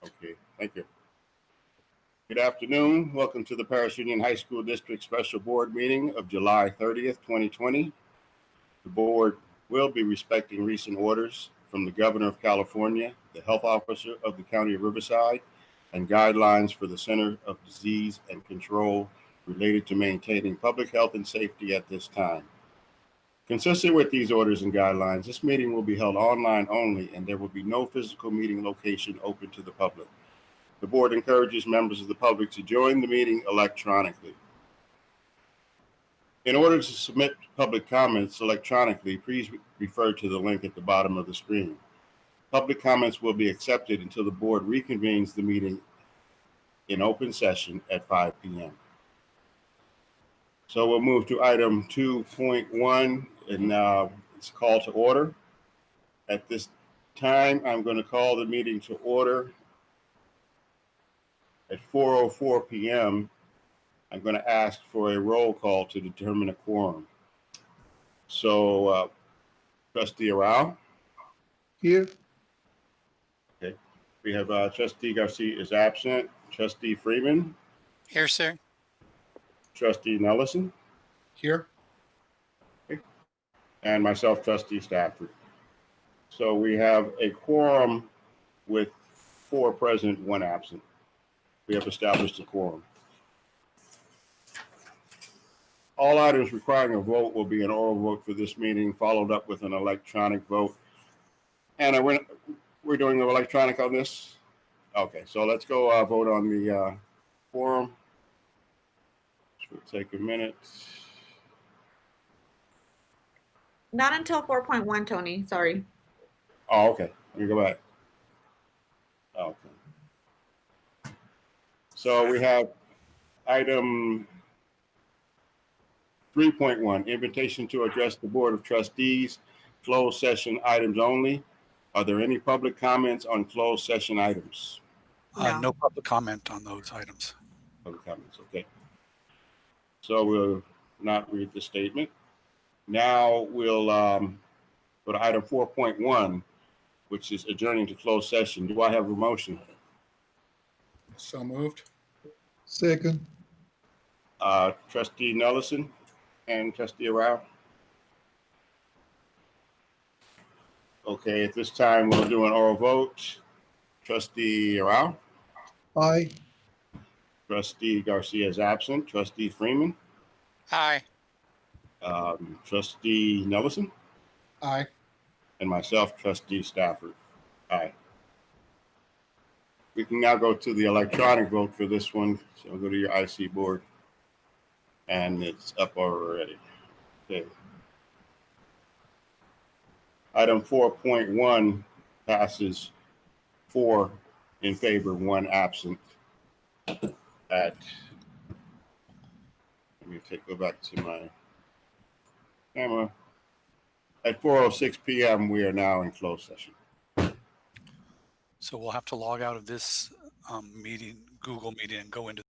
Okay, thank you. Good afternoon. Welcome to the Perris Union High School District Special Board Meeting of July 30th, 2020. The board will be respecting recent orders from the Governor of California, the Health Officer of the County of Riverside, and guidelines for the Center of Disease and Control related to maintaining public health and safety at this time. Consistent with these orders and guidelines, this meeting will be held online only, and there will be no physical meeting location open to the public. The board encourages members of the public to join the meeting electronically. In order to submit public comments electronically, please refer to the link at the bottom of the screen. Public comments will be accepted until the board reconvenes the meeting in open session at 5 p.m. So we'll move to item 2.1, and it's a call to order. At this time, I'm going to call the meeting to order at 4:04 p.m. I'm going to ask for a roll call to determine a quorum. So, Trustee Arau? Here. Okay. We have Trustee Garcia is absent. Trustee Freeman? Here, sir. Trustee Nelson? Here. Okay. And myself, Trustee Stafford. So we have a quorum with 4 present, 1 absent. We have established a quorum. All items requiring a vote will be an oral vote for this meeting, followed up with an electronic vote. Anna, we're doing the electronic on this? Okay, so let's go vote on the quorum. This will take a minute. Not until 4.1, Tony. Sorry. Oh, okay. Let me go back. Okay. So we have item 3.1, invitation to address the Board of Trustees, closed session items only. Are there any public comments on closed session items? No public comment on those items. Public comments, okay. So we'll not read the statement. Now we'll go to item 4.1, which is adjourning to closed session. Do I have a motion? So moved. Second. Trustee Nelson and Trustee Arau. Okay, at this time we'll do an oral vote. Trustee Arau? Aye. Trustee Garcia is absent. Trustee Freeman? Aye. Trustee Nelson? Aye. And myself, Trustee Stafford. Aye. We can now go to the electronic vote for this one. So I'll go to your IC board. And it's up already. Okay. Item 4.1 passes 4 in favor, 1 absent. Let me go back to my camera. At 4:06 p.m., we are now in closed session. So we'll have to log out of this meeting, Google meeting, and go into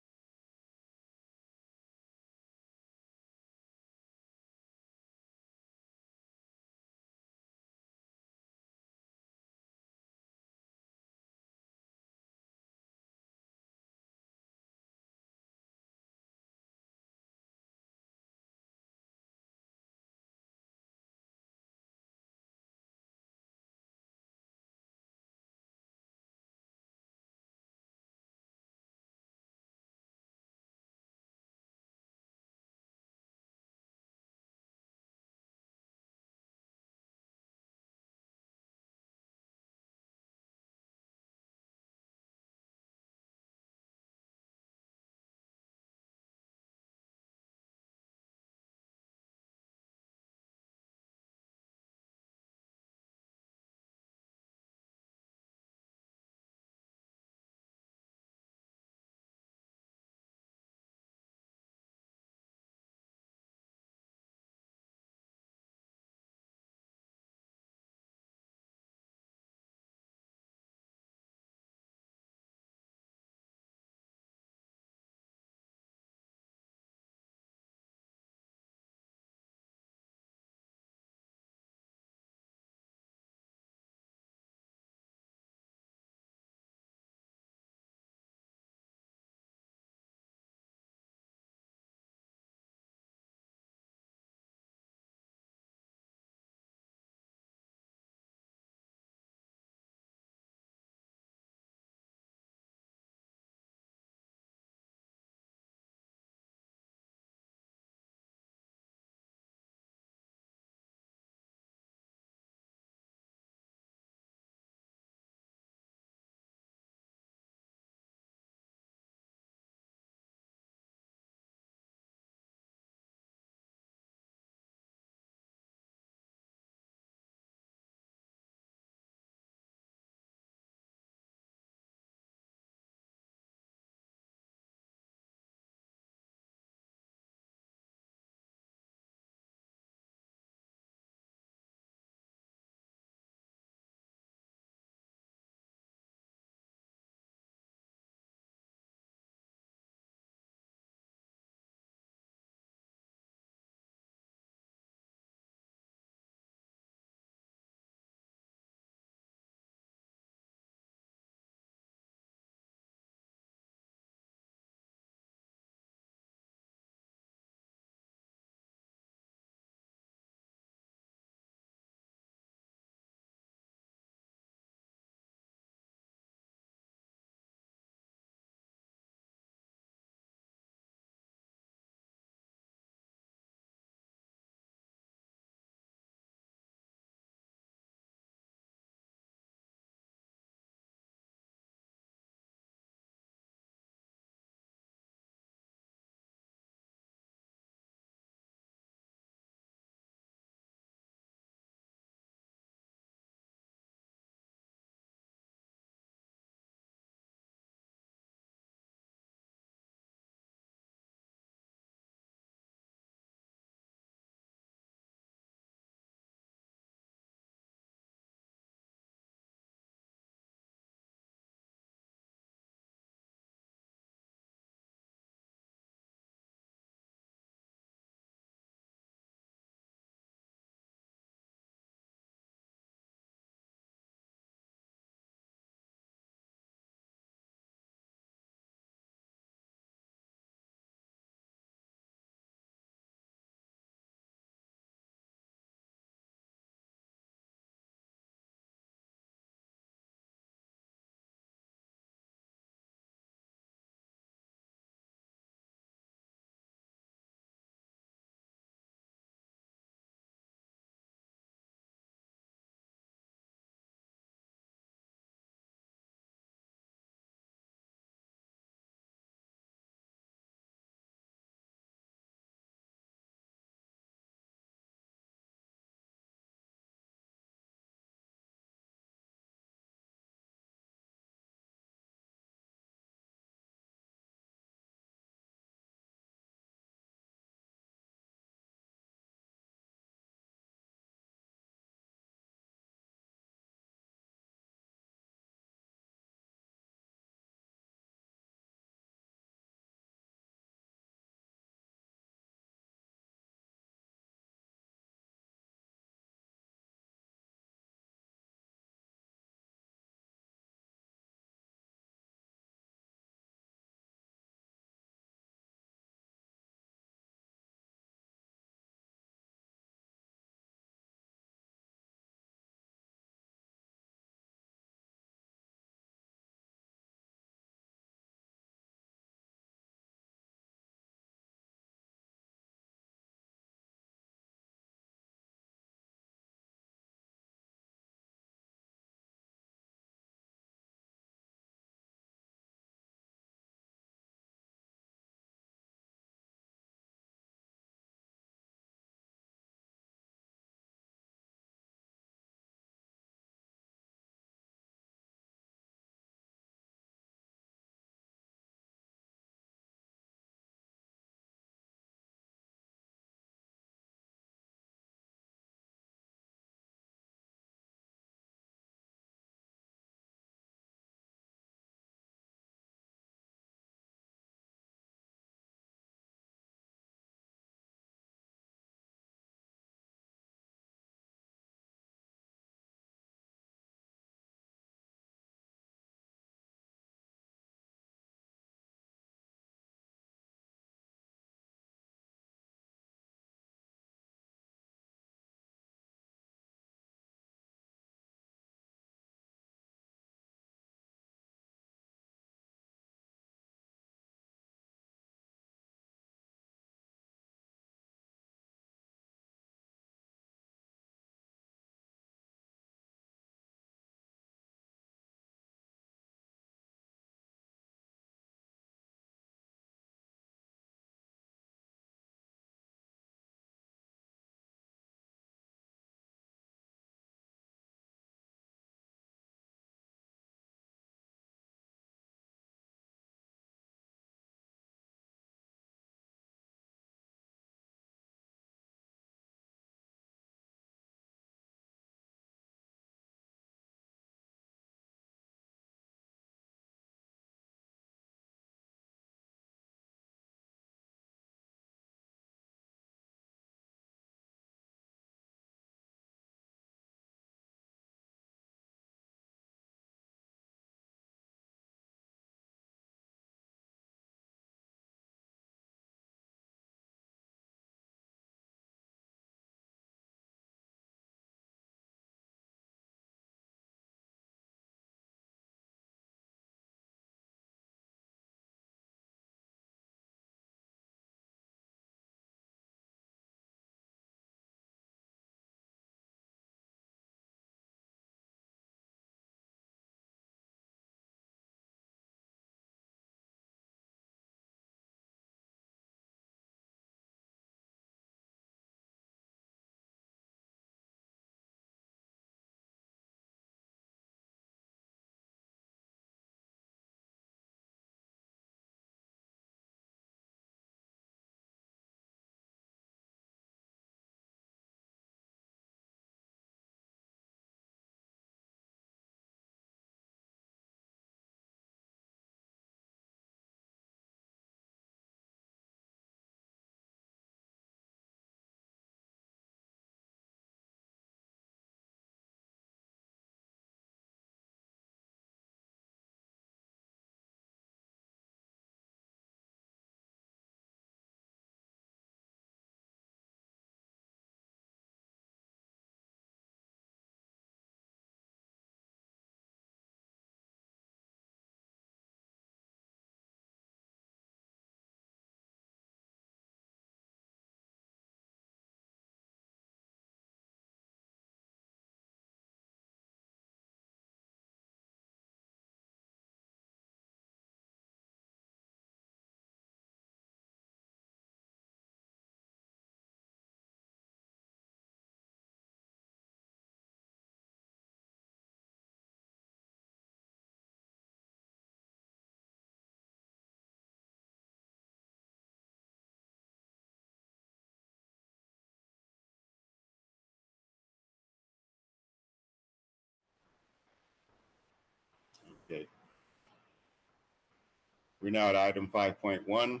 We're now at item 5.1.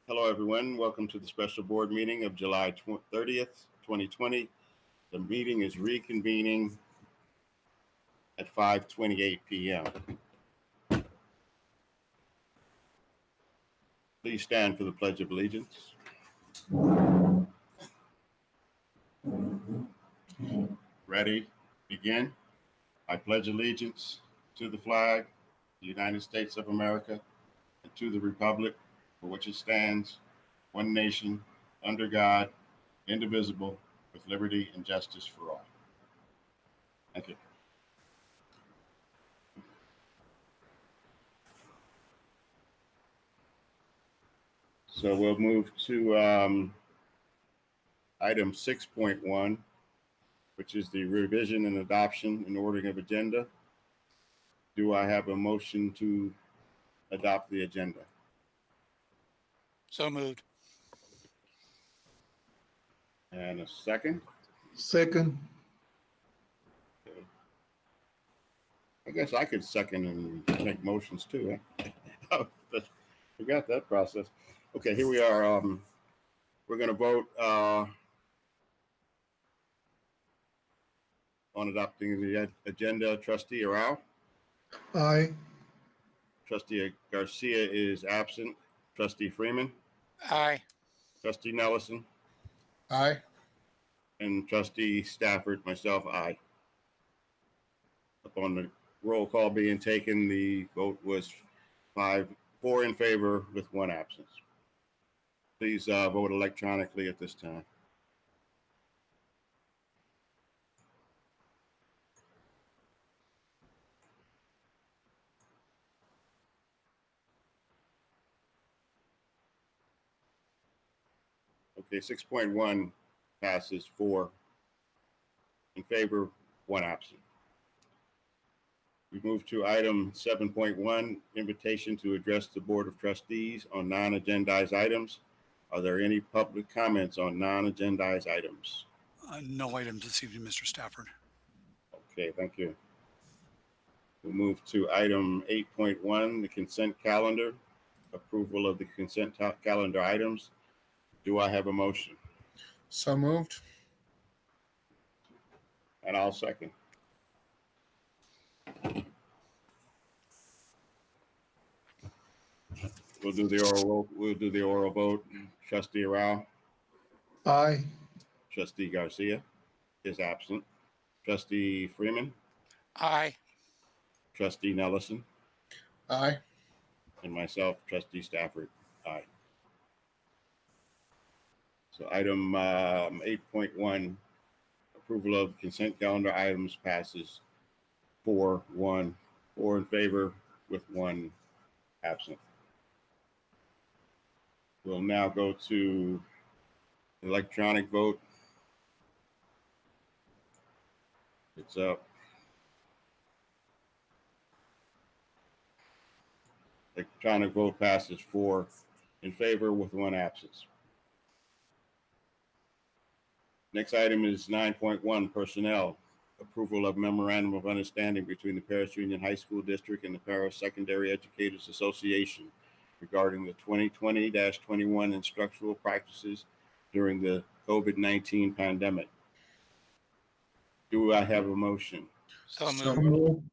Hello, everyone. Welcome to the special board meeting of July 30th, 2020. The meeting is reconvening at 5:28 p.m. Please stand for the Pledge of Allegiance. Ready? Begin. I pledge allegiance to the flag, the United States of America, and to the republic for which it stands, one nation, under God, indivisible, with liberty and justice for all. Thank you. So we'll move to item 6.1, which is the revision and adoption and ordering of agenda. Do I have a motion to adopt the agenda? So moved. And a second? Second. I guess I could second and make motions too. Huh? Forgot that process. Okay, here we are. We're going to vote on adopting the agenda. Trustee Arau. Aye. Trustee Garcia is absent. Trustee Freeman. Aye. Trustee Nelson. Aye. And Trustee Stafford, myself, aye. Upon the roll call being taken, the vote was 4 in favor with 1 absence. Please vote electronically at this time. Okay, 6.1 passes 4 in favor, 1 absent. We move to item 7.1, invitation to address the Board of Trustees on non-agendized items. Are there any public comments on non-agendized items? No items this evening, Mr. Stafford. Okay, thank you. We'll move to item 8.1, the consent calendar. Approval of the consent calendar items. Do I have a motion? So moved. And I'll second. We'll do the oral vote. Trustee Arau. Aye. Trustee Garcia is absent. Trustee Freeman. Aye. Trustee Nelson. Aye. And myself, Trustee Stafford. Aye. So item 8.1, approval of consent calendar items passes 4-1, 4 in favor with 1 absent. We'll now go to electronic vote. It's up. Electronic vote passes 4 in favor with 1 absence. Next item is 9.1, personnel. Approval of memorandum of understanding between the Perris Union High School District and the Perris Secondary Educators Association regarding the 2020-21 instructional practices during the COVID-19 pandemic. Do I have a motion? So So moved.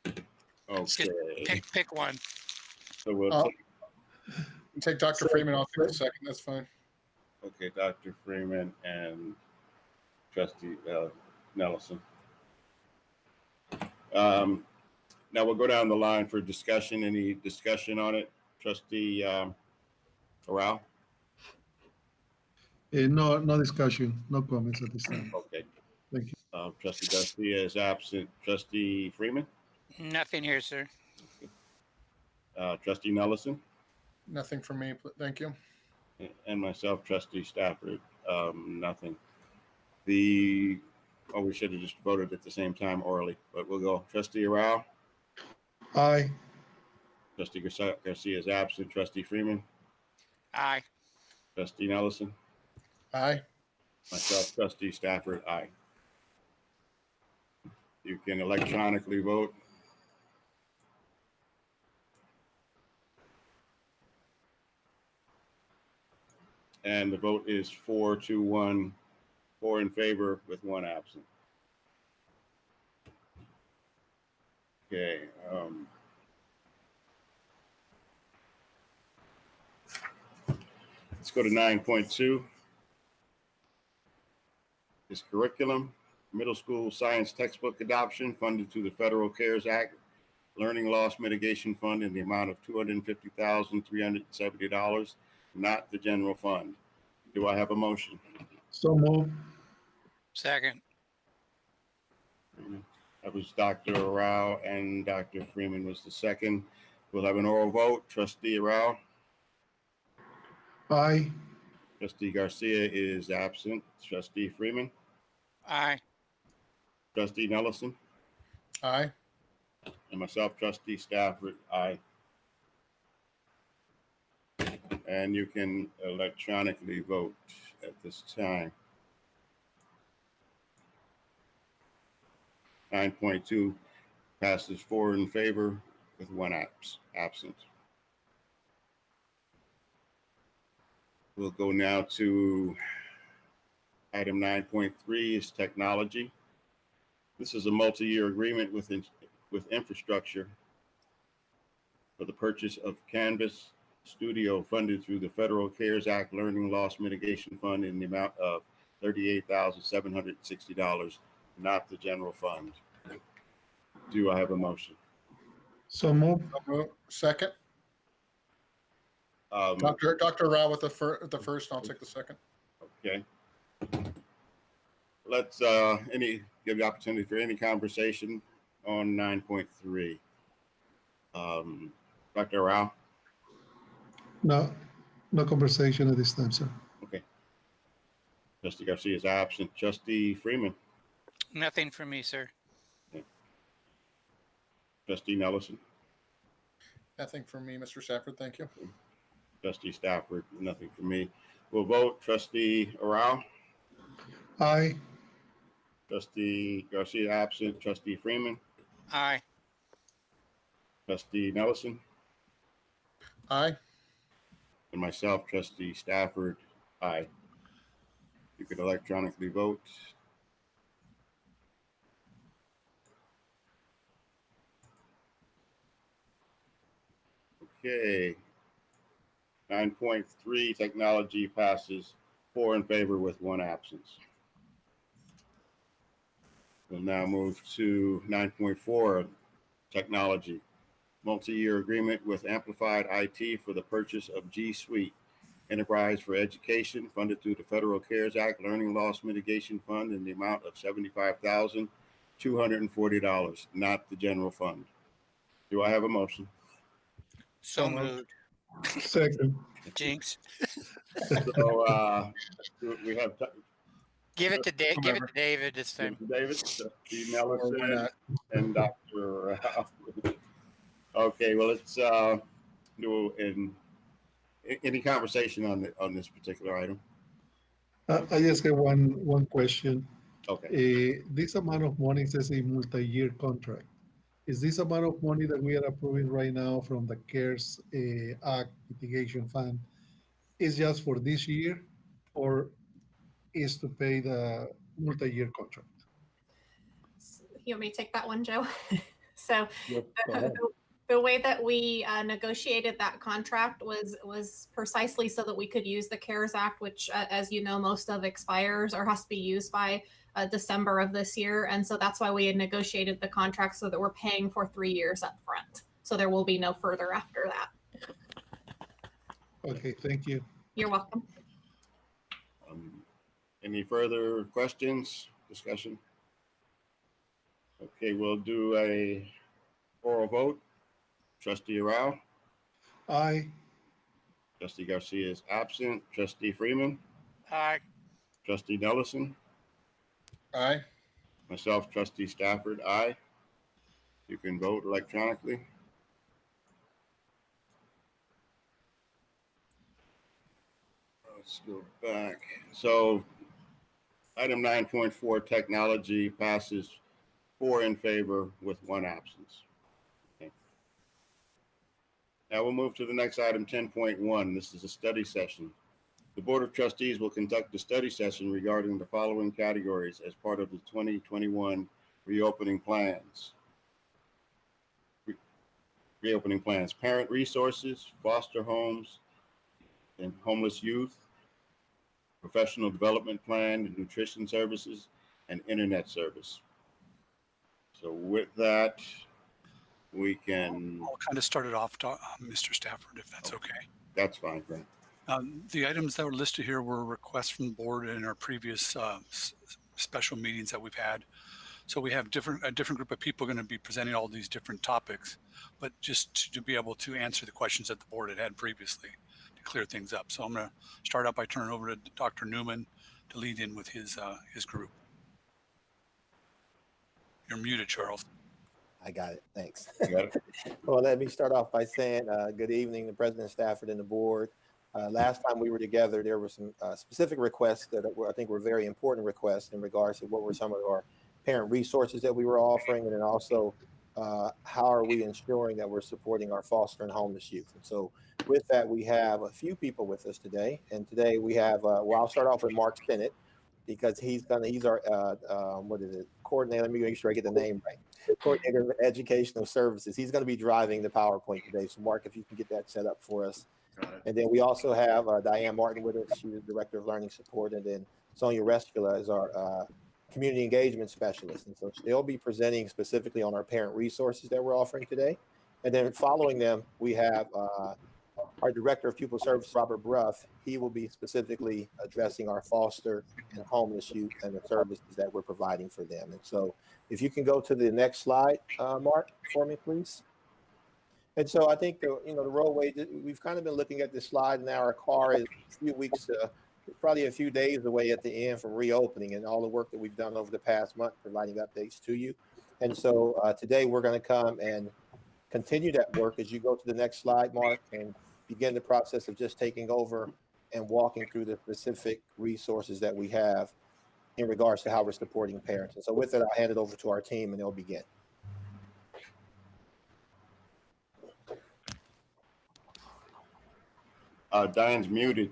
moved. Okay. Pick one. So we'll Oh. Take Dr. Freeman. I'll take the second. That's fine. okay, Dr. Freeman and Trustee Nelson. Now we'll go down the line for discussion. Any discussion on it? Trustee Arau? No discussion, no comments at this time. Okay. Thank you. Trustee Garcia is absent. Trustee Freeman? Nothing here, sir. Trustee Nelson? Nothing for me. Thank you. And myself, Trustee Stafford. Nothing. We should have just voted at the same time orally, but we'll go. Trustee Arau? Aye. Trustee Garcia is absent. Trustee Freeman? Aye. Trustee Nelson? Aye. Myself, Trustee Stafford, aye. You can electronically vote. And the vote is 4-1, 4 in favor with 1 absent. Okay. Let's go to 9.2. Is curriculum, middle school science textbook adoption funded through the Federal CARES Act, Learning Loss Mitigation Fund in the amount of $250,370, not the general fund. Do I have a motion? So move. Second. That was Dr. Arau and Dr. Freeman was the second. We'll have an oral vote. Trustee Arau. Aye. Trustee Garcia is absent. Trustee Freeman. Aye. Trustee Nelson. Aye. And myself, Trustee Stafford. Aye. And you can electronically vote at this time. 9.2 passes 4 in favor with 1 absent. We'll go now to item 9.3 is technology. This is a multi-year agreement with infrastructure for the purchase of Canvas Studio funded through the Federal CARES Act Learning Loss Mitigation Fund in the amount of $38,760, not the general fund. Do I have a motion? So move. Second. Dr. Rao with the first, I'll take the second. Okay. Let's give the opportunity for any conversation on 9.3. Dr. Rao. No conversation at this time, sir. Okay. Trustee Garcia is absent. Trustee Freeman. Nothing for me, sir. Okay. Trustee Nelson. Nothing for me, Mr. Stafford. Thank you. Trustee Stafford, nothing for me. We'll vote. Trustee Arau. Aye. Trustee Garcia absent. Trustee Freeman. Aye. Trustee Nelson. Aye. And myself, Trustee Stafford. Aye. You could electronically vote. Okay. 9.3 technology passes 4 in favor with 1 absence. We'll now move to 9.4 technology. Multi-year agreement with Amplified IT for the purchase of G Suite Enterprise for Education funded through the Federal CARES Act Learning Loss Mitigation Fund in the amount of $75,240, not the general fund. Do I have a motion? So moved. Second. Jinx. So we have Give it to Dave. Give it to David this time. David, Trustee Or why Nelson, not? and Dr. Okay, well, let's do any conversation on this particular item. I just have one question. Okay. This amount of money says a multi-year contract. Is this amount of money that we are approving right now from the CARES Act Mitigation Fund is just for this year, or is to pay the multi-year contract? You want me to take that one, Joe? So Yep, go ahead. the way that we negotiated that contract was precisely so that we could use the CARES Act, which, as you know, most of expires or has to be used by December of this year. And so that's why we had negotiated the contract so that we're paying for 3 years up front. So there will be no further after that. Okay, thank you. You're welcome. Any further questions, discussion? Okay, we'll do a oral vote. Trustee Arau. Aye. Trustee Garcia is absent. Trustee Freeman. Aye. Trustee Nelson. Aye. Myself, Trustee Stafford. Aye. You can vote electronically. Let's go back. So item 9.4 technology passes 4 in favor with 1 absence. Okay. Now we'll move to the next item, 10.1. This is a study session. The Board of Trustees will conduct a study session regarding the following categories as part of the 2021 reopening plans. Reopening plans: parent resources, foster homes and homeless youth, professional development plan and nutrition services, and internet service. So with that, we can, I'll kind of start it off, Mr. Stafford, if that's okay. that's fine, Grant. The items that were listed here were requests from the board in our previous special meetings that we've had. So we have a different group of people going to be presenting all these different topics, but just to be able to answer the questions that the board had previously to clear things up. So I'm going to start out by turning over to Dr. Newman to lead in with his group. You're muted, Charles. I got it. Thanks. You got it? Well, let me start off by saying good evening to President Stafford and the board. Last time we were together, there were some specific requests that I think were very important requests in regards to what were some of our parent resources that we were offering, and then also how are we ensuring that we're supporting our foster and homeless youth. And so with that, we have a few people with us today. And today we have, well, I'll start off with Mark Sennett, because he's our, what is it, coordinator, let me make sure I get the name right. Coordinator of Educational Services. He's going to be driving the PowerPoint today. So Mark, if you can get that set up for us. And then we also have Diane Martin with us. She's the Director of Learning Support. And then Sonia Reskula is our Community Engagement Specialist. And so they'll be presenting specifically on our parent resources that we're offering today. And then following them, we have our Director of Pupil Services, Robert Bruff. He will be specifically addressing our foster and homeless youth and the services that we're providing for them. And so if you can go to the next slide, Mark, for me, please. And so I think the roadway, we've kind of been looking at this slide now. Our car is a few weeks, probably a few days away at the end from reopening, and all the work that we've done over the past month, providing updates to you. And so today we're going to come and continue that work as you go to the next slide, Mark, and begin the process of just taking over and walking through the specific resources that we have in regards to how we're supporting parents. And so with that, I'll hand it over to our team and they'll begin. Diane's muted.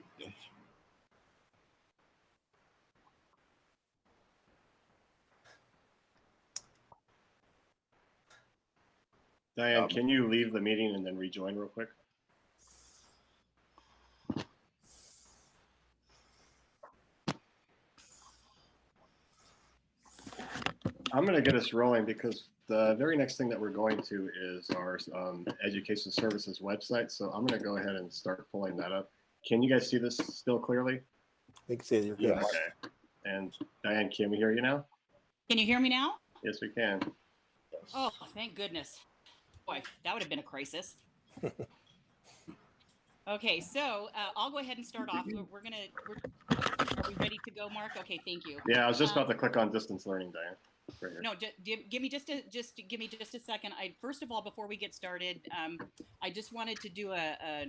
Diane, can you leave the meeting and then rejoin real quick? I'm going to get us rolling because the very next thing that we're going to is our education services website. So I'm going to go ahead and start pulling that up. Can you guys see this still clearly? We can see it. Yeah. Yes. Okay. And Diane, can we hear you now? Can you hear me now? Yes, we can. Oh, thank goodness. Boy, that would have been a crisis. Okay, so I'll go ahead and start off. Are we ready to go, Mark? Okay, thank you. Yeah, I was just about to click on distance learning, Diane. Right here. No, give me just a second. First of all, before we get started, I just wanted to do a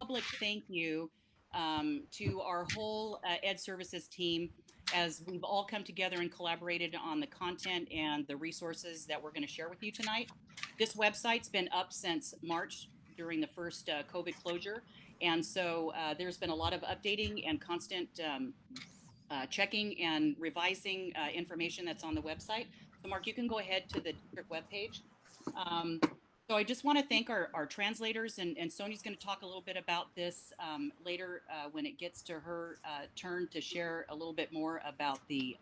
public thank you to our whole Ed Services team, as we've all come together and collaborated on the content and the resources that we're going to share with you tonight. This website's been up since March during the first COVID closure, and so there's been a lot of updating and constant checking and revising information that's on the website. So Mark, you can go ahead to the district webpage. So I just want to thank our translators, and Sonia's going to talk a little bit about this later when it gets to her turn to share a little bit more about the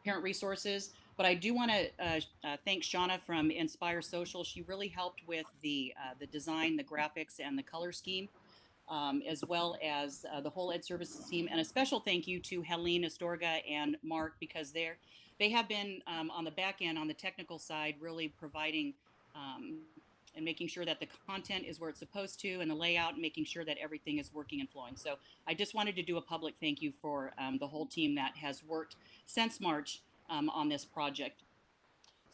parent resources. But I do want to thank Shauna from Inspire Social. She really helped with the design, the graphics, and the color scheme, as well as the whole Ed Services team. And a special thank you to Helene Astorga and Mark, because they have been on the back end, on the technical side, really providing and making sure that the content is where it's supposed to, and the layout, and making sure that everything is working and flowing. So I just wanted to do a public thank you for the whole team that has worked since March on this project.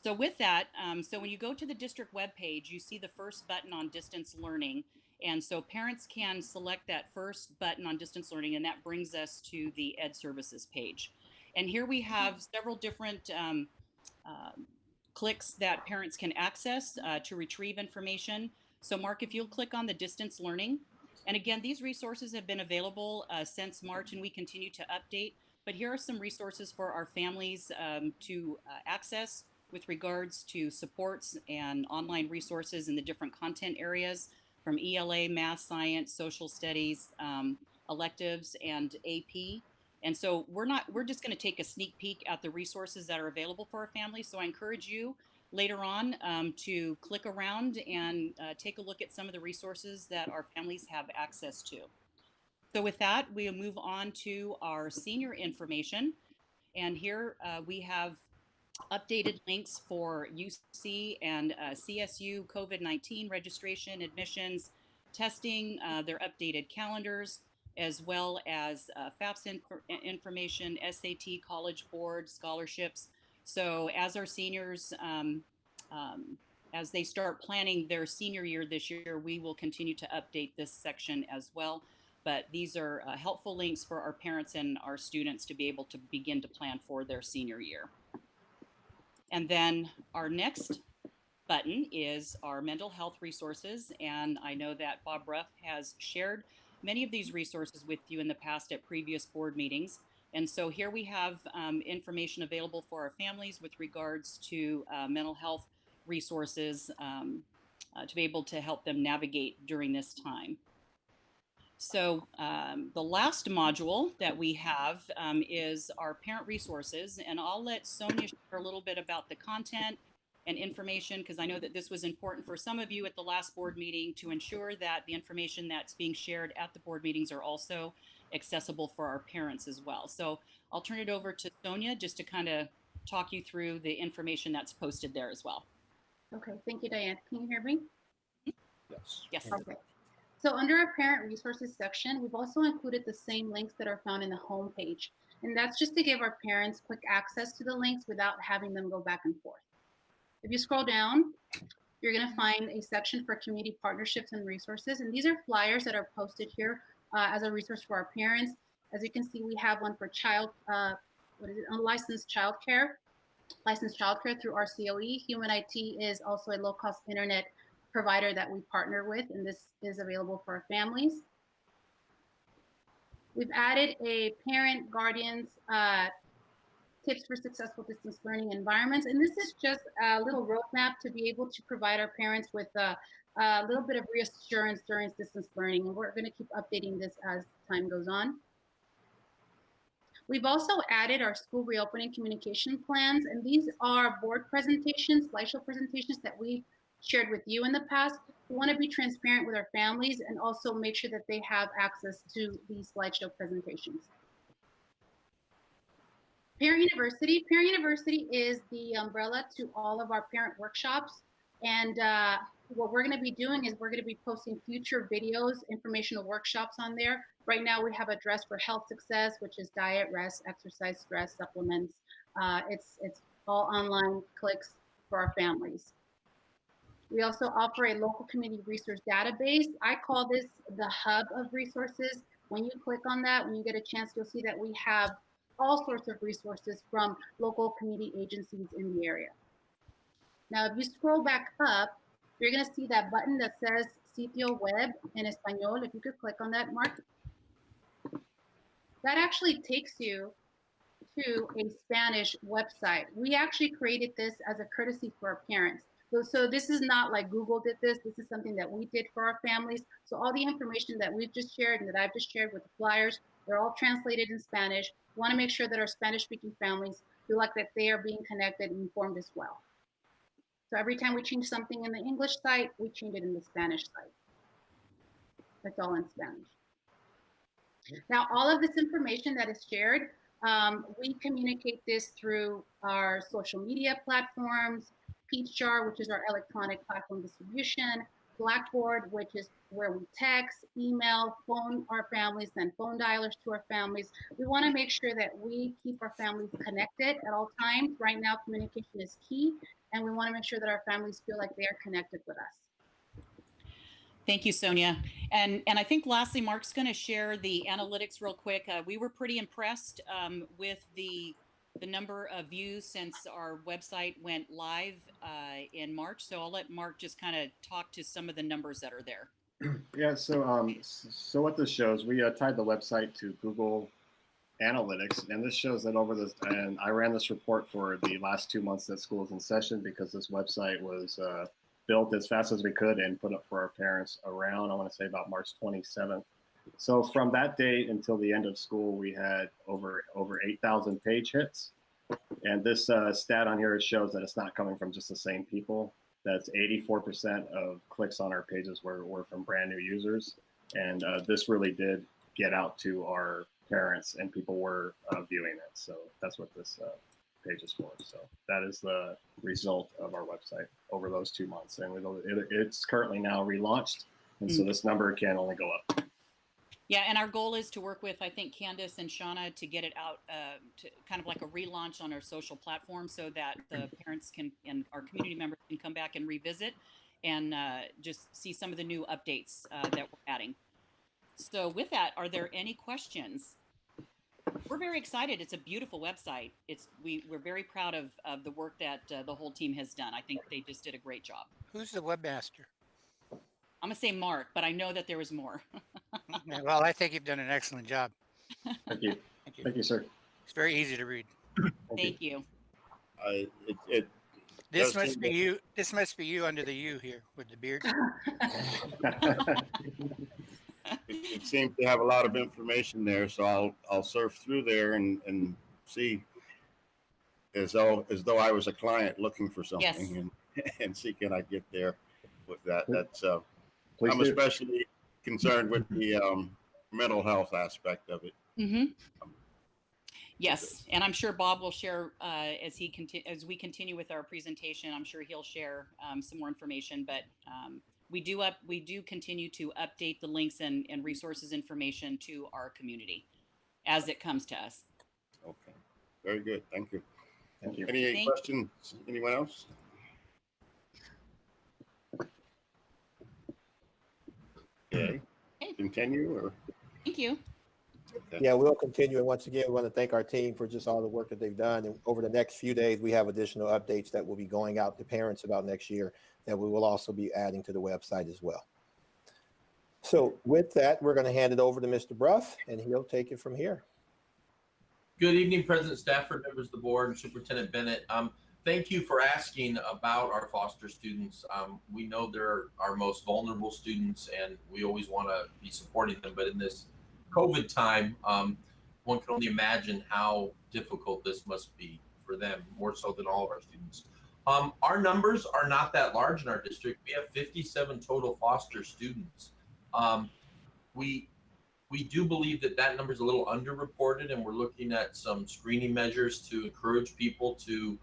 So with that, so when you go to the district webpage, you see the first button on distance learning. And so parents can select that first button on distance learning, and that brings us to the Ed Services page. And here we have several different clicks that parents can access to retrieve information. So Mark, if you'll click on the distance learning, And again, these resources have been available since March, and we continue to update. But here are some resources for our families to access with regards to supports and online resources in the different content areas from ELA, math, science, social studies, electives, and AP. And so we're just going to take a sneak peek at the resources that are available for our families. So I encourage you later on to click around and take a look at some of the resources that our families have access to. So with that, we'll move on to our senior information. And here we have updated links for UC and CSU COVID-19 registration, admissions, testing, their updated calendars, as well as FAFSA information, SAT, College Board, scholarships. So as our seniors, as they start planning their senior year this year, we will continue to update this section as well. But these are helpful links for our parents and our students to be able to begin to plan for their senior year. And then our next button is our mental health resources. And I know that Bob Ruff has shared many of these resources with you in the past at previous board meetings. And so here we have information available for our families with regards to mental health resources to be able to help them navigate during this time. So the last module that we have is our parent resources, and I'll let Sonia share a little bit about the content and information, because I know that this was important for some of you at the last board meeting to ensure that the information that's being shared at the board meetings are also accessible for our parents as well. So I'll turn it over to Sonia just to kind of talk you through the information that's posted there as well. Okay, thank you, Diane. Can you hear me? Yes. Yes. Okay. So under our parent resources section, we've also included the same links that are found in the home page. And that's just to give our parents quick access to the links without having them go back and forth. If you scroll down, you're going to find a section for community partnerships and resources. And these are flyers that are posted here as a resource for our parents. As you can see, we have one for unlicensed childcare, licensed childcare through our COE. Human IT is also a low-cost internet provider that we partner with, and this is available for our families. We've added a parent guardians tips for successful distance learning environments, and this is just a little roadmap to be able to provide our parents with a little bit of reassurance during distance learning, and we're going to keep updating this as time goes on. We've also added our school reopening communication plans, and these are board presentations, slideshow presentations that we've shared with you in the past. We want to be transparent with our families and also make sure that they have access to these slideshow presentations. Parent University. Parent University is the umbrella to all of our parent workshops. And what we're going to be doing is we're going to be posting future videos, informational workshops on there. Right now we have a dress for health success, which is diet, rest, exercise, stress, supplements. It's all online clicks for our families. We also offer a local community resource database. I call this the hub of resources. When you click on that, when you get a chance, you'll see that we have all sorts of resources from local community agencies in the area. Now, if you scroll back up, you're going to see that button that says Sitio Web in Espanol. If you could click on that, Mark. That actually takes you to a Spanish website. We actually created this as a courtesy for our parents. So this is not like Google did this. This is something that we did for our families. So all the information that we've just shared and that I've just shared with the flyers, they're all translated in Spanish. We want to make sure that our Spanish-speaking families feel like that they are being connected and informed as well. So every time we change something in the English site, we change it in the Spanish site. That's all in Spanish. Now, all of this information that is shared, we communicate this through our social media platforms, PeachJar, which is our electronic platform distribution, Blackboard, which is where we text, email, phone our families, send phone dialers to our families. We want to make sure that we keep our families connected at all times. Right now, communication is key, and we want to make sure that our families feel like they are connected with us. Thank you, Sonia. And I think lastly, Mark's going to share the analytics real quick. We were pretty impressed with the number of views since our website went live in March. So I'll let Mark just kind of talk to some of the numbers that are there. Yeah, so what this shows, we tied the website to Google Analytics, and this shows that over this, and I ran this report for the last 2 months that school is in session because this website was built as fast as we could and put up for our parents around, I want to say about March 27th. So from that date until the end of school, we had over 8,000 page hits. And this stat on here shows that it's not coming from just the same people. That's 84% of clicks on our pages were from brand new users. And this really did get out to our parents and people were viewing it. So that's what this page is for. So that is the result of our website over those 2 months. And it's currently now relaunched. And so this number can only go up. Yeah, and our goal is to work with, I think, Candace and Shauna to get it out to kind of like a relaunch on our social platform so that the parents can and our community members can come back and revisit and just see some of the new updates that we're adding. So with that, are there any questions? We're very excited. It's a beautiful website. We're very proud of the work that the whole team has done. I think they just did a great job. Who's the webmaster? I'm going to say Mark, but I know that there was more. Yeah, well, I think you've done an excellent job. Thank you. Thank you. Thank you, sir. It's very easy to read. Thank you. This must be you. This must be you under the U here with the beard. It seems to have a lot of information there, so I'll surf through there and see as though I was a client looking for something and see can I get there with that. That's I'm especially concerned with the mental health aspect of it. Mm-hmm. Yes, and I'm sure Bob will share as we continue with our presentation. I'm sure he'll share some more information, but we do continue to update the links and resources information to our community as it comes to us. Okay, very good. Thank you. Thank you. Any questions? Anyone else? Okay. Continue or? Thank you. Okay. Yeah, we'll continue. And once again, we want to thank our team for just all the work that they've done. And over the next few days, we have additional updates that will be going out to parents about next year that we will also be adding to the website as well. So with that, we're going to hand it over to Mr. Bruff, and he'll take it from here. Good evening, President Stafford, members of the board, and Superintendent Bennett. Thank you for asking about our foster students. We know they're our most vulnerable students, and we always want to be supporting them. But in this COVID time, one can only imagine how difficult this must be for them, more so than all of our students. Our numbers are not that large in our district. We have 57 total foster students. We do believe that number is a little underreported, and we're looking at some screening measures to encourage people to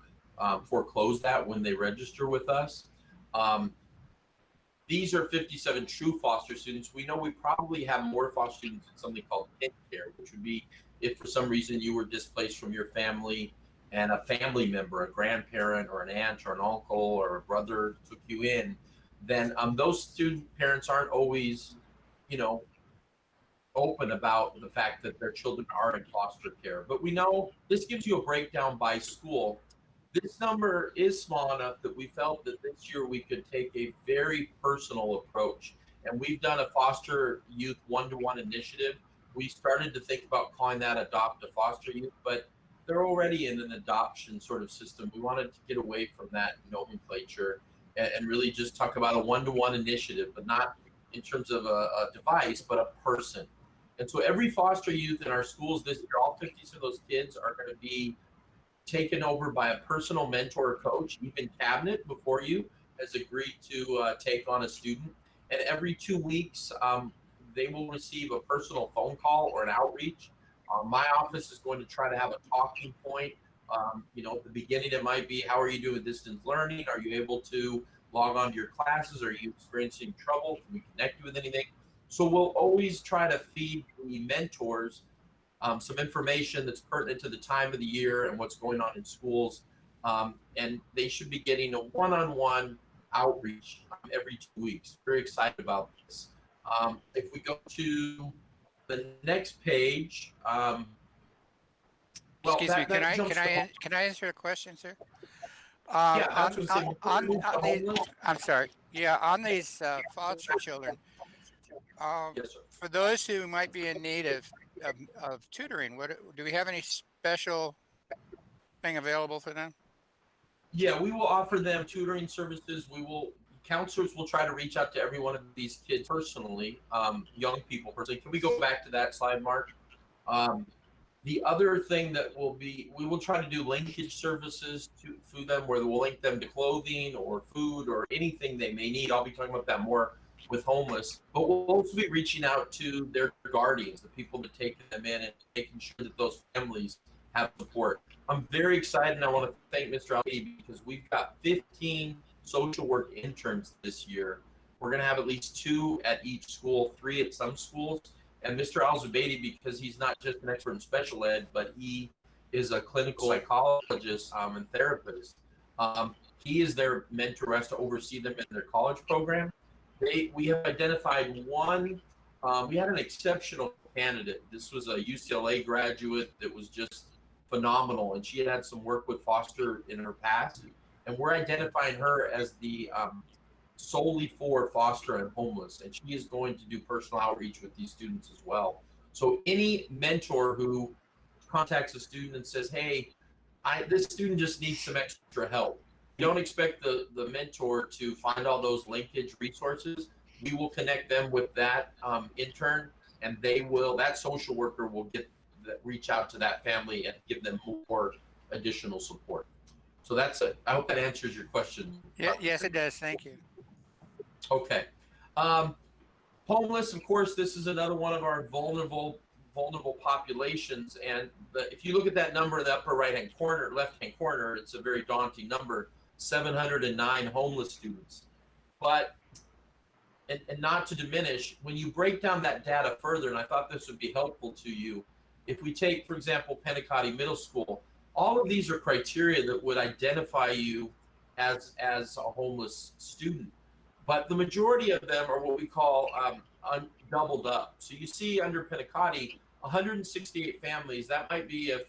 foreclose that when they register with us. These are 57 true foster students. We know we probably have more foster students in something called pin care, which would be if for some reason you were displaced from your family and a family member, a grandparent or an aunt or an uncle or a brother took you in, then those student parents aren't always, open about the fact that their children are in foster care. But we know this gives you a breakdown by school. This number is small enough that we felt that this year we could take a very personal approach. And we've done a foster youth one-to-one initiative. We started to think about calling that Adopt a Foster Youth, but they're already in an adoption sort of system. We wanted to get away from that nomenclature and really just talk about a one-to-one initiative, but not in terms of a device, but a person. And so every foster youth in our schools this year, all 50 of those kids are going to be taken over by a personal mentor or coach. Even Cabinet before you has agreed to take on a student. And every 2 weeks, they will receive a personal phone call or an outreach. My office is going to try to have a talking point. At the beginning, it might be, how are you doing with distance learning? Are you able to log on to your classes? Are you experiencing trouble? Can we connect you with anything? So we'll always try to feed the mentors some information that's pertinent to the time of the year and what's going on in schools. And they should be getting a one-on-one outreach every 2 weeks. Very excited about this. If we go to the next page. Excuse me, can I answer a question, sir? Yeah, I'm sorry. Yeah, on these foster children, Yes, sir. For those who might be in need of tutoring, what do we have any special thing available for them? Yeah, we will offer them tutoring services. Counselors will try to reach out to every one of these kids personally, young people personally. Can we go back to that slide, Mark? The other thing that we will try to do linkage services through them, where we'll link them to clothing or food or anything they may need. I'll be talking about that more with homeless, but we'll also be reaching out to their guardians, the people that take them in, and making sure that those families have support. I'm very excited, and I want to thank Mr. Ali because we've got 15 social work interns this year. We're going to have at least 2 at each school, 3 at some schools. And Mr. Al-Zubaidi, because he's not just an expert in special ed, but he is a clinical psychologist and therapist. He is their mentor, has to oversee them in their college program. We have identified one. We had an exceptional candidate. This was a UCLA graduate that was just phenomenal, and she had some work with foster in her past. And we're identifying her as the solely for foster and homeless, and she is going to do personal outreach with these students as well. So any mentor who contacts a student and says, hey, this student just needs some extra help, you don't expect the mentor to find all those linkage resources. We will connect them with that intern, and that social worker will reach out to that family and give them more additional support. So that's it. I hope that answers your question. Yeah, yes, it does. Thank you. Okay. Homeless, of course, this is another one of our vulnerable populations. And if you look at that number in the upper left-hand corner, it's a very daunting number, 709 homeless students. But, and not to diminish, when you break down that data further, and I thought this would be helpful to you, if we take, for example, Pentecostal Middle School, all of these are criteria that would identify you as a homeless student. But the majority of them are what we call doubled up. So you see under Pentecostal, 168 families. That might be if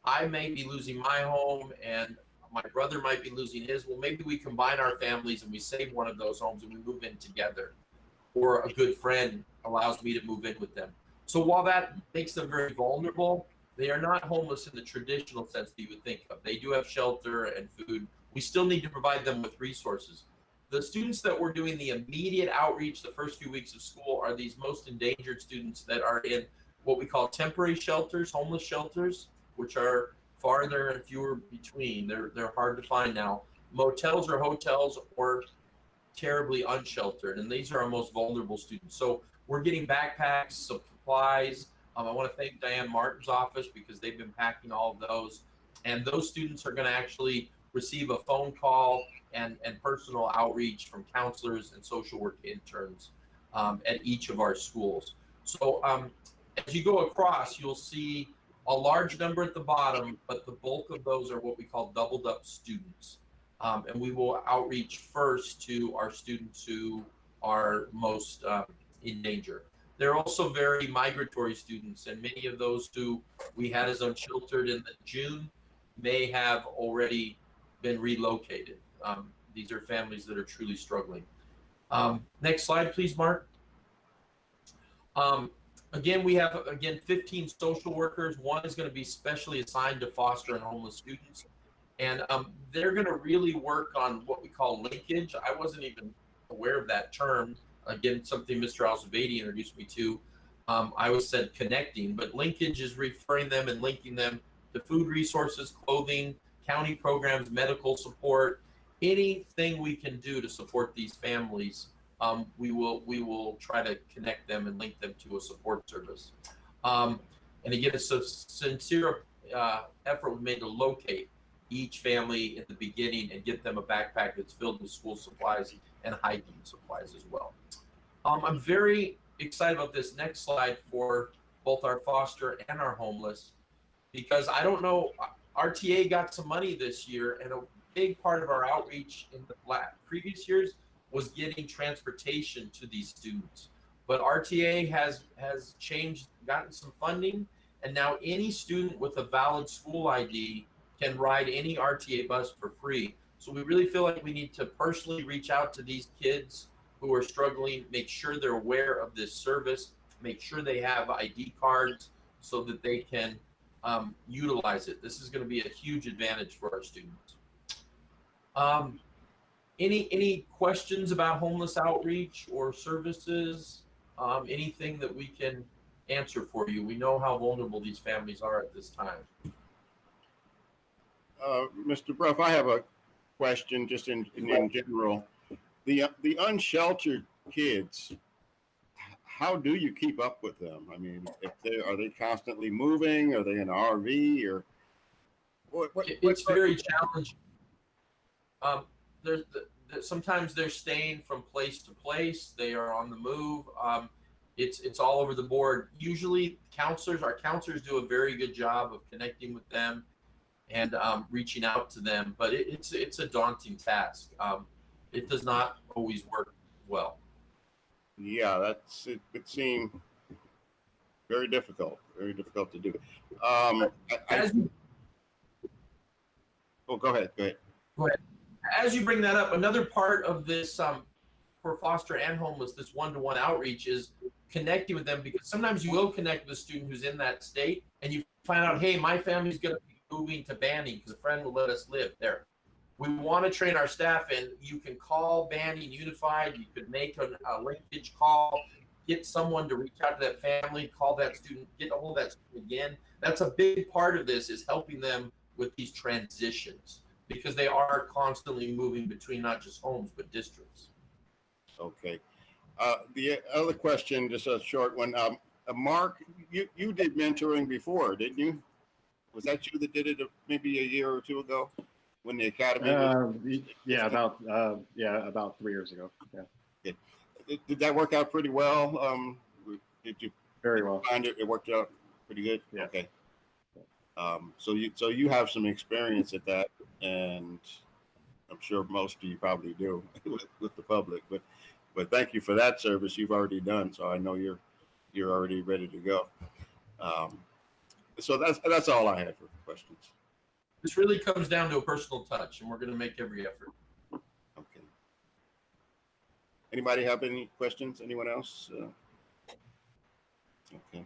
I may be losing my home and my brother might be losing his. Well, maybe we combine our families and we save one of those homes and we move in together. Or a good friend allows me to move in with them. So while that makes them very vulnerable, they are not homeless in the traditional sense that you would think of. They do have shelter and food. We still need to provide them with resources. The students that we're doing the immediate outreach the first few weeks of school are these most endangered students that are in what we call temporary shelters, homeless shelters, which are farther and fewer between. They're hard to find now. Motels or hotels or terribly unsheltered, and these are our most vulnerable students. So we're getting backpacks, supplies. I want to thank Diane Martin's office because they've been packing all of those. And those students are going to actually receive a phone call and personal outreach from counselors and social work interns at each of our schools. So as you go across, you'll see a large number at the bottom, but the bulk of those are what we call doubled up students. And we will outreach first to our students who are most in danger. They're also very migratory students, and many of those who we had as unsheltered in June may have already been relocated. These are families that are truly struggling. Next slide, please, Mark. Again, we have 15 social workers. One is going to be specially assigned to foster and homeless students. And they're going to really work on what we call linkage. I wasn't even aware of that term. Again, something Mr. Al-Zubaidi introduced me to. I always said connecting, but linkage is referring them and linking them to food resources, clothing, county programs, medical support, anything we can do to support these families. We will try to connect them and link them to a support service. And again, it's a sincere effort was made to locate each family in the beginning and get them a backpack that's filled with school supplies and hygiene supplies as well. I'm very excited about this next slide for both our foster and our homeless, because I don't know, RTA got some money this year, and a big part of our outreach in the previous years was getting transportation to these students. But RTA has changed, gotten some funding, and now any student with a valid school ID can ride any RTA bus for free. So we really feel like we need to personally reach out to these kids who are struggling, make sure they're aware of this service, make sure they have ID cards so that they can utilize it. This is going to be a huge advantage for our students. Any questions about homeless outreach or services? Anything that we can answer for you? We know how vulnerable these families are at this time. Mr. Bruff, I have a question just in general. The unsheltered kids, how do you keep up with them? I mean, are they constantly moving? Are they in an RV or It's very challenging. Sometimes they're staying from place to place. They are on the move. It's all over the board. Usually our counselors do a very good job of connecting with them and reaching out to them, but it's a daunting task. It does not always work well. Yeah, it seemed very difficult to do. Go ahead. As you bring that up, another part of this for foster and homeless, this one-to-one outreach is connecting with them, because sometimes you will connect with a student who's in that state and you find out, hey, my family's going to be moving to Banning because a friend will let us live there. We want to train our staff, and you can call Banning Unified. You could make a linkage call, get someone to reach out to that family, call that student, get a hold of that student again. That's a big part of this, is helping them with these transitions, because they are constantly moving between not just homes, but districts. Okay. The other question, just a short one. Mark, you did mentoring before, didn't you? Was that you that did it maybe a year or two ago when the academy was? About 3 years ago. Yeah. Did that work out pretty well? Did you very well find it worked out pretty good? Yeah. Okay. So you have some experience at that, and I'm sure most of you probably do with the public, but thank you for that service you've already done. So I know you're already ready to go. So that's all I had for questions. This really comes down to a personal touch, and we're going to make every effort. Okay. Anybody have any questions? Anyone else? Okay.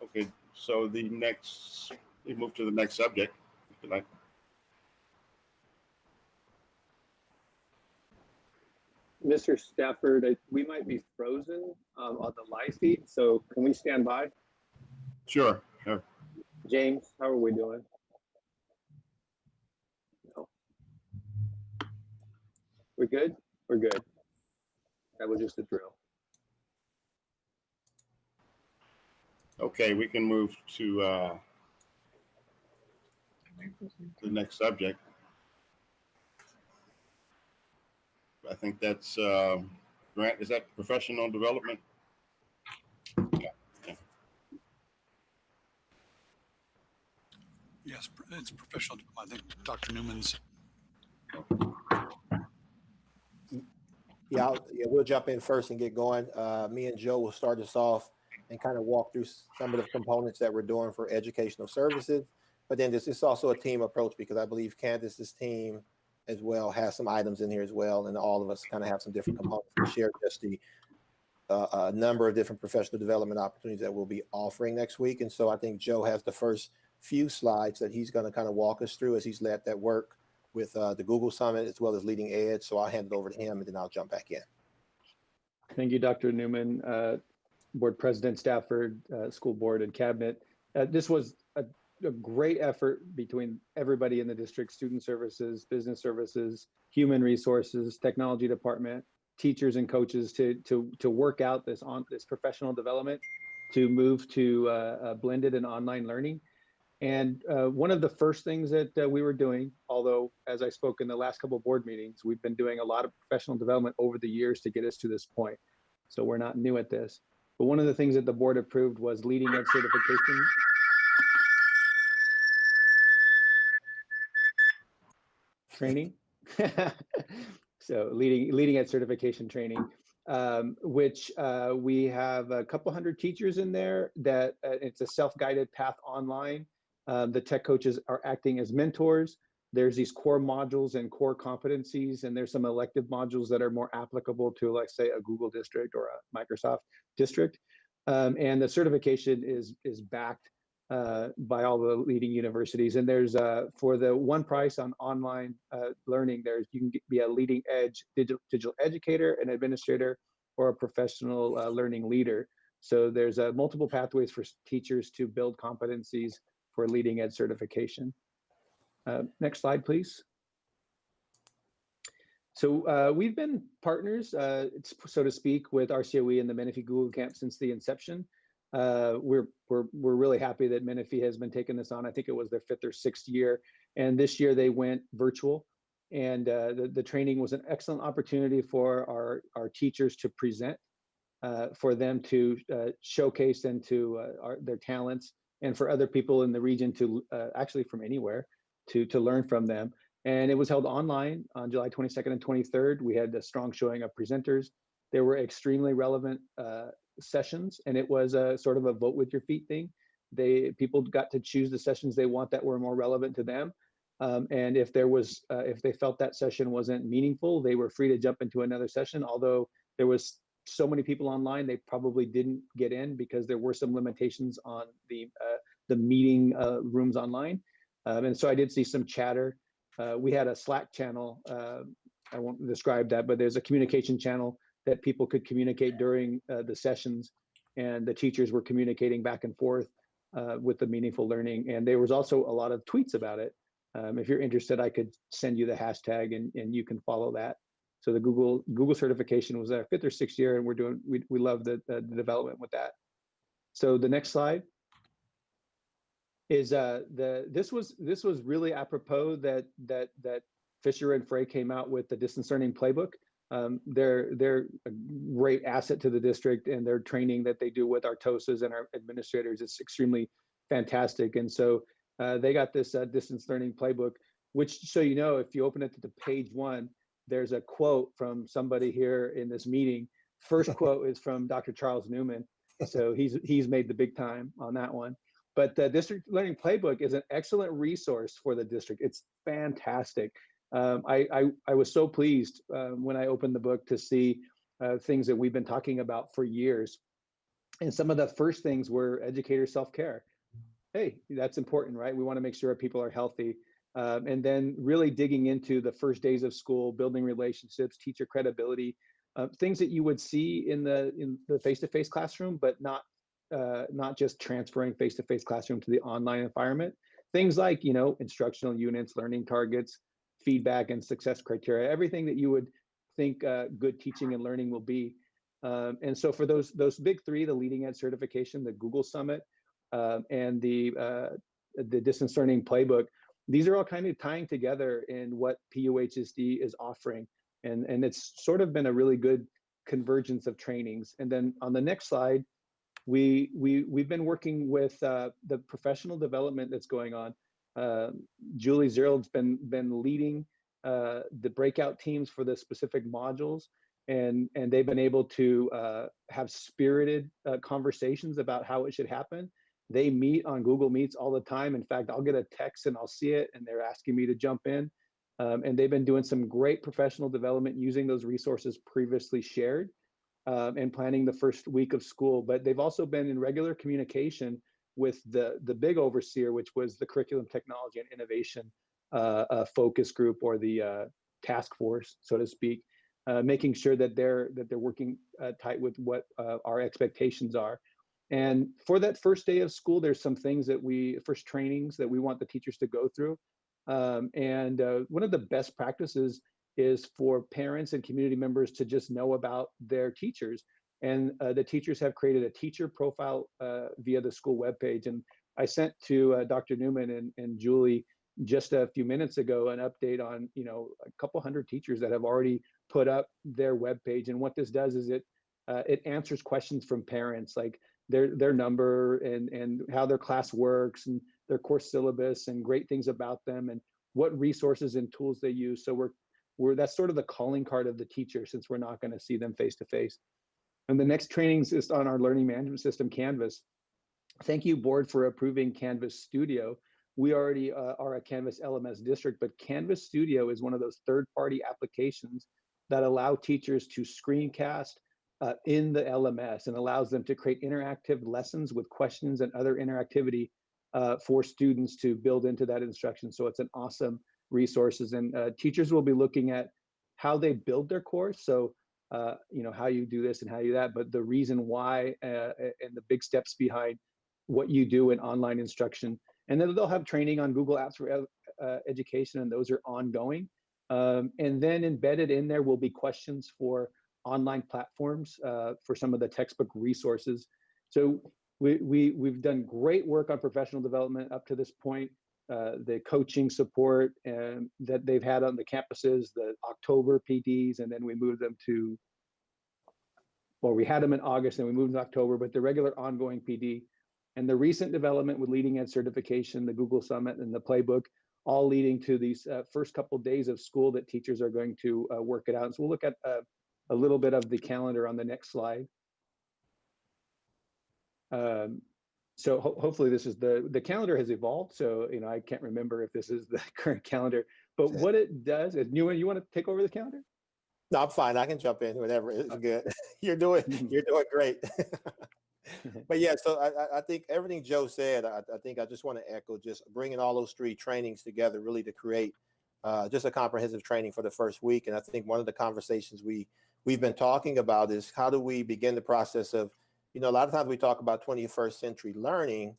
Okay, so we move to the next subject, if you like. Mr. Stafford, we might be frozen on the live feed, so can we stand by? Sure. James, how are we doing? No. We're good? We're good. That was just a drill. Okay, we can move to the next subject. I think that's Grant. Is that professional development? Yeah. Yes, it's professional. I think Dr. Newman's. We'll jump in first and get going. Me and Joe will start us off and kind of walk through some of the components that we're doing for educational services. But then this is also a team approach, because I believe Candace's team as well has some items in here as well, and all of us kind of have some different components to share just the a number of different professional development opportunities that we'll be offering next week. And so I think Joe has the first few slides that he's going to kind of walk us through as he's led that work with the Google Summit as well as Leading Edge. So I'll hand it over to him, and then I'll jump back in. Thank you, Dr. Newman, Board President Stafford, School Board and Cabinet. This was a great effort between everybody in the district: student services, business services, human resources, technology department, teachers and coaches to work out this professional development to move to blended and online learning. And one of the first things that we were doing, although as I spoke in the last couple of board meetings, we've been doing a lot of professional development over the years to get us to this point. So we're not new at this. But one of the things that the board approved was Leading Edge certification. Training. So leading Edge certification training, which we have a couple hundred teachers in there that it's a self-guided path online. The tech coaches are acting as mentors. there's these core modules and core competencies, and there's some elective modules that are more applicable to, like, say, a Google district or a Microsoft district. And the certification is backed by all the leading universities. And there's for the one price on online learning, you can be a leading edge digital educator, an administrator, or a professional learning leader. So there's multiple pathways for teachers to build competencies for leading edge certification. Next slide, please. So we've been partners, so to speak, with RCOE and the Menifee Google Camp since the inception. We're really happy that Menifee has been taking this on. I think it was their 5th or 6th year, and this year they went virtual. And the training was an excellent opportunity for our teachers to present, for them to showcase and to their talents, and for other people in the region to actually from anywhere to learn from them. And it was held online on July 22nd and 23rd. We had a strong showing of presenters. There were extremely relevant sessions, and it was a sort of a vote with your feet thing. People got to choose the sessions they want that were more relevant to them. And if they felt that session wasn't meaningful, they were free to jump into another session. Although there was so many people online, they probably didn't get in because there were some limitations on the meeting rooms online. And so I did see some chatter. We had a Slack channel. I won't describe that, but there's a communication channel that people could communicate during the sessions, and the teachers were communicating back and forth with the meaningful learning. And there was also a lot of tweets about it. If you're interested, I could send you the hashtag and you can follow that. So the Google certification was our 5th or 6th year, and we love the development with that. So the next slide is this was really apropos that Fisher and Frey came out with the distance learning playbook. They're a great asset to the district, and their training that they do with our TOSAs and our administrators is extremely fantastic. And so they got this distance learning playbook, which, so you know, if you open it to page 1, there's a quote from somebody here in this meeting. First quote is from Dr. Charles Newman. So he's made the big time on that one. But the district learning playbook is an excellent resource for the district. It's fantastic. I was so pleased when I opened the book to see things that we've been talking about for years. And some of the first things were educator self-care. Hey, that's important, right? We want to make sure people are healthy. And then really digging into the first days of school, building relationships, teacher credibility, things that you would see in the face-to-face classroom, but not just transferring face-to-face classroom to the online environment. Things like, instructional units, learning targets, feedback and success criteria, everything that you would think good teaching and learning will be. And so for those big 3, the leading edge certification, the Google Summit, and the distance learning playbook, these are all kind of tying together in what PUHSD is offering. And it's sort of been a really good convergence of trainings. And then on the next slide, we've been working with the professional development that's going on. Julie Zerald's been leading the breakout teams for the specific modules, and they've been able to have spirited conversations about how it should happen. They meet on Google Meets all the time. In fact, I'll get a text and I'll see it, and they're asking me to jump in. And they've been doing some great professional development using those resources previously shared, and planning the first week of school. But they've also been in regular communication with the big overseer, which was the Curriculum Technology and Innovation focus group, or the task force, so to speak, making sure that they're working tight with what our expectations are. And for that first day of school, there's some things first trainings that we want the teachers to go through. And one of the best practices is for parents and community members to just know about their teachers. And the teachers have created a teacher profile via the school webpage. And I sent to Dr. Newman and Julie just a few minutes ago an update on a couple hundred teachers that have already put up their webpage. And what this does is it answers questions from parents, like their number and how their class works and their course syllabus and great things about them and what resources and tools they use. So that's sort of the calling card of the teacher, since we're not going to see them face to face. And the next trainings is on our learning management system, Canvas. Thank you, board, for approving Canvas Studio. we already are a Canvas LMS district, but Canvas Studio is one of those third-party applications that allow teachers to screencast in the LMS and allows them to create interactive lessons with questions and other interactivity for students to build into that instruction. So it's an awesome resources, and teachers will be looking at how they build their course. So, how you do this and how you do that, but the reason why and the big steps behind what you do in online instruction. And then they'll have training on Google Apps for Education, and those are ongoing. And then embedded in there will be questions for online platforms for some of the textbook resources. So we've done great work on professional development up to this point. The coaching support that they've had on the campuses, the October PDs, and then we moved them to, well, we had them in August and we moved to October, but the regular ongoing PD and the recent development with leading edge certification, the Google Summit and the Playbook, all leading to these first couple days of school that teachers are going to work it out. And so we'll look at a little bit of the calendar on the next slide. So hopefully this is the calendar has evolved. So, I can't remember if this is the current calendar, but what it does is, you want to take over the calendar? No, I'm fine. I can jump in, whatever. It's good. You're doing great. But yeah, so I think everything Joe said, I think I just want to echo, just bringing all those three trainings together really to create just a comprehensive training for the first week. And I think one of the conversations we've been talking about is how do we begin the process of, a lot of times we talk about 21st century learning.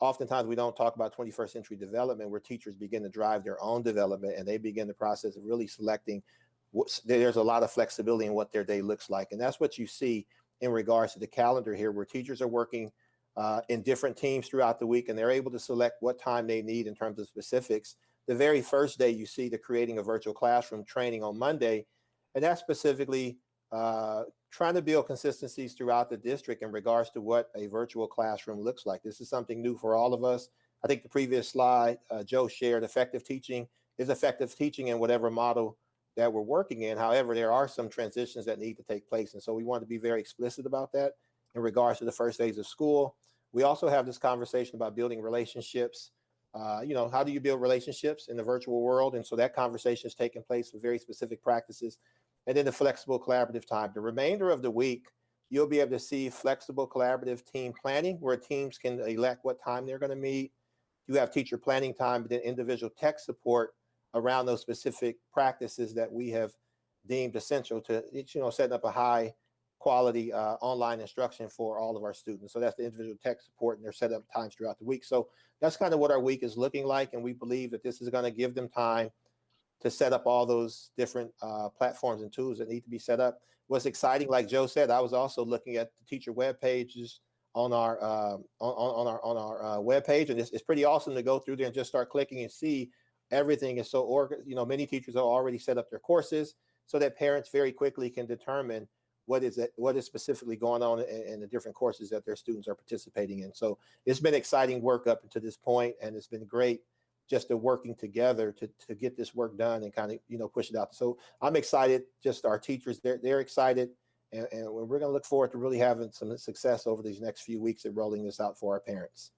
Oftentimes we don't talk about 21st century development, where teachers begin to drive their own development and they begin the process of really selecting. There's a lot of flexibility in what their day looks like. And that's what you see in regards to the calendar here, where teachers are working in different teams throughout the week, and they're able to select what time they need in terms of specifics. The very first day you see the creating a virtual classroom training on Monday, and that's specifically trying to build consistencies throughout the district in regards to what a virtual classroom looks like. This is something new for all of us. I think the previous slide Joe shared, effective teaching is effective teaching in whatever model that we're working in. However, there are some transitions that need to take place. And so we want to be very explicit about that in regards to the first days of school. We also have this conversation about building relationships. How do you build relationships in the virtual world? And so that conversation is taking place with very specific practices. And then the flexible collaborative time. The remainder of the week, you'll be able to see flexible collaborative team planning, where teams can elect what time they're going to meet. You have teacher planning time, but then individual tech support around those specific practices that we have deemed essential to, setting up a high quality online instruction for all of our students. So that's the individual tech support, and they're set up times throughout the week. So that's kind of what our week is looking like. And we believe that this is going to give them time to set up all those different platforms and tools that need to be set up. What's exciting, like Joe said, I was also looking at the teacher web pages on our web page, and it's pretty awesome to go through there and just start clicking and see everything is so organized. Many teachers have already set up their courses so that parents very quickly can determine what is specifically going on in the different courses that their students are participating in. So it's been exciting work up to this point, and it's been great just to working together to get this work done and kind of, push it out. So I'm excited, just our teachers, they're excited. And we're going to look forward to really having some success over these next few weeks at rolling this out for our parents.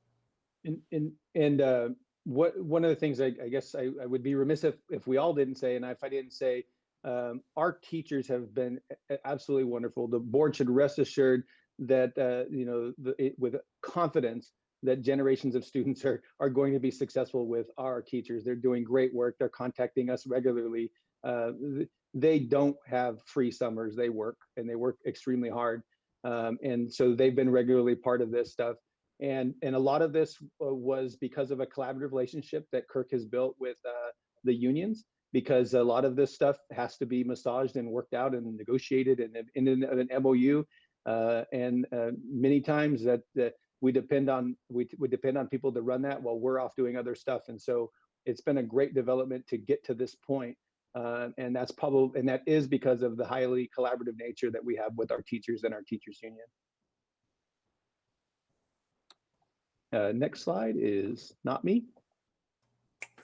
One of the things I guess I would be remiss if we all didn't say, and if I didn't say, our teachers have been absolutely wonderful. The board should rest assured that, with confidence, that generations of students are going to be successful with our teachers. They're doing great work. They're contacting us regularly. They don't have free summers. They work, and they work extremely hard. And so they've been regularly part of this stuff. And a lot of this was because of a collaborative relationship that Kirk has built with the unions, because a lot of this stuff has to be massaged and worked out and negotiated and in an MOU. And many times that we depend on people to run that while we're off doing other stuff. And so it's been a great development to get to this point. And that is because of the highly collaborative nature that we have with our teachers and our teachers union. Next slide is not me.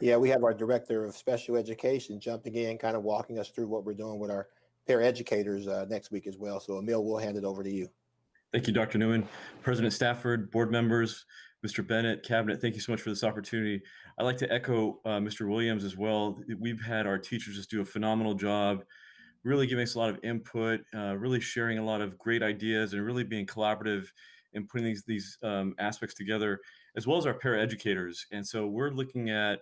Yeah, we have our director of special education jumping in, kind of walking us through what we're doing with our paraeducators next week as well. So Emil, we'll hand it over to you. Thank you, Dr. Newman. President Stafford, board members, Mr. Bennett, Cabinet, thank you so much for this opportunity. I'd like to echo Mr. Williams as well. We've had our teachers just do a phenomenal job, really giving us a lot of input, really sharing a lot of great ideas, and really being collaborative in putting these aspects together, as well as our paraeducators. And so we're looking at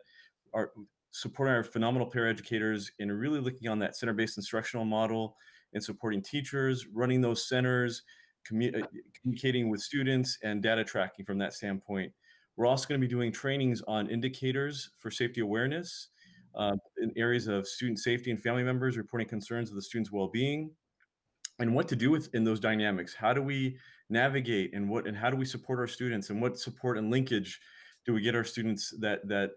supporting our phenomenal paraeducators and really looking on that center-based instructional model and supporting teachers, running those centers, communicating with students, and data tracking from that standpoint. We're also going to be doing trainings on indicators for safety awareness in areas of student safety and family members reporting concerns of the student's well-being, and what to do in those dynamics. How do we navigate, and how do we support our students, and what support and linkage do we get our students that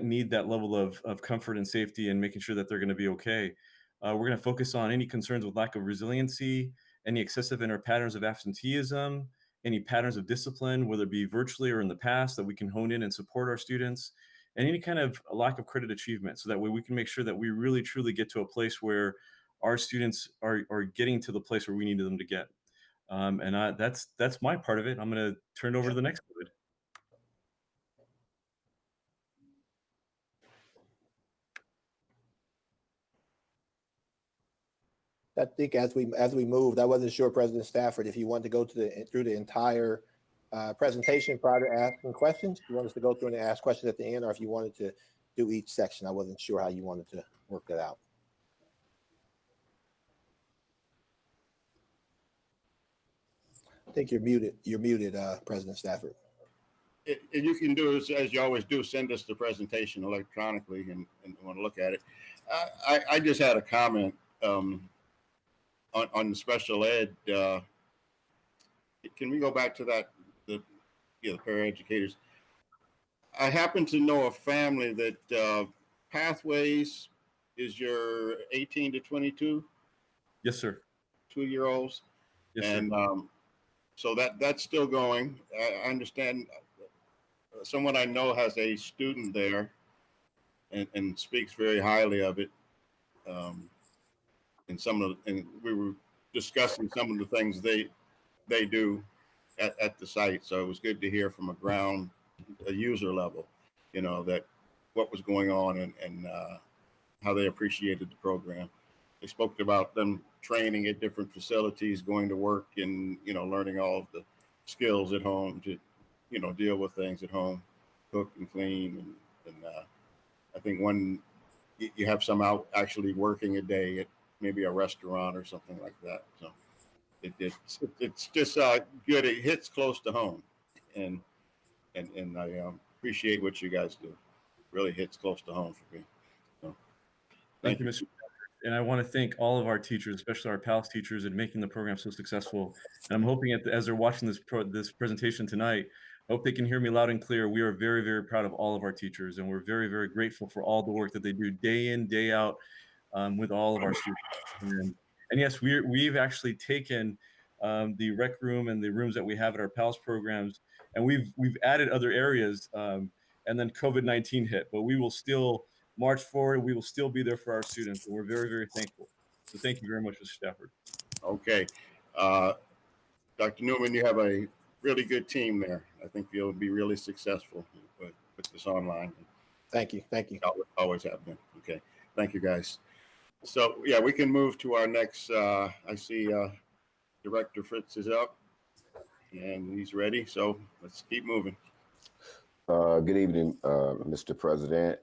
need that level of comfort and safety, and making sure that they're going to be okay. We're going to focus on any concerns with lack of resiliency, any excessive patterns of absenteeism, any patterns of discipline, whether it be virtually or in the past, that we can hone in and support our students, and any kind of lack of credit achievement. So that way we can make sure that we really truly get to a place where our students are getting to the place where we need them to get. And that's my part of it. I'm going to turn it over to the next one. I think as we moved, I wasn't sure, President Stafford, if you wanted to go through the entire presentation prior to asking questions. You want us to go through and ask questions at the end, or if you wanted to do each section. I wasn't sure how you wanted to work that out. I think you're muted. You're muted, President Stafford. And you can do as you always do, send us the presentation electronically and want to look at it. I just had a comment on the special ed. Can we go back to that, the paraeducators? I happen to know a family that Pathways is your 18 to 22. Yes, sir. 2-year-olds. Yes, and sir. So that's still going. I understand someone I know has a student there and speaks very highly of it. And we were discussing some of the things they do at the site. So it was good to hear from a user level, that what was going on and how they appreciated the program. They spoke about them training at different facilities, going to work, and learning all of the skills at home to deal with things at home, cook and clean, and I think you have some out actually working a day at maybe a restaurant or something like that. So it's just good. It hits close to home, and I appreciate what you guys do. Really hits close to home for me. So, thank you, Mr. And I want to thank all of our teachers, especially our PALS teachers, in making the program so successful. And I'm hoping as they're watching this presentation tonight, I hope they can hear me loud and clear. We are very, very proud of all of our teachers, and we're very, very grateful for all the work that they do day in, day out with all of our students. And yes, we've actually taken the rec room and the rooms that we have at our PALS programs, and we've added other areas, and then COVID-19 hit, but we will still march forward. We will still be there for our students, and we're very, very thankful. So thank you very much, Mr. Stafford. Okay. Dr. Newman, you have a really good team there. I think you'll be really successful with this online. Thank you. Thank you. Always have been. Okay. Thank you, guys. So, yeah, we can move to our next. I see Director Fritz is up, and he's ready. So let's keep moving. Good evening, Mr. President,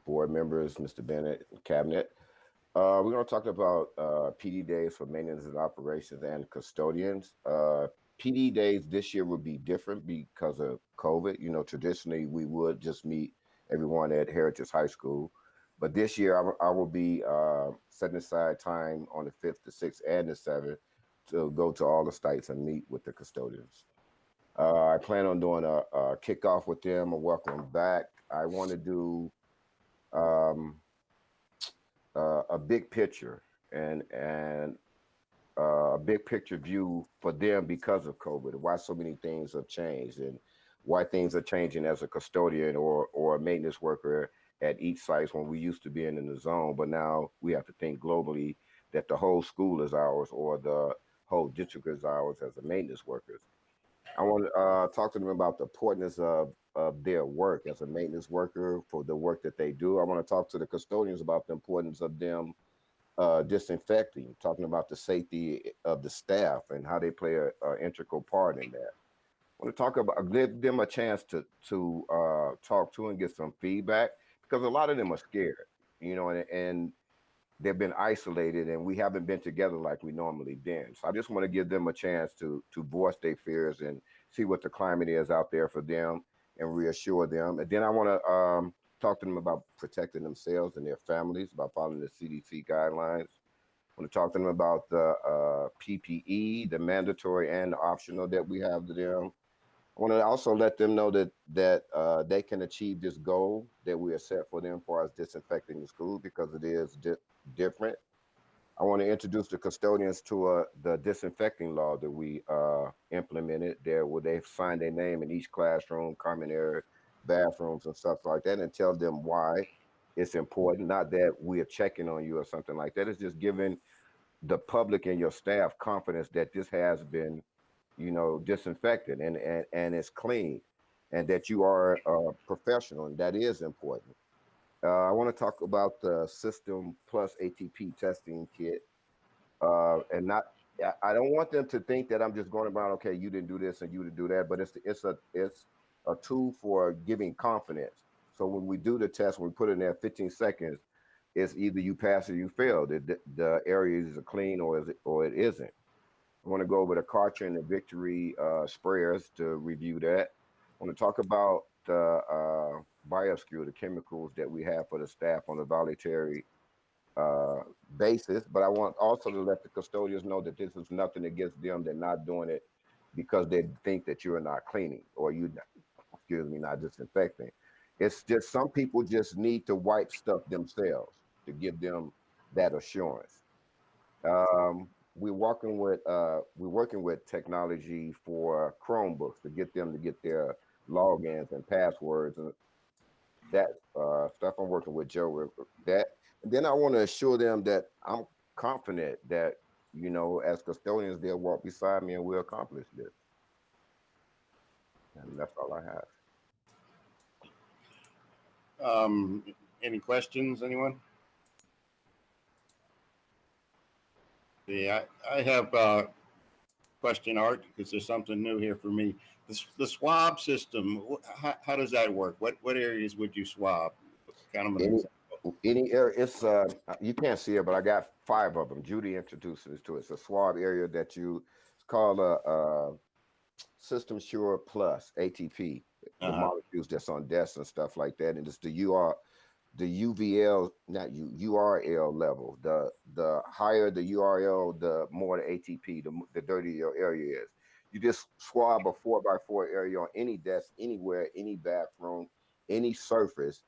board members, Mr. Bennett, and Cabinet. We're going to talk about PD days for maintenance and operations and custodians. PD days this year will be different because of COVID. Traditionally we would just meet everyone at Heritage High School, but this year I will be setting aside time on the 5th, the 6th, and the 7th to go to all the sites and meet with the custodians. I plan on doing a kickoff with them, a welcome back. I want to do a big picture and a big picture view for them because of COVID, why so many things have changed and why things are changing as a custodian or a maintenance worker at each site when we used to be in the zone, but now we have to think globally that the whole school is ours or the whole district is ours as a maintenance workers. I want to talk to them about the importance of their work as a maintenance worker for the work that they do. I want to talk to the custodians about the importance of them disinfecting, talking about the safety of the staff and how they play an integral part in that. I want to talk about, give them a chance to talk to and get some feedback, because a lot of them are scared, you know, and they've been isolated and we haven't been together like we normally been. So I just want to give them a chance to voice their fears and see what the climate is out there for them and reassure them. And then I want to talk to them about protecting themselves and their families by following the CDC guidelines. I want to talk to them about the PPE, the mandatory and the optional that we have to them. I want to also let them know that they can achieve this goal that we have set for them as far as disinfecting the school, because it is different. I want to introduce the custodians to the disinfecting law that we implemented there, where they sign their name in each classroom, common area, bathrooms and stuff like that, and tell them why it's important. Not that we're checking on you or something like that. It's just giving the public and your staff confidence that this has been, you know, disinfected and it's clean, and that you are a professional, and that is important. I want to talk about the System Plus ATP testing kit, and not. I don't want them to think that I'm just going around, okay, you didn't do this and you didn't do that, but it's a tool for giving confidence. So when we do the test, when we put it in there 15 seconds, it's either you pass or you fail. The area is clean or it isn't. I want to go over the Karcher and the Victory sprayers to review that. I want to talk about the biosecure, the chemicals that we have for the staff on a voluntary basis. But I want also to let the custodians know that this is nothing against them. They're not doing it because they think that you're not cleaning or not disinfecting. It's just some people just need to wipe stuff themselves to give them that assurance. We're working with technology for Chromebooks to get them to get their logins and passwords and that stuff. I'm working with Joe with that. And then I want to assure them that I'm confident that, you know, as custodians, they'll walk beside me and we'll accomplish this. And that's all I have. Any questions, anyone? Yeah, I have a question, Art, because there's something new here for me. The swab system, how does that work? What areas would you swab? Kind of any area. It's you can't see it, but I got 5 of them. Judy introduced us to it. It's a swab area that it's called a System Sure Plus ATP. The molecules that's on desks and stuff like that, and it's the UVL, not URL level. The higher the URL, the more the ATP, the dirtier your area is. You just swab a 4x4 area on any desk, anywhere, any bathroom, any surface,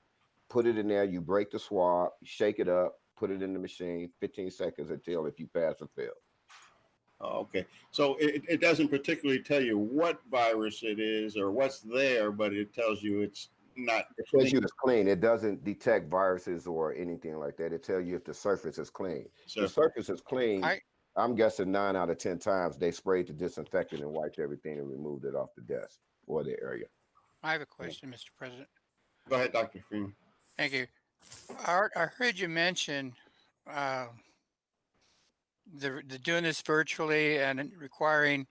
put it in there, you break the swab, shake it up, put it in the machine, 15 seconds until if you pass or fail. Okay, so it doesn't particularly tell you what virus it is or what's there, but it tells you it's not. It tells you it's clean. It doesn't detect viruses or anything like that. It tells you if the surface is clean. The surface is clean. I'm guessing 9 out of 10 times they sprayed the disinfectant and wiped everything and removed it off the desk or the area. I have a question, Mr. President. Go ahead, Dr. Freeman. Thank you. Art, I heard you mention the doing this virtually and requiring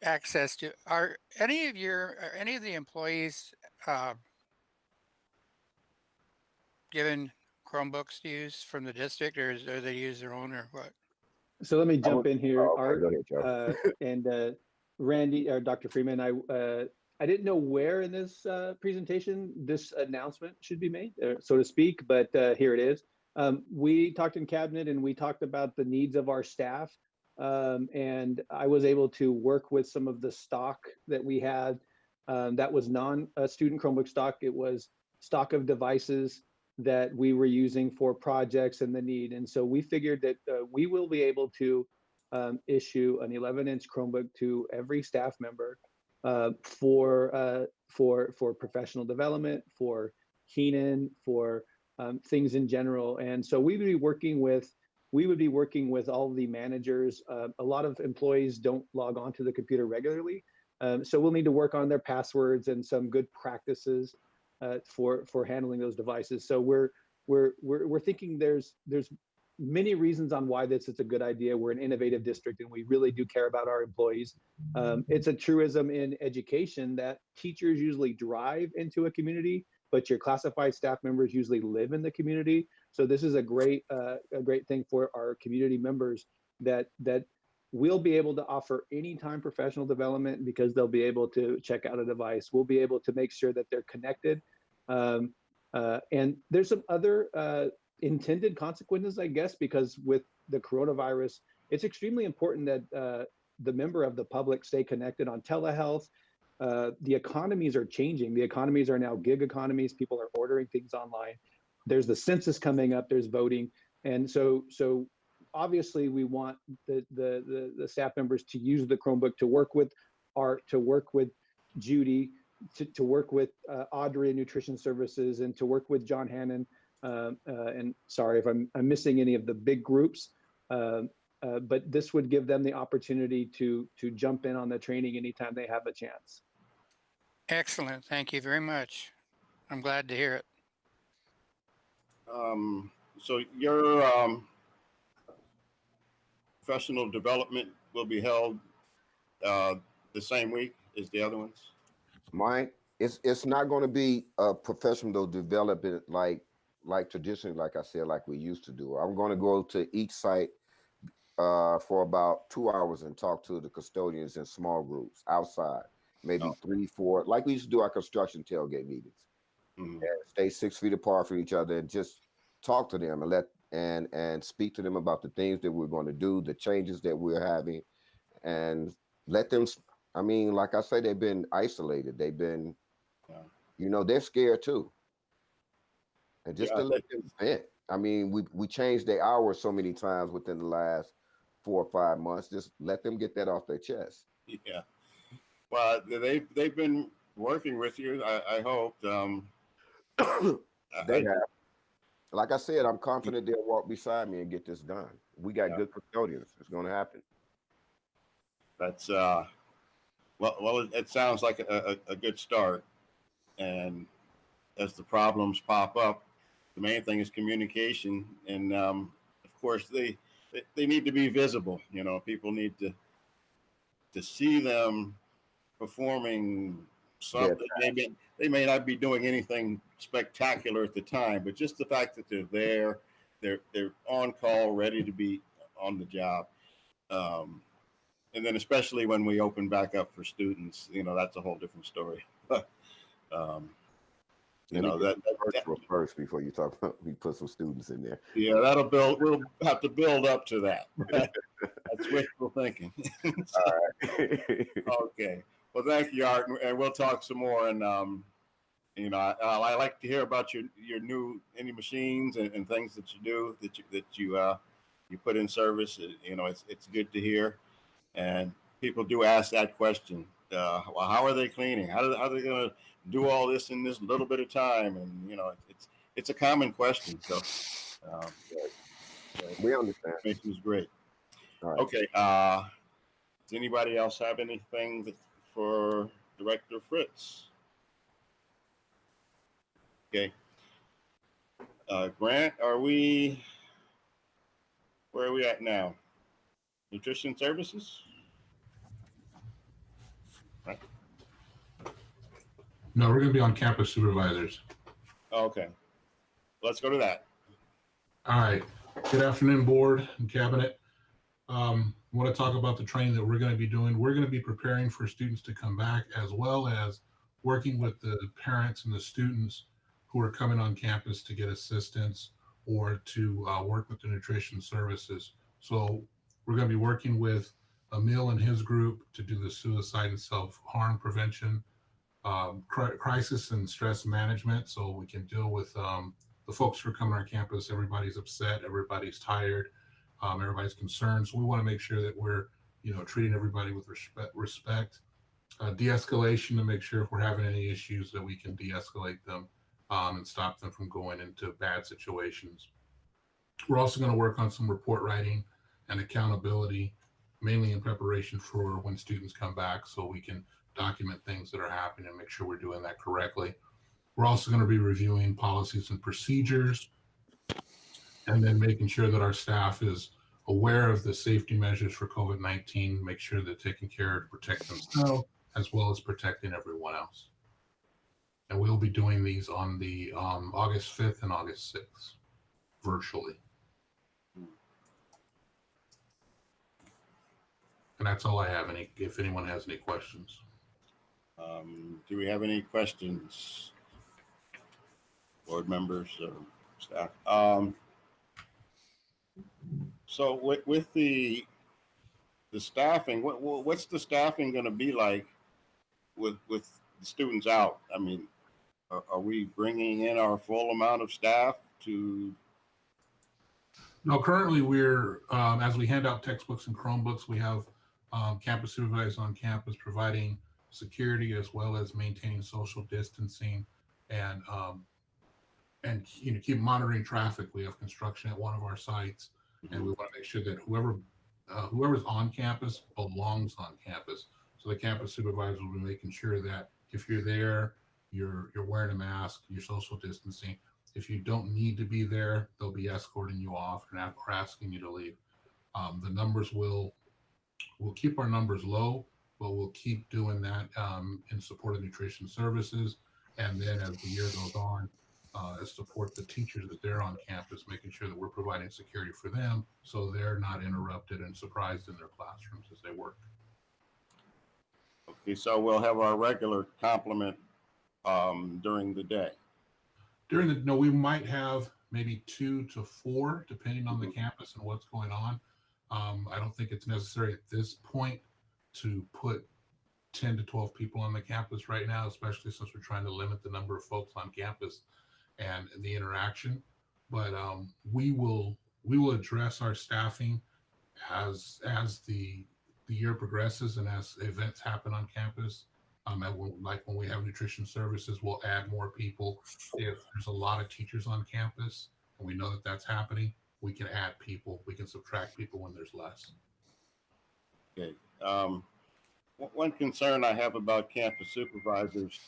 access to. Are any of the employees given Chromebooks to use from the district, or do they use their own, or what? So let me jump in here, Art, go ahead, Joe. and Randy or Dr. Freeman. I didn't know where in this presentation this announcement should be made, so to speak, but here it is. We talked in cabinet and we talked about the needs of our staff, and I was able to work with some of the stock that we had that was non-student Chromebook stock. It was stock of devices that we were using for projects and the need. And so we figured that we will be able to issue an 11-inch Chromebook to every staff member for professional development, for Keenan, for things in general. And so we would be working with we would be working with all the managers. A lot of employees don't log on to the computer regularly. So we'll need to work on their passwords and some good practices for handling those devices. So we're thinking there's many reasons on why this is a good idea. We're an innovative district and we really do care about our employees. It's a truism in education that teachers usually drive into a community, but your classified staff members usually live in the community. So this is a great thing for our community members that we'll be able to offer anytime professional development because they'll be able to check out a device. We'll be able to make sure that they're connected. And there's some other intended consequences, I guess, because with the coronavirus, it's extremely important that the member of the public stay connected on telehealth. The economies are changing. The economies are now gig economies. People are ordering things online. There's the census coming up, there's voting. And so obviously we want the staff members to use the Chromebook to work with Art, to work with Judy, to work with Audrey in Nutrition Services, and to work with John Hannon. And sorry if I'm missing any of the big groups, but this would give them the opportunity to jump in on the training anytime they have a chance. Excellent. Thank you very much. I'm glad to hear it. So your professional development will be held the same week as the other ones? Mine, it's not going to be a professional development like traditionally, like I said, like we used to do. I'm going to go to each site for about 2 hours and talk to the custodians in small groups outside, maybe 3, 4, like we used to do our construction tailgate meetings. And stay 6 feet apart from each other and just talk to them and speak to them about the things that we're going to do, the changes that we're having, and let them. I mean, like I say, they've been isolated. They've been, they're scared too. And just to let them vent. I mean, we changed their hours so many times within the last 4 or 5 months. Just let them get that off their chest. Yeah. Well, they've been working with you. I hope. They have. Like I said, I'm confident they'll walk beside me and get this done. We got good custodians. It's going to happen. That's well, it sounds like a good start. And as the problems pop up, the main thing is communication. And of course, they need to be visible. People need to see them performing something. They may not be doing anything spectacular at the time, but just the fact that they're there, they're on call, ready to be on the job. And then especially when we open back up for students, that's a whole different story. But that first before you talk about we put some students in there. Yeah, we'll have to build up to that. That's wishful thinking. All right. Okay. Well, thank you, Art, and we'll talk some more. And I like to hear about your new any machines and things that you do that you put in service. It's good to hear, and people do ask that question. Well, how are they cleaning? How are they going to do all this in this little bit of time? And it's a common question. So we understand. It was great. All right. Okay. Does anybody else have anything for Director Fritz? Okay. Grant, where are we at now? Nutrition Services? Right. No, we're going to be on campus supervisors. Okay. Let's go to that. All right. Good afternoon, board and cabinet. I want to talk about the training that we're going to be doing. We're going to be preparing for students to come back, as well as working with the parents and the students who are coming on campus to get assistance or to work with the nutrition services. So we're going to be working with Emil and his group to do the suicide and self-harm prevention, crisis and stress management, so we can deal with the folks who are coming on campus. Everybody's upset, everybody's tired, everybody's concerned. So we want to make sure that we're, treating everybody with respect, de-escalation to make sure if we're having any issues that we can de-escalate them and stop them from going into bad situations. We're also going to work on some report writing and accountability, mainly in preparation for when students come back, so we can document things that are happening and make sure we're doing that correctly. We're also going to be reviewing policies and procedures, and then making sure that our staff is aware of the safety measures for COVID-19, make sure they're taking care to protect themselves as well as protecting everyone else. And we'll be doing these on the August 5th and August 6th virtually. And that's all I have. If anyone has any questions. Do we have any questions, board members or staff? So with the staffing, what's the staffing going to be like with the students out? I mean, are we bringing in our full amount of staff to? No, currently we're, as we hand out textbooks and Chromebooks, we have campus supervisors on campus providing security as well as maintaining social distancing and keep monitoring traffic. We have construction at one of our sites, and we want to make sure that whoever's on campus belongs on campus. So the campus supervisor will be making sure that if you're there, you're wearing a mask, you're social distancing. If you don't need to be there, they'll be escorting you off and asking you to leave. The numbers we'll keep our numbers low, but we'll keep doing that in support of nutrition services. And then as the year goes on, support the teachers that they're on campus, making sure that we're providing security for them so they're not interrupted and surprised in their classrooms as they work. Okay, so we'll have our regular complement during the day. No, we might have maybe 2 to 4, depending on the campus and what's going on. I don't think it's necessary at this point to put 10 to 12 people on the campus right now, especially since we're trying to limit the number of folks on campus and the interaction. But we will address our staffing as the year progresses and as events happen on campus. Like when we have nutrition services, we'll add more people. If there's a lot of teachers on campus and we know that that's happening, we can add people. We can subtract people when there's less. Okay. One concern I have about campus supervisors,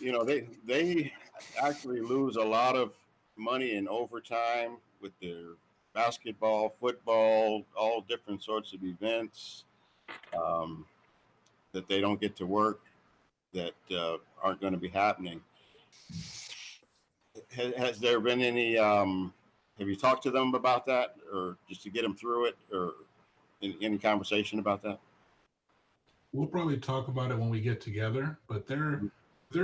they actually lose a lot of money in overtime with their basketball, football, all different sorts of events that they don't get to work, that aren't going to be happening. Has there been any, have you talked to them about that, or just to get them through it, or any conversation about that? We'll probably talk about it when we get together, but they're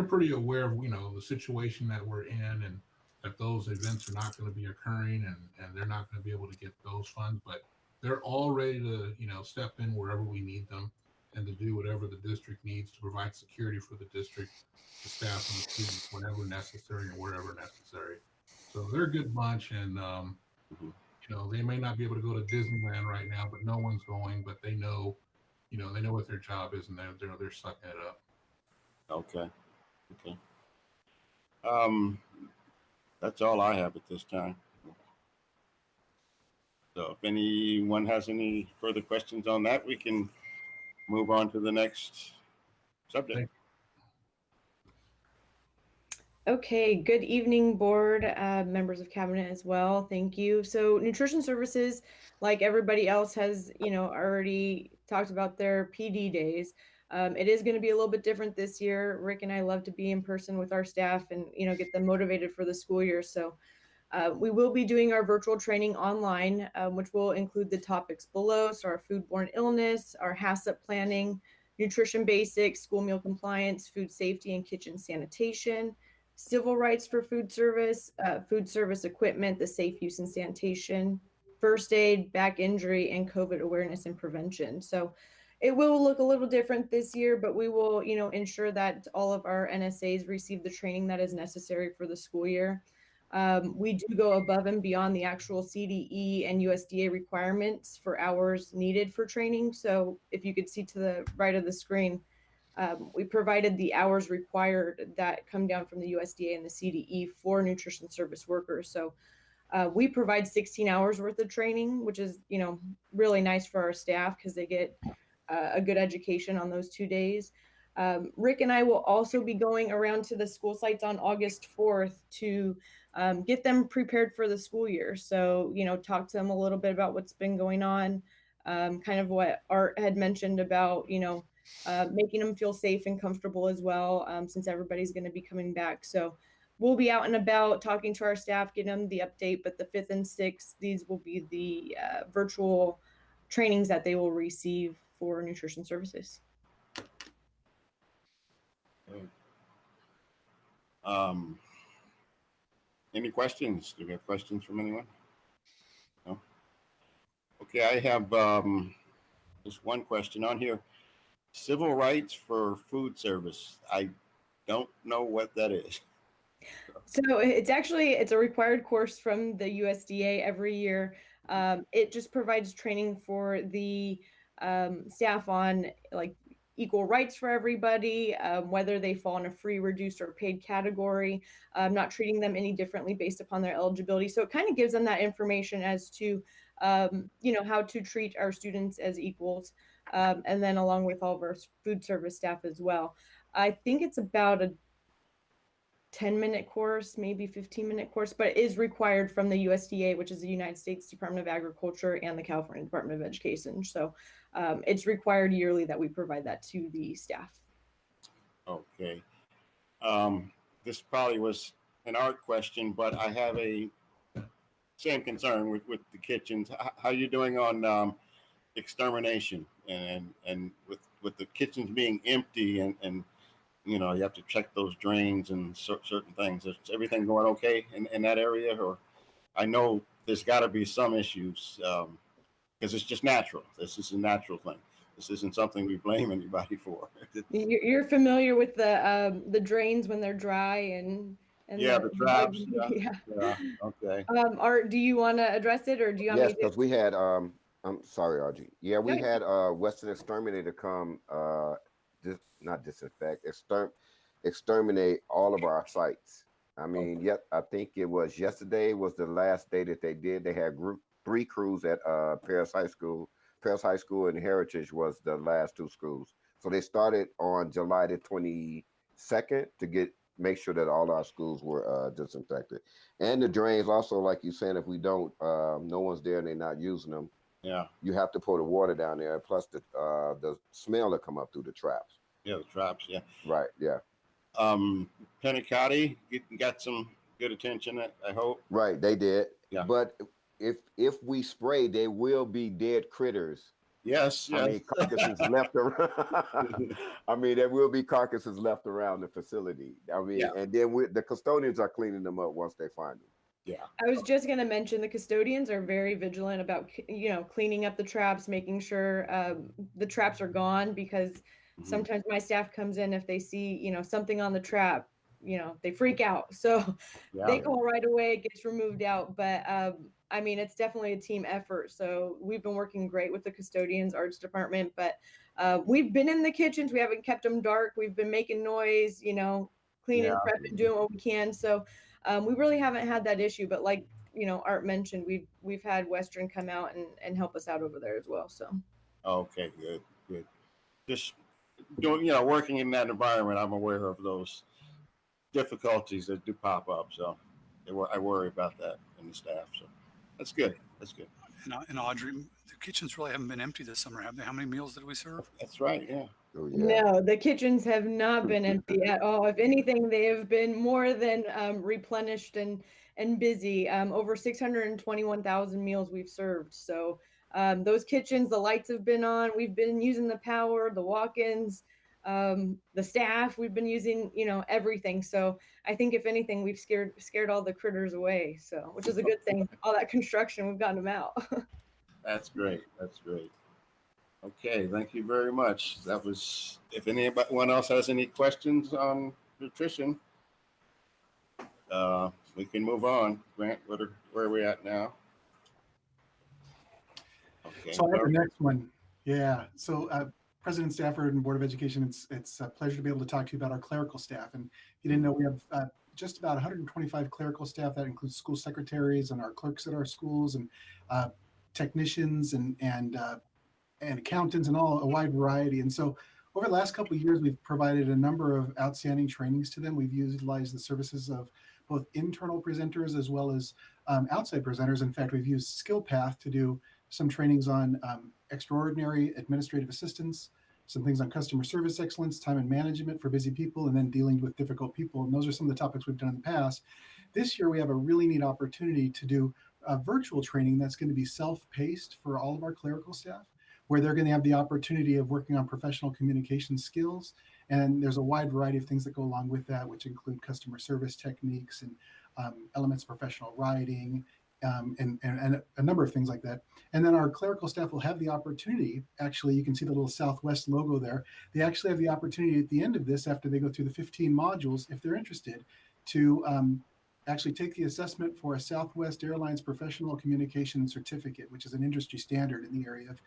pretty aware of, the situation that we're in, and that those events are not going to be occurring, and they're not going to be able to get those funds, but they're all ready to, step in wherever we need them and to do whatever the district needs to provide security for the district, the staff and the students whenever necessary and wherever necessary. So they're a good bunch, and they may not be able to go to Disneyland right now, but no one's going, but they know, they know what their job is, and they're sucking it up. Okay. That's all I have at this time. So if anyone has any further questions on that, we can move on to the next subject. Okay, good evening, board, members of cabinet as well. Thank you. So nutrition services, like everybody else has, already talked about their PD days. It is going to be a little bit different this year. Rick and I love to be in person with our staff and, get them motivated for the school year. So we will be doing our virtual training online, which will include the topics below. So our foodborne illness, our HACCP planning, nutrition basics, school meal compliance, food safety and kitchen sanitation, civil rights for food service equipment, the safe use and sanitation, first aid, back injury, and COVID awareness and prevention. So it will look a little different this year, but we will, ensure that all of our NSAs receive the training that is necessary for the school year. We do go above and beyond the actual CDE and USDA requirements for hours needed for training. So if you could see to the right of the screen, we provided the hours required that come down from the USDA and the CDE for nutrition service workers. So We provide 16 hours worth of training, which is, really nice for our staff because they get a good education on those 2 days. Rick and I will also be going around to the school sites on August 4th to get them prepared for the school year. So, talk to them a little bit about what's been going on, kind of what Art had mentioned about, making them feel safe and comfortable as well, since everybody's going to be coming back. So we'll be out and about talking to our staff, getting them the update, but the 5th and 6th, these will be the virtual trainings that they will receive for nutrition services. Any questions? Do we have questions from anyone? No? Okay, I have just one question on here. Civil rights for food service. I don't know what that is. So it's a required course from the USDA every year. It just provides training for the staff on like equal rights for everybody, whether they fall in a free, reduced, or paid category, not treating them any differently based upon their eligibility. So it kind of gives them that information as to, how to treat our students as equals, and then along with all of our food service staff as well. I think it's about a 10-minute course, maybe 15-minute course, but it is required from the USDA, which is the United States Department of Agriculture, and the California Department of Education. So it's required yearly that we provide that to the staff. Okay. This probably was an Art question, but I have a same concern with the kitchens. How are you doing on extermination and with the kitchens being empty and you have to check those drains and certain things? Is everything going okay in that area? Or I know there's got to be some issues because it's just natural. This is a natural thing. This isn't something we blame anybody for. You're familiar with the drains when they're dry and Yeah, the traps. Yeah. Okay. Art, do you want to address it, or do you want Yes, me to? because we had I'm sorry, Audrey. Yeah, we had Western Exterminator come not disinfect, exterminate all of our sites. I mean, I think it was yesterday was the last day that they did. They had 3 crews at Perris High School. Perris High School and Heritage was the last 2 schools. So they started on July the 22nd to make sure that all our schools were disinfected. And the drains also, like you're saying, if we don't, no one's there and they're not using them. Yeah. You have to pour the water down there, plus the smell that come up through the traps. Yeah, the traps. Yeah. Right. Yeah. Penicotti got some good attention, I hope. Right, they did. Yeah. But if we spray, there will be dead critters. Yes. I mean, carcasses left around. I mean, there will be carcasses left around the facility. I mean, and then the custodians are cleaning them up once they find them. Yeah. I was just going to mention the custodians are very vigilant about, cleaning up the traps, making sure the traps are gone, because sometimes my staff comes in, if they see, something on the trap, they freak out. So they call right away, it gets removed out. But I mean, it's definitely a team effort. So we've been working great with the custodians, arts department, but we've been in the kitchens. We haven't kept them dark. We've been making noise, cleaning, prepping, doing what we can. So we really haven't had that issue. But like, Art mentioned, we've had Western come out and help us out over there as well. So. Okay, good. Just doing, working in that environment, I'm aware of those difficulties that do pop up. So I worry about that in the staff. So that's good. And Audrey, the kitchens really haven't been empty this summer, have they? How many meals did we serve? That's right. Yeah. Oh, yeah. No, the kitchens have not been empty at all. If anything, they have been more than replenished and busy. Over 621,000 meals we've served. So those kitchens, the lights have been on. We've been using the power, the walk-ins, the staff. We've been using, everything. So I think if anything, we've scared all the critters away. So, which is a good thing. All that construction, we've gotten them out. That's great. Okay, thank you very much. That was, if anyone else has any questions on nutrition, we can move on. Grant, where are we at now? Okay. So I have the next one. Yeah. So President Stafford and Board of Education, it's a pleasure to be able to talk to you about our clerical staff. And if you didn't know, we have just about 125 clerical staff. That includes school secretaries and our clerks at our schools and technicians and accountants and all a wide variety. And so over the last couple of years, we've provided a number of outstanding trainings to them. We've utilized the services of both internal presenters as well as outside presenters. In fact, we've used SkillPath to do some trainings on extraordinary administrative assistance, some things on customer service excellence, time and management for busy people, and then dealing with difficult people. And those are some of the topics we've done in the past. This year, we have a really neat opportunity to do a virtual training that's going to be self-paced for all of our clerical staff, where they're going to have the opportunity of working on professional communication skills. And there's a wide variety of things that go along with that, which include customer service techniques and elements of professional writing, and a number of things like that. And then our clerical staff will have the opportunity, actually, you can see the little Southwest logo there. They actually have the opportunity at the end of this, after they go through the 15 modules, if they're interested, to actually take the assessment for a Southwest Airlines Professional Communication Certificate, which is an industry standard in the area of,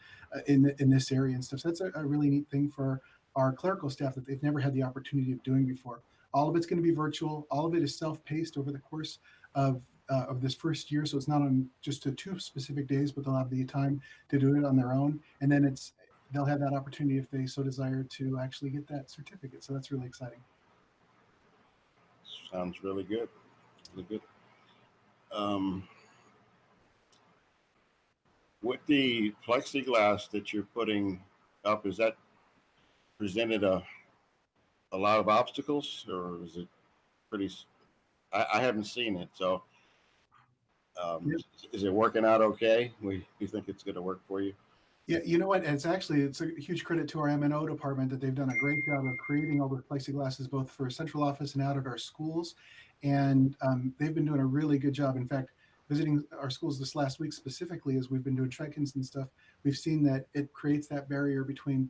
in this area and stuff. So that's a really neat thing for our clerical staff that they've never had the opportunity of doing before. All of it's going to be virtual. All of it is self-paced over the course of this first year. So it's not on just 2 specific days, but they'll have the time to do it on their own. And then they'll have that opportunity if they so desire to actually get that certificate. So that's really exciting. Sounds really good. Really good. With the plexiglass that you're putting up, is that presented a lot of obstacles, or is it pretty? I haven't seen it, so is it working out okay? You think it's going to work for you? Yeah, you know what? It's a huge credit to our M&O department that they've done a great job of creating all the plexiglasses, both for central office and out at our schools. And they've been doing a really good job. In fact, visiting our schools this last week specifically, as we've been doing check-ins and stuff, we've seen that it creates that barrier between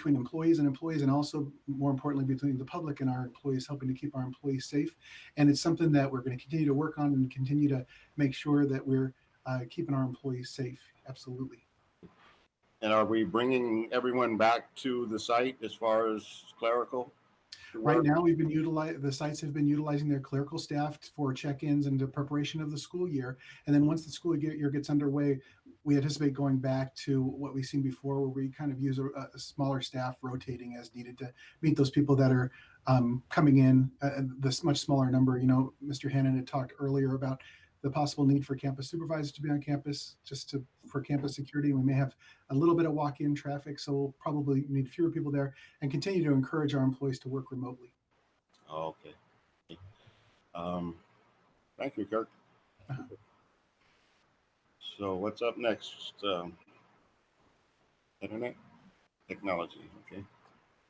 employees and also, more importantly, between the public and our employees, helping to keep our employees safe. And it's something that we're going to continue to work on and continue to make sure that we're keeping our employees safe. Absolutely. And are we bringing everyone back to the site as far as clerical? Right now, the sites have been utilizing their clerical staff for check-ins and the preparation of the school year. And then once the school year gets underway, we anticipate going back to what we've seen before, where we kind of use a smaller staff rotating as needed to meet those people that are coming in, this much smaller number. You know, Mr. Hannon had talked earlier about the possible need for campus supervisors to be on campus for campus security. We may have a little bit of walk-in traffic, so we'll probably need fewer people there and continue to encourage our employees to work remotely. Okay. Thank you, Kirk. So what's up next? Internet technology, okay.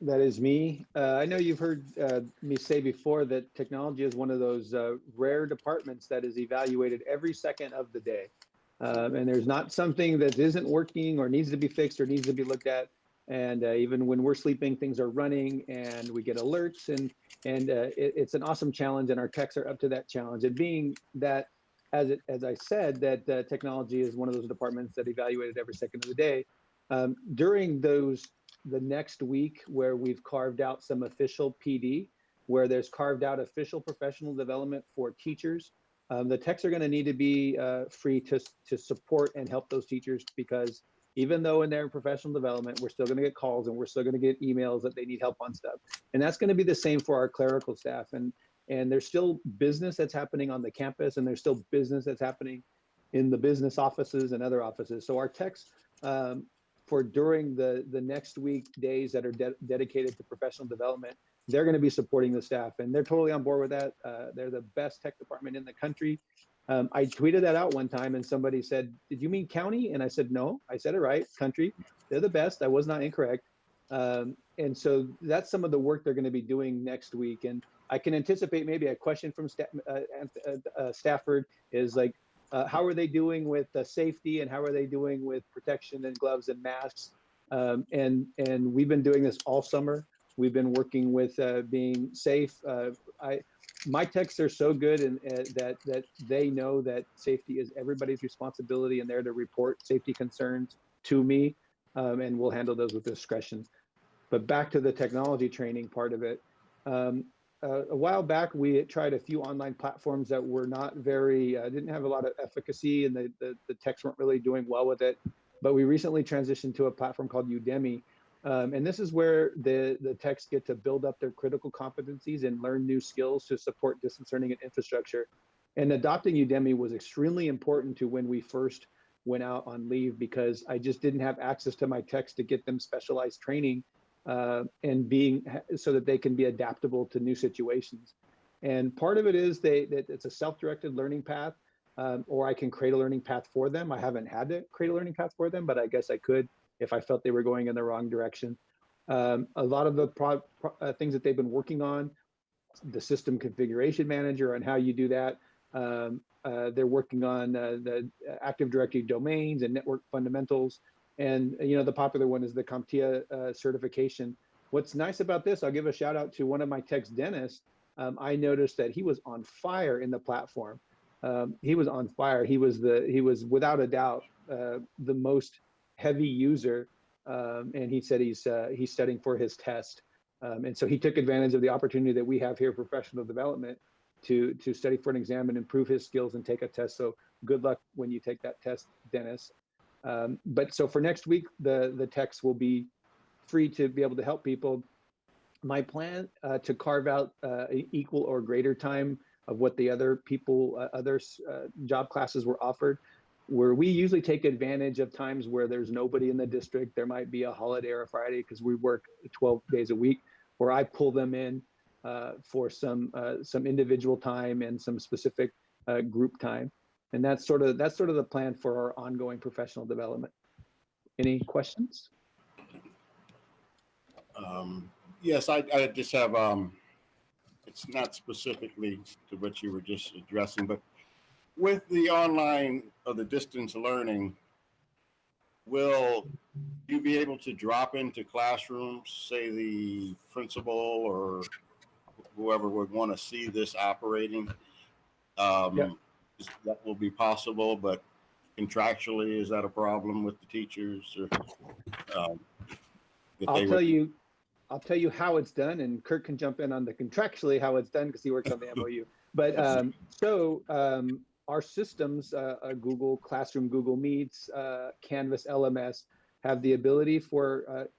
That is me. I know you've heard me say before that technology is one of those rare departments that is evaluated every second of the day. And there's not something that isn't working or needs to be fixed or needs to be looked at. And even when we're sleeping, things are running and we get alerts, and it's an awesome challenge, and our techs are up to that challenge. And being that, as I said, that technology is one of those departments that evaluated every second of the day, during the next week where we've carved out some official PD, where there's carved out official professional development for teachers. The techs are going to need to be free to support and help those teachers, because even though in their professional development, we're still going to get calls and we're still going to get emails that they need help on stuff. And that's going to be the same for our clerical staff. And there's still business that's happening on the campus, and there's still business that's happening in the business offices and other offices. So our techs, for during the next week days that are dedicated to professional development, they're going to be supporting the staff, and they're totally on board with that. They're the best tech department in the country. I tweeted that out one time and somebody said, "Did you mean county?" And I said, "No, I said it right, country. They're the best. I was not incorrect." And so that's some of the work they're going to be doing next week. And I can anticipate maybe a question from Stafford is like, how are they doing with safety, and how are they doing with protection and gloves and masks? And we've been doing this all summer. We've been working with being safe. My techs are so good and that they know that safety is everybody's responsibility, and they're to report safety concerns to me, and we'll handle those with discretion. But back to the technology training part of it. a while back, we had tried a few online platforms that were not very, didn't have a lot of efficacy, and the techs weren't really doing well with it. But we recently transitioned to a platform called Udemy. And this is where the techs get to build up their critical competencies and learn new skills to support distance learning and infrastructure. And adopting Udemy was extremely important to when we first went out on leave, because I just didn't have access to my techs to get them specialized training and being so that they can be adaptable to new situations. And part of it is that it's a self-directed learning path, or I can create a learning path for them. I haven't had to create a learning path for them, but I guess I could if I felt they were going in the wrong direction. A lot of the things that they've been working on, the system configuration manager and how you do that. They're working on the Active Directory domains and network fundamentals. And the popular one is the Comptia certification. What's nice about this, I'll give a shout out to one of my techs, Dennis. I noticed that he was on fire in the platform. He was on fire. He was without a doubt the most heavy user, and he said he's studying for his test, and so he took advantage of the opportunity that we have here, professional development, to study for an exam and improve his skills and take a test. So good luck when you take that test, Dennis. But so for next week, the techs will be free to be able to help people. My plan to carve out equal or greater time of what the other job classes were offered, where we usually take advantage of times where there's nobody in the district. There might be a holiday or a Friday because we work 12 days a week, where I pull them in for some individual time and some specific group time. And that's sort of the plan for our ongoing professional development. Any questions? Yes, I just have, it's not specifically to what you were just addressing, but with the online or the distance learning, will you be able to drop into classrooms, say the principal or whoever would want to see this operating? Yeah. That will be possible, but contractually, is that a problem with the teachers? Or, I'll tell you how it's done, and Kirk can jump in on the contractually how it's done because he works on the MOU. But our systems, Google Classroom, Google Meets, Canvas, LMS, have the ability for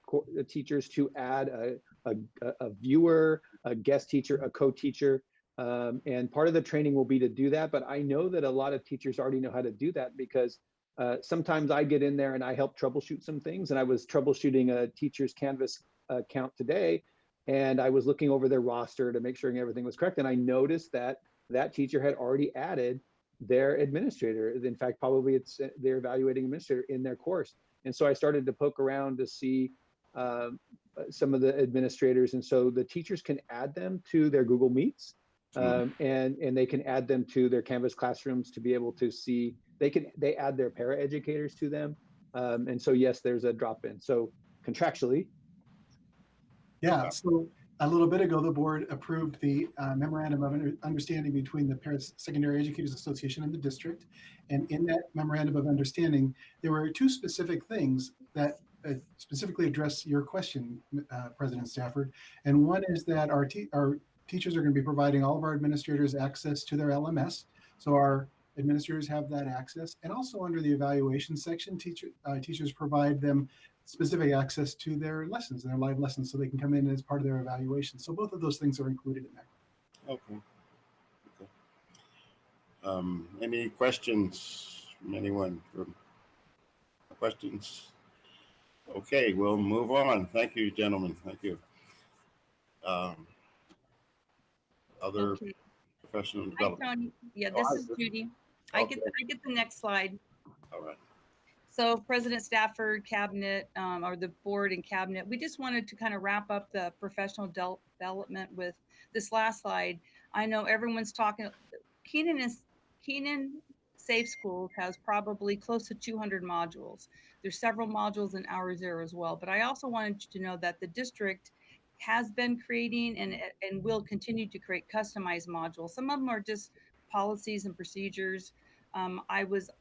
teachers to add a viewer, a guest teacher, a co-teacher. And part of the training will be to do that. But I know that a lot of teachers already know how to do that, because sometimes I get in there and I help troubleshoot some things. And I was troubleshooting a teacher's Canvas account today, and I was looking over their roster to make sure everything was correct. And I noticed that teacher had already added their administrator. In fact, probably it's their evaluating administrator in their course. And so I started to poke around to see some of the administrators. And so the teachers can add them to their Google Meets, and they can add them to their Canvas classrooms to be able to see, they add their paraeducators to them. And so, yes, there's a drop in. So contractually. Yeah, so a little bit ago, the board approved the Memorandum of Understanding between the Perris Secondary Educators Association and the district. And in that Memorandum of Understanding, there were two specific things that specifically address your question, President Stafford. And one is that our teachers are going to be providing all of our administrators access to their LMS. So our administrators have that access. And also under the evaluation section, teachers provide them specific access to their lessons, their live lessons, so they can come in as part of their evaluation. So both of those things are included in there. Okay. Any questions from anyone? Questions? Okay, we'll move on. Thank you, gentlemen. Thank you. Other professional development. Hi, Tony. Yeah, this is Judy. I get the next slide. All right. So President Stafford, Cabinet, or the board and Cabinet, we just wanted to kind of wrap up the professional development with this last slide. I know everyone's talking, Keenan Safe Schools has probably close to 200 modules. There's several modules in Hour Zero as well, but I also wanted you to know that the district has been creating and will continue to create customized modules. Some of them are just policies and procedures.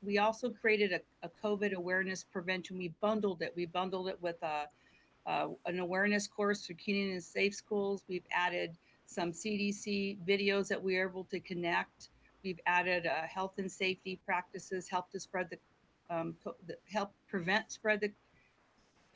We also created a COVID awareness prevention. We bundled it with an awareness course through Keenan and Safe Schools. We've added some CDC videos that we were able to connect. We've added health and safety practices, help to spread help prevent spread the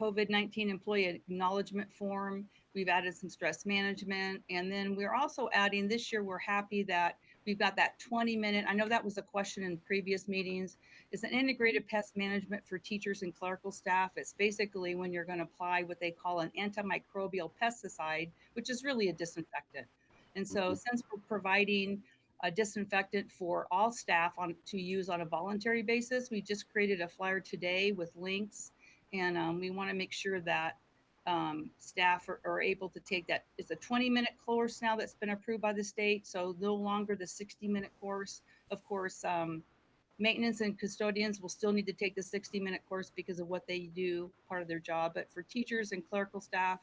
COVID-19 employee acknowledgement form. We've added some stress management. And then we're also adding this year, we're happy that we've got that 20-minute, I know that was a question in previous meetings, it's an integrated pest management for teachers and clerical staff. It's basically when you're going to apply what they call an antimicrobial pesticide, which is really a disinfectant. And so since we're providing a disinfectant for all staff to use on a voluntary basis, we just created a flyer today with links. And we want to make sure that staff are able to take that. It's a 20-minute course now that's been approved by the state. So no longer the 60-minute course. Of course, maintenance and custodians will still need to take the 60-minute course because of what they do, part of their job. But for teachers and clerical staff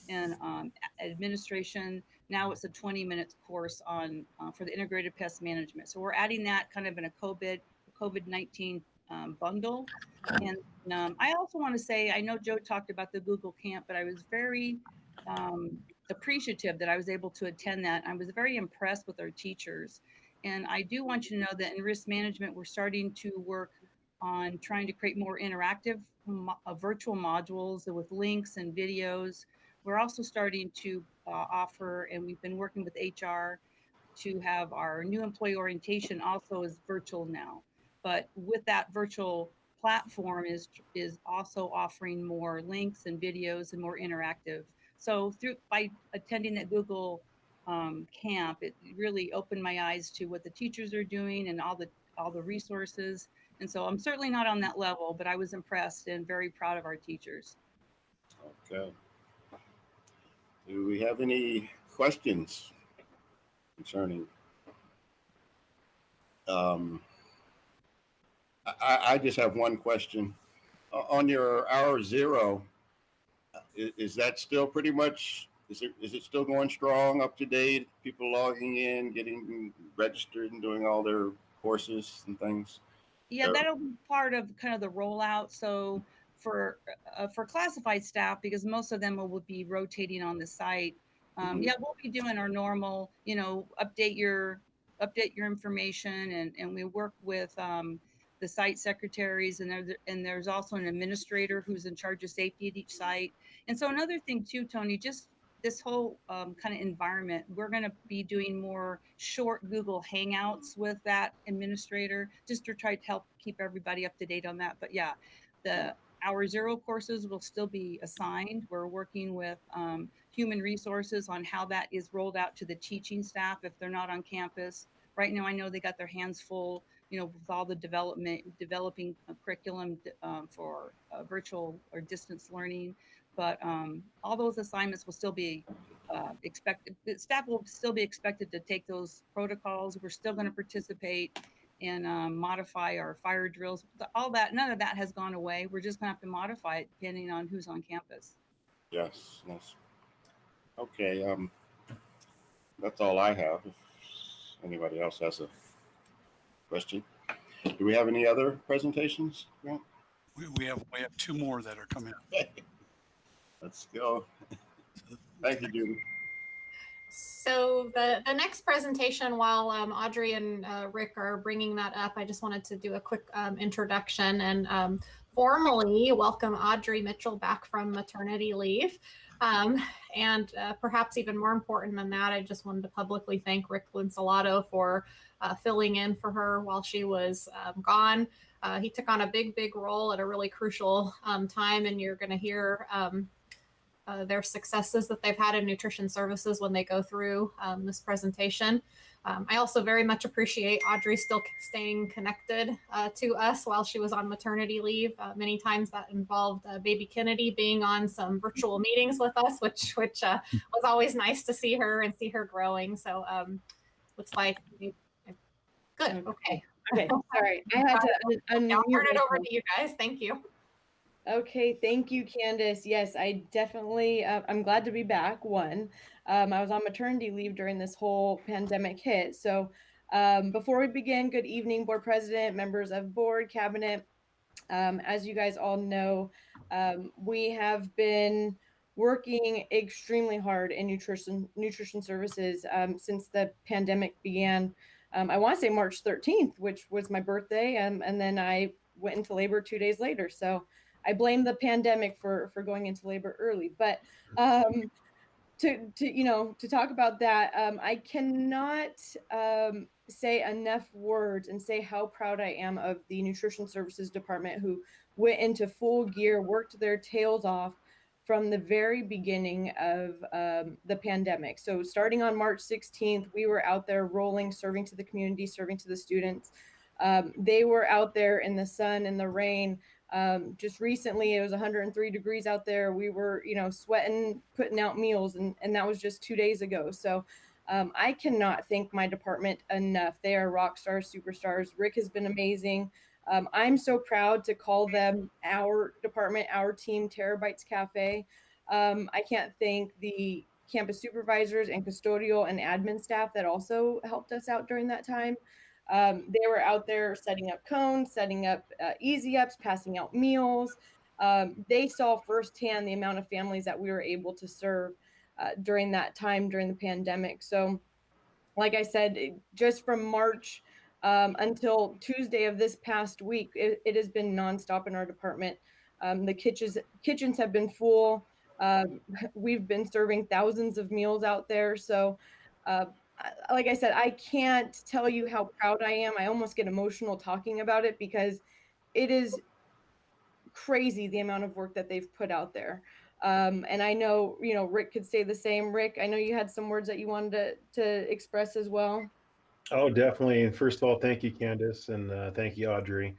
and administration, now it's a 20-minute course on for the integrated pest management. So we're adding that kind of in a COVID-19 bundle. And I also want to say, I know Joe talked about the Google Camp, but I was very appreciative that I was able to attend that. I was very impressed with our teachers. And I do want you to know that in risk management, we're starting to work on trying to create more interactive virtual modules with links and videos. We're also starting to offer, and we've been working with HR to have our new employee orientation also is virtual now. But with that virtual platform is also offering more links and videos and more interactive. So by attending that Google camp, it really opened my eyes to what the teachers are doing and all the resources. And so I'm certainly not on that level, but I was impressed and very proud of our teachers. Okay. Do we have any questions concerning? I just have one question. On your hour zero, is that still pretty much, is it still going strong, up to date? People logging in, getting registered and doing all their courses and things? Yeah, that'll be part of kind of the rollout. So for classified staff, because most of them will be rotating on the site, yeah, we'll be doing our normal, update your information, and we work with the site secretaries, and there's also an administrator who's in charge of safety at each site. And so another thing too, Tony, just this whole kind of environment, we're going to be doing more short Google Hangouts with that administrator, just to try to help keep everybody up to date on that. But yeah, the Hour Zero courses will still be assigned. We're working with human resources on how that is rolled out to the teaching staff if they're not on campus. Right now, I know they got their hands full, with all the developing a curriculum for virtual or distance learning. But all those assignments will still be expected. Staff will still be expected to take those protocols. We're still going to participate and modify our fire drills. All that, none of that has gone away. We're just going to have to modify it depending on who's on campus. Yes. Okay. That's all I have. If anybody else has a question. Do we have any other presentations? Yeah. We have two more that are coming up. Let's go. Thank you, Judy. So the next presentation, while Audrey and Rick are bringing that up, I just wanted to do a quick introduction and formally welcome Audrey Mitchell back from maternity leave. And perhaps even more important than that, I just wanted to publicly thank Rick Linsolato for filling in for her while she was gone. He took on a big role at a really crucial time, and you're going to hear their successes that they've had in nutrition services when they go through this presentation. I also very much appreciate Audrey still staying connected to us while she was on maternity leave. Many times that involved baby Kennedy being on some virtual meetings with us, which was always nice to see her and see her growing. So looks like good. Okay. Okay. Sorry, I had to unmute. I'll turn it over to you guys. Thank you. Okay, thank you, Candace. Yes, I definitely, I'm glad to be back. I was on maternity leave during this whole pandemic hit. So before we begin, good evening, Board President, members of Board, Cabinet. As you guys all know, we have been working extremely hard in nutrition services since the pandemic began. I want to say March 13th, which was my birthday, and then I went into labor 2 days later. So I blame the pandemic for going into labor early. But to talk about that, I cannot say enough words and say how proud I am of the nutrition services department, who went into full gear, worked their tails off from the very beginning of the pandemic. So starting on March 16th, we were out there rolling, serving to the community, serving to the students. They were out there in the sun and the rain. Just recently, it was 103 degrees out there. We were, sweating, putting out meals, and that was just 2 days ago. So I cannot thank my department enough. They are rock stars, superstars. Rick has been amazing. I'm so proud to call them our department, our team, Terabytes Cafe. I can't thank the campus supervisors and custodial and admin staff that also helped us out during that time. They were out there setting up cones, setting up easy ups, passing out meals. They saw firsthand the amount of families that we were able to serve during that time, during the pandemic. So, like I said, just from March until Tuesday of this past week, it has been nonstop in our department. The kitchens have been full. We've been serving thousands of meals out there. So, like I said, I can't tell you how proud I am. I almost get emotional talking about it because it is crazy the amount of work that they've put out there. And I know, Rick could say the same. Rick, I know you had some words that you wanted to express as well. Oh, definitely. And first of all, thank you, Candace, and thank you, Audrey.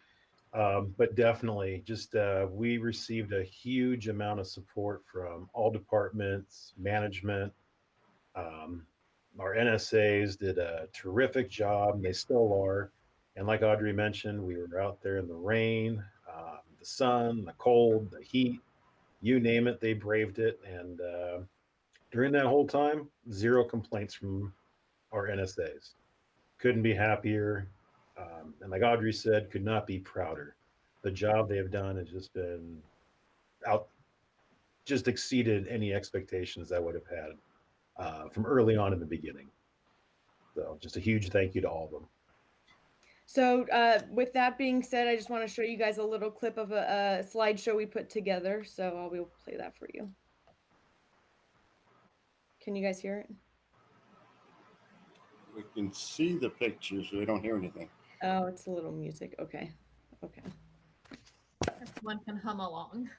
But definitely, just we received a huge amount of support from all departments, management. Our NSAs did a terrific job. They still are. And like Audrey mentioned, we were out there in the rain, the sun, the cold, the heat, you name it, they braved it. And during that whole time, zero complaints from our NSAs. Couldn't be happier. And like Audrey said, could not be prouder. The job they have done has just been just exceeded any expectations I would have had from early on in the beginning. So just a huge thank you to all of them. So with that being said, I just want to show you guys a little clip of a slideshow we put together. So I will play that for you. Can you guys hear it? We can see the pictures, we don't hear anything. Oh, it's a little music. Okay. Okay. One can hum along.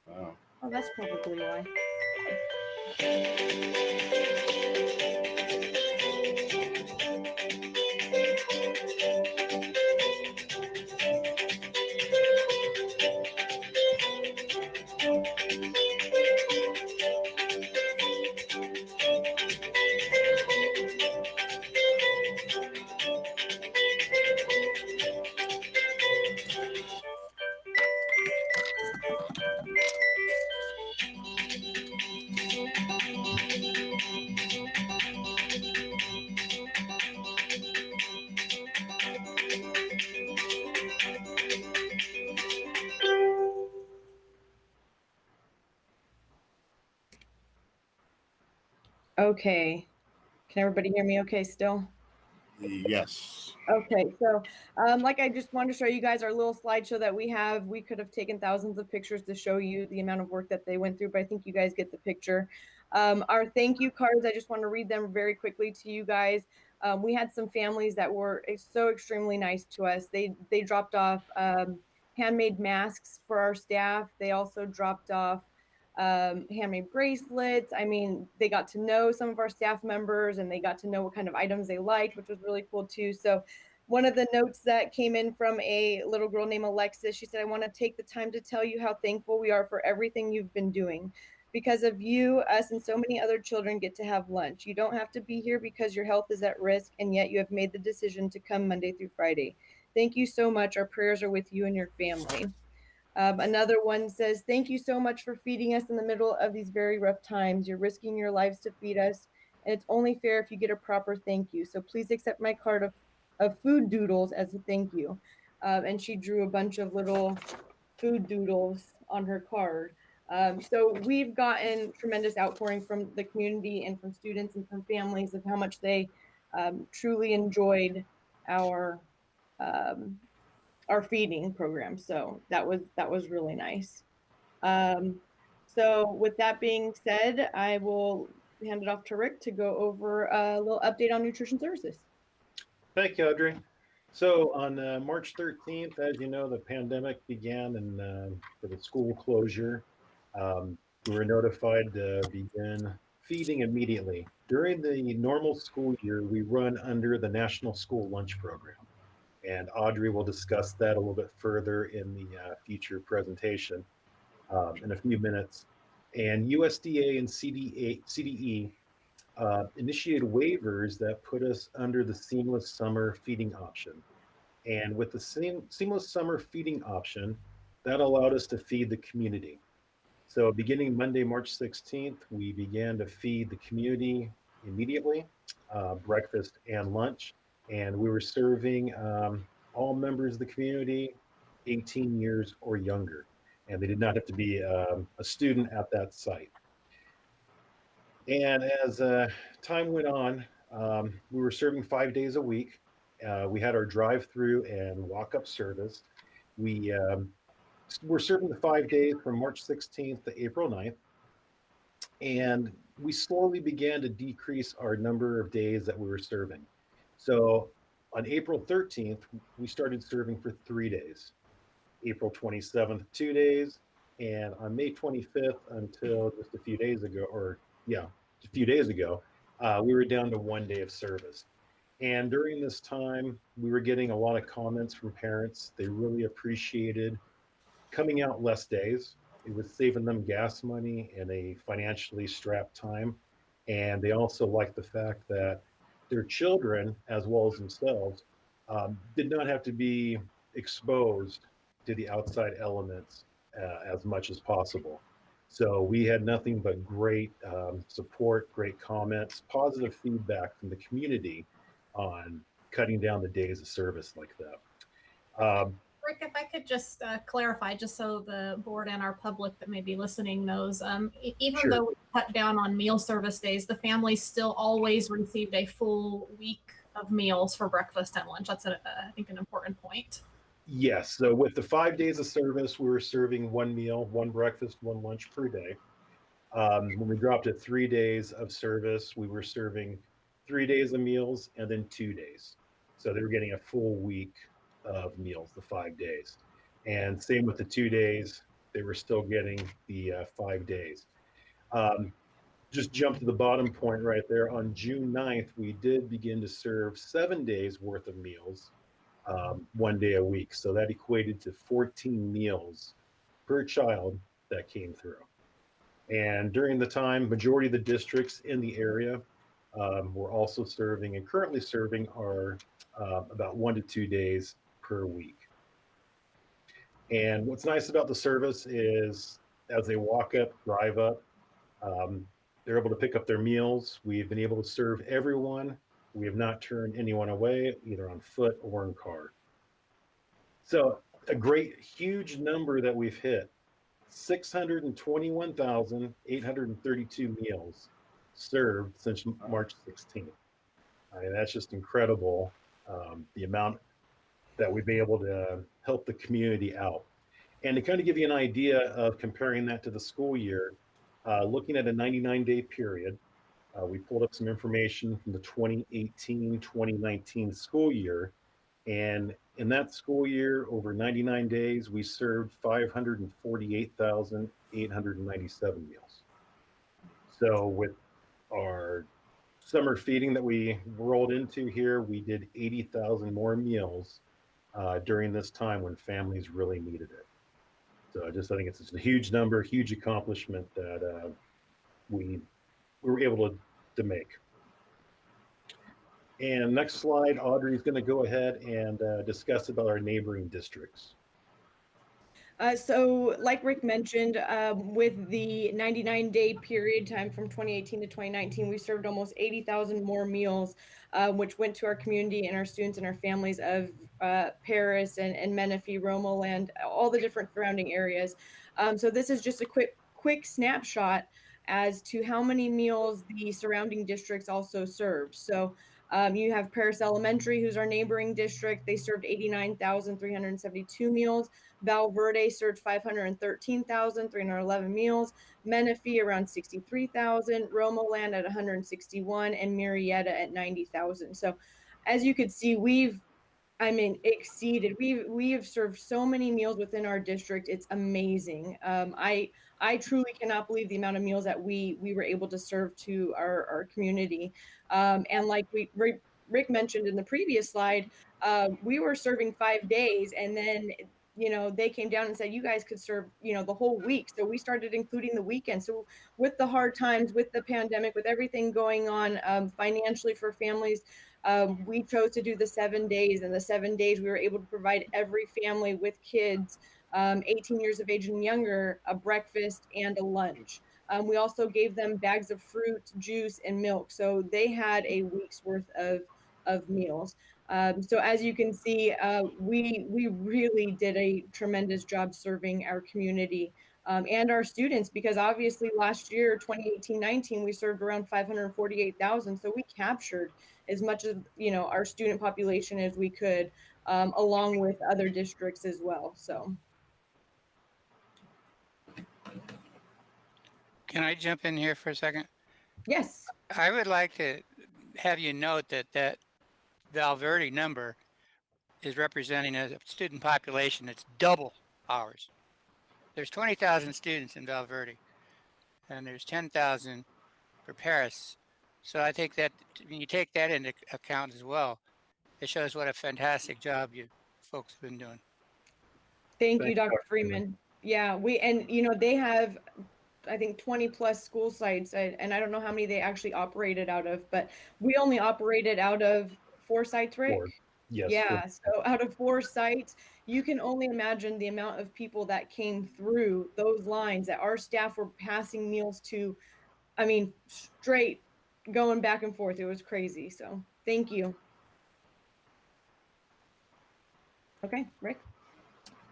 Wow. Oh, that's probably why. Okay. Can everybody hear me okay still? Yes. Okay, so like I just wanted to show you guys our little slideshow that we have. We could have taken thousands of pictures to show you the amount of work that they went through, but I think you guys get the picture. Our thank you cards, I just want to read them very quickly to you guys. We had some families that were so extremely nice to us. They dropped off handmade masks for our staff. They also dropped off handmade bracelets. I mean, they got to know some of our staff members and they got to know what kind of items they liked, which was really cool too. So one of the notes that came in from a little girl named Alexis, she said, I want to take the time to tell you how thankful we are for everything you've been doing. Because of you, us, and so many other children get to have lunch. You don't have to be here because your health is at risk, and yet you have made the decision to come Monday through Friday. Thank you so much. Our prayers are with you and your family. Another one says, "Thank you so much for feeding us in the middle of these very rough times. You're risking your lives to feed us, and it's only fair if you get a proper thank you. So please accept my card of food doodles as a thank you." And she drew a bunch of little food doodles on her card. So we've gotten tremendous outpouring from the community and from students and from families of how much they truly enjoyed our feeding program. So that was really nice. So with that being said, I will hand it off to Rick to go over a little update on nutrition services. Thank you, Audrey. So on March 13th, as you know, the pandemic began and for the school closure, we were notified to begin feeding immediately. During the normal school year, we run under the National School Lunch Program. And Audrey will discuss that a little bit further in the future presentation in a few minutes. And USDA and CDE initiated waivers that put us under the seamless summer feeding option. And with the seamless summer feeding option, that allowed us to feed the community. So beginning Monday, March 16th, we began to feed the community immediately, breakfast and lunch. And we were serving all members of the community 18 years or younger. And they did not have to be a student at that site. And as time went on, we were serving 5 days a week. We had our drive-through and walk-up service. We were serving the 5 days from March 16th to April 9th. And we slowly began to decrease our number of days that we were serving. So on April 13th, we started serving for 3 days. April 27th, 2 days. And on May 25th until just a few days ago, we were down to 1 day of service. And during this time, we were getting a lot of comments from parents. They really appreciated coming out less days. It was saving them gas money in a financially strapped time. And they also liked the fact that their children, as well as themselves, did not have to be exposed to the outside elements as much as possible. So we had nothing but great support, great comments, positive feedback from the community on cutting down the days of service like that. Rick, if I could just clarify, just so the board and our public that may be listening knows, even Sure. though we cut down on meal service days, the families still always received a full week of meals for breakfast and lunch. That's, I think, an important point. Yes. So with the 5 days of service, we were serving one meal, one breakfast, one lunch per day. When we dropped to 3 days of service, we were serving 3 days of meals and then 2 days. So they were getting a full week of meals, the 5 days. And same with the 2 days, they were still getting the 5 days. Just jump to the bottom point right there. On June 9th, we did begin to serve 7 days worth of meals, 1 day a week. So that equated to 14 meals per child that came through. And during the time, majority of the districts in the area were also serving and currently serving are about 1 to 2 days per week. And what's nice about the service is as they walk up, drive up, they're able to pick up their meals. We've been able to serve everyone. We have not turned anyone away, either on foot or in car. So a great, huge number that we've hit, 621,832 meals served since March 16th. I mean, that's just incredible, the amount that we've been able to help the community out. And to kind of give you an idea of comparing that to the school year, looking at a 99-day period, we pulled up some information from the 2018-2019 school year. And in that school year, over 99 days, we served 548,897 meals. So with our summer feeding that we rolled into here, we did 80,000 more meals during this time when families really needed it. So I think it's a huge number, huge accomplishment that we were able to make. And next slide, Audrey is going to go ahead and discuss about our neighboring districts. So like Rick mentioned, with the 99-day period time from 2018 to 2019, we served almost 80,000 more meals, which went to our community and our students and our families of Perris and Menifee, Romoland, all the different surrounding areas. So this is just a quick snapshot as to how many meals the surrounding districts also served. So you have Perris Elementary, who's our neighboring district. They served 89,372 meals. Val Verde served 513,311 meals. Menifee around 63,000. Romoland at 161, and Murrieta at 90,000. So as you could see, exceeded. We have served so many meals within our district. It's amazing. I truly cannot believe the amount of meals that we were able to serve to our community. And like Rick mentioned in the previous slide, we were serving 5 days, and then they came down and said you guys could serve the whole week. So we started including the weekend. So with the hard times, with the pandemic, with everything going on financially for families, we chose to do the 7 days, and the 7 days we were able to provide every family with kids 18 years of age and younger a breakfast and a lunch. We also gave them bags of fruit, juice, and milk, so they had a week's worth of meals. So as you can see, we really did a tremendous job serving our community and our students, because obviously last year, 2018-19, we served around 548,000. So we captured as much of our student population as we could, along with other districts as well. So. Can I jump in here for a second? Yes. I would like to have you note that Val Verde number is representing a student population that's double ours. There's 20,000 students in Val Verde, and there's 10,000 for Perris. So I think that when you take that into account as well, it shows what a fantastic job you folks have been doing. Thank you, Dr. Freeman. Yeah, they have, I think, 20 plus school sites, and I don't know how many they actually operated out of, but we only operated out of 4 sites, Rick? 4. Yes. Yeah, 4. so out of 4 sites, you can only imagine the amount of people that came through those lines that our staff were passing meals to. I mean, straight going back and forth. It was crazy. So thank you. Okay, Rick.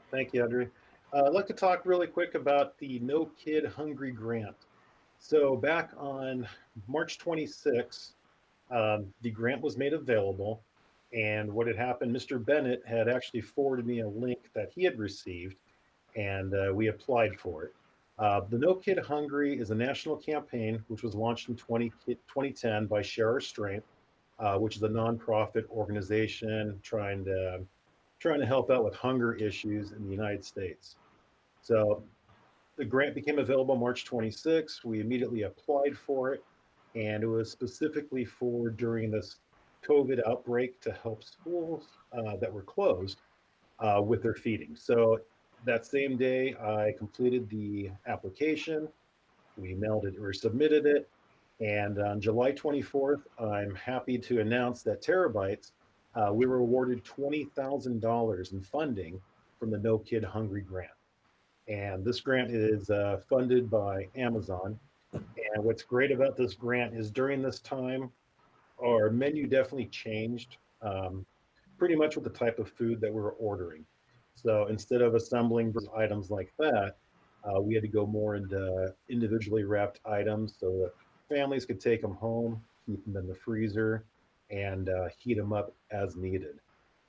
Thank you, Audrey. I'd like to talk really quick about the No Kid Hungry grant. So back on March 26, the grant was made available. And what had happened, Mr. Bennett had actually forwarded me a link that he had received, and we applied for it. The No Kid Hungry is a national campaign which was launched in 2010 by Share Our Strength, which is a nonprofit organization trying to help out with hunger issues in the United States. So the grant became available March 26. We immediately applied for it, and it was specifically for during this COVID outbreak to help schools that were closed with their feeding. So that same day, I completed the application. We mailed it or submitted it. And on July 24th, I'm happy to announce that Terabytes, we were awarded $20,000 in funding from the No Kid Hungry grant. And this grant is funded by Amazon. And what's great about this grant is during this time, our menu definitely changed pretty much with the type of food that we were ordering. So instead of assembling items like that, we had to go more into individually wrapped items so that families could take them home, keep them in the freezer, and heat them up as needed.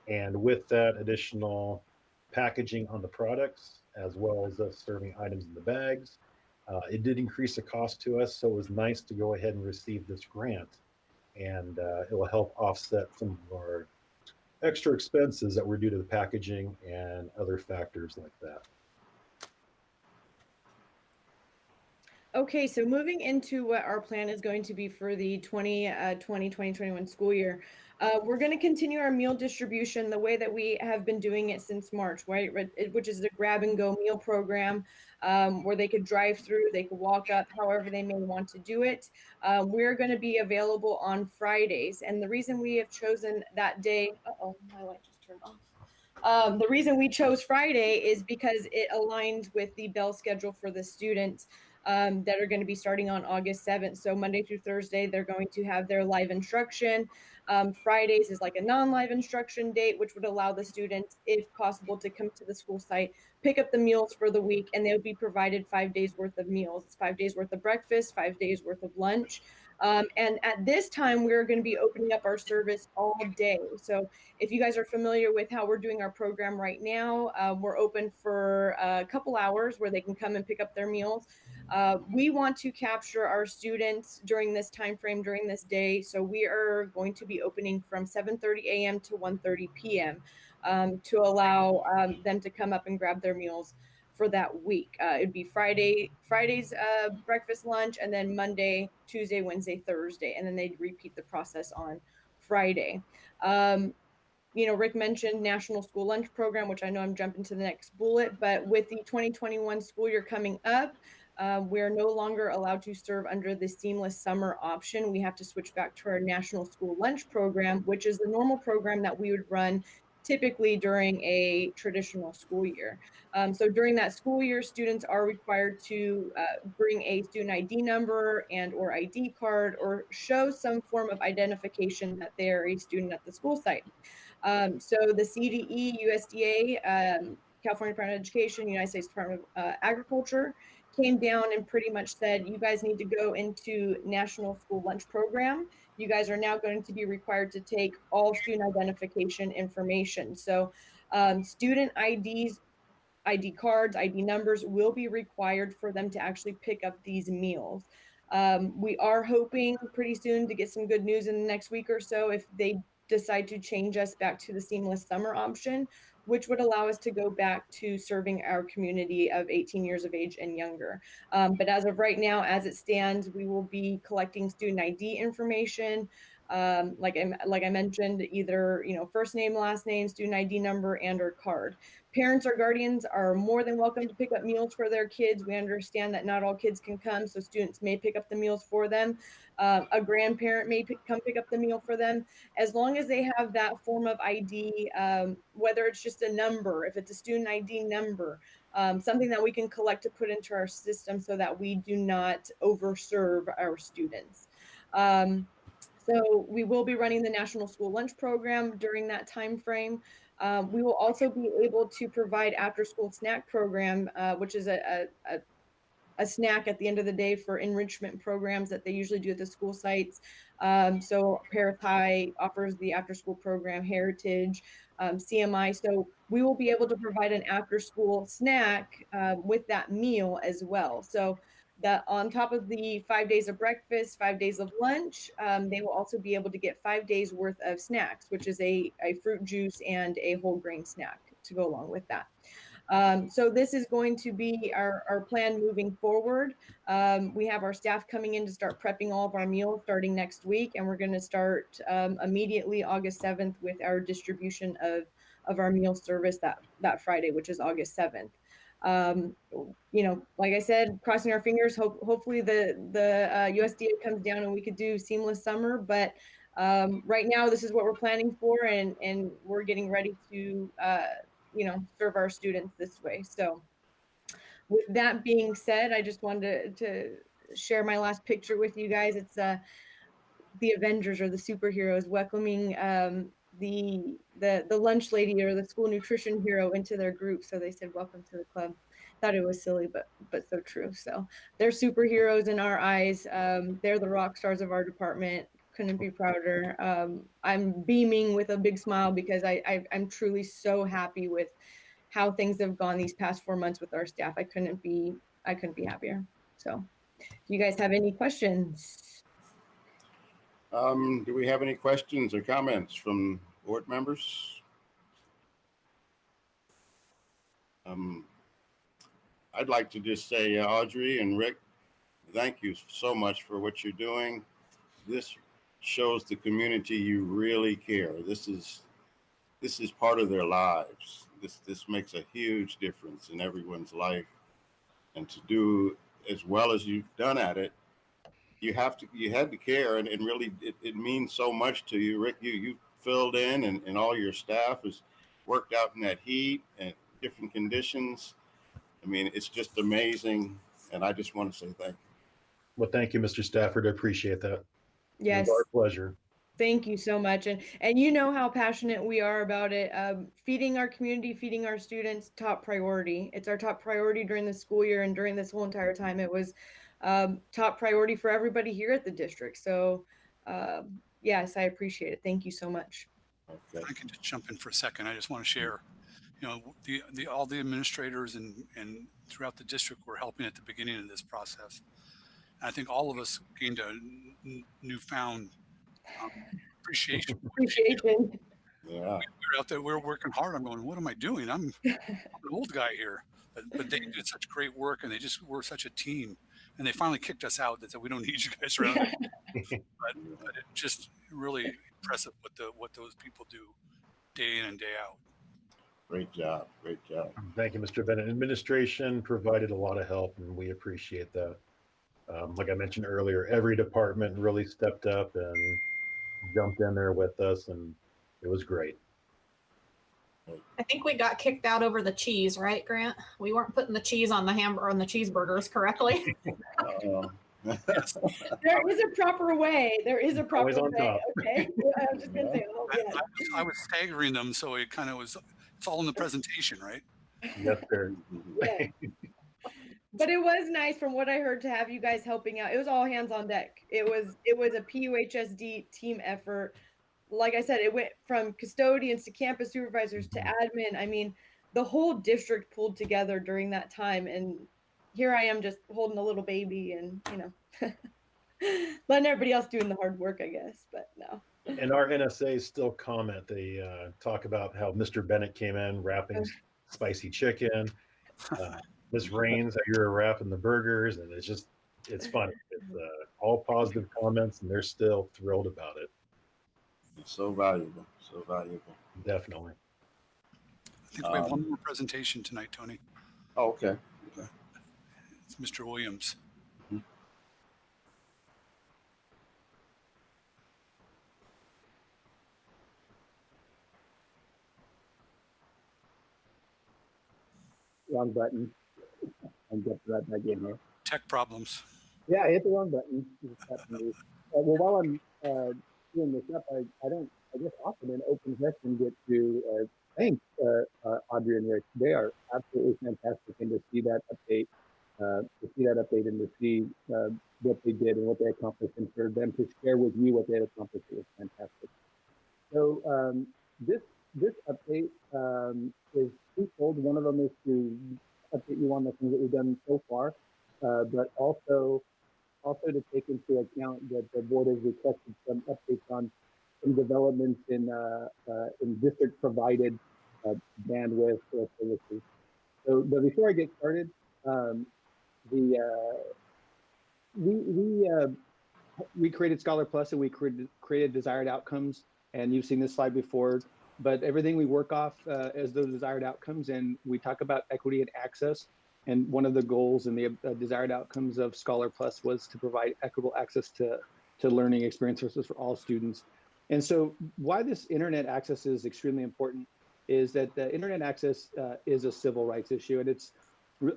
And with that additional packaging on the products, as well as us serving items in the bags, it did increase the cost to us. So it was nice to go ahead and receive this grant. And it will help offset some of our extra expenses that were due to the packaging and other factors like that. Okay, so moving into what our plan is going to be for the 2020-2021 school year, we're going to continue our meal distribution the way that we have been doing it since March, right? Which is the grab and go meal program, where they could drive through, they could walk up, however they may want to do it. We're going to be available on Fridays, and the reason we have chosen that day, my light just turned off. The reason we chose Friday is because it aligns with the bell schedule for the students that are going to be starting on August 7th. So Monday through Thursday, they're going to have their live instruction. Fridays is like a non-live instruction date, which would allow the students, if possible, to come to the school site, pick up the meals for the week, and they'll be provided 5 days worth of meals. It's 5 days worth of breakfast, 5 days worth of lunch. And at this time, we're going to be opening up our service all day. So if you guys are familiar with how we're doing our program right now, we're open for a couple hours where they can come and pick up their meals. We want to capture our students during this time frame, during this day. So we are going to be opening from 7:30 a.m. to 1:30 p.m. To allow them to come up and grab their meals for that week. It'd be Friday's breakfast, lunch, and then Monday, Tuesday, Wednesday, Thursday, and then they'd repeat the process on Friday. Rick mentioned National School Lunch Program, which I know I'm jumping to the next bullet, but with the 2021 school year coming up, we're no longer allowed to serve under the seamless summer option. We have to switch back to our National School Lunch Program, which is the normal program that we would run typically during a traditional school year. So during that school year, students are required to bring a student ID number and or ID card or show some form of identification that they are a student at the school site. So the CDE, USDA, California Department of Education, United States Department of Agriculture came down and pretty much said, you guys need to go into National School Lunch Program. You guys are now going to be required to take all student identification information. So student IDs, ID cards, ID numbers will be required for them to actually pick up these meals. We are hoping pretty soon to get some good news in the next week or so if they decide to change us back to the seamless summer option, which would allow us to go back to serving our community of 18 years of age and younger. But as of right now, as it stands, we will be collecting student ID information. Like I mentioned, either first name, last name, student ID number, and or card. Parents or guardians are more than welcome to pick up meals for their kids. We understand that not all kids can come, so students may pick up the meals for them. A grandparent may come pick up the meal for them, as long as they have that form of ID, whether it's just a number, if it's a student ID number, something that we can collect to put into our system so that we do not overserve our students. So we will be running the National School Lunch Program during that time frame. We will also be able to provide after-school snack program, which is a snack at the end of the day for enrichment programs that they usually do at the school sites. So Perris High offers the after-school program, Heritage, CMI. So we will be able to provide an after-school snack with that meal as well. So that on top of the 5 days of breakfast, 5 days of lunch, they will also be able to get 5 days worth of snacks, which is a fruit juice and a whole grain snack to go along with that. So this is going to be our plan moving forward. We have our staff coming in to start prepping all of our meals starting next week, and we're going to start immediately August 7th with our distribution of our meal service that Friday, which is August 7th. Like I said, crossing our fingers, hopefully the USDA comes down and we could do seamless summer, but right now this is what we're planning for, and we're getting ready to serve our students this way. So with that being said, I just wanted to share my last picture with you guys. It's the Avengers or the superheroes welcoming the lunch lady or the school nutrition hero into their group. So they said, welcome to the club. Thought it was silly, but so true. So they're superheroes in our eyes. They're the rock stars of our department. Couldn't be prouder. I'm beaming with a big smile because I'm truly so happy with how things have gone these past 4 months with our staff. I couldn't be happier. So do you guys have any questions? Do we have any questions or comments from board members? I'd like to just say, Audrey and Rick, thank you so much for what you're doing. This shows the community you really care. This is part of their lives. This makes a huge difference in everyone's life, and to do as well as you've done at it, you had to care, and really it means so much to you. Rick, you filled in, and all your staff worked out in that heat and different conditions. I mean, it's just amazing. And I just want to say thank you. Well, thank you, Mr. Stafford. I appreciate that. Yes. It was our pleasure. Thank you so much. And you know how passionate we are about it. Feeding our community, feeding our students, top priority. It's our top priority during the school year, and during this whole entire time, it was top priority for everybody here at the district. So yes, I appreciate it. Thank you so much. Okay. I can just jump in for a second. I just want to share, you know, all the administrators and throughout the district were helping at the beginning of this process. And I think all of us gained a newfound appreciation. Appreciation. Yeah. We're out there, we're working hard. I'm going, what am I doing? I'm an old guy here. But they did such great work, and they just were such a team. And they finally kicked us out. They said, we don't need you guys around. but it's just really impressive what those people do day in and day out. Great job. Great job. Thank you, Mr. Bennett. Administration provided a lot of help, and we appreciate that. Like I mentioned earlier, every department really stepped up and jumped in there with us, and it was great. I think we got kicked out over the cheese, right, Grant? We weren't putting the cheese on the hamburger, on the cheeseburgers correctly. There is a proper way. There is a proper Always on way. top. Okay. I was just gonna say, oh, yeah. I was staggering them, so it kind of was. It's all in the presentation, right? Yes, sir. Yeah. But it was nice from what I heard to have you guys helping out. It was all hands on deck. It was a PUHSD team effort. Like I said, it went from custodians to campus supervisors to admin. I mean, the whole district pulled together during that time. And here I am just holding a little baby and, you know, letting everybody else doing the hard work, I guess. But no. And our NSAs still comment. They talk about how Mr. Bennett came in wrapping spicy chicken. Miss Rains, how you're wrapping the burgers, and it's funny. It's all positive comments, and they're still thrilled about it. It's so valuable. So valuable. Definitely. I think we have one more presentation tonight, Tony. Oh, okay. Okay. It's Mr. Williams. Wrong button. And get right back in here. Tech problems. Yeah, I hit the wrong button. Well, while I'm doing this up, I guess often in open session get to thank Audrey and Rick. They are absolutely fantastic, and to see that update, and to see what they did and what they accomplished, and for them to share with you what they had accomplished, it was fantastic. So this update is twofold. One of them is to update you on the things that we've done so far, but also to take into account that the board has requested some updates on some developments in district provided bandwidth services. So, but before I get started, we created Scholar Plus, and we created desired outcomes, and you've seen this slide before. But everything we work off as those desired outcomes, and we talk about equity and access. And one of the goals and the desired outcomes of Scholar Plus was to provide equitable access to learning experiences for all students. And so why this internet access is extremely important is that the internet access is a civil rights issue. And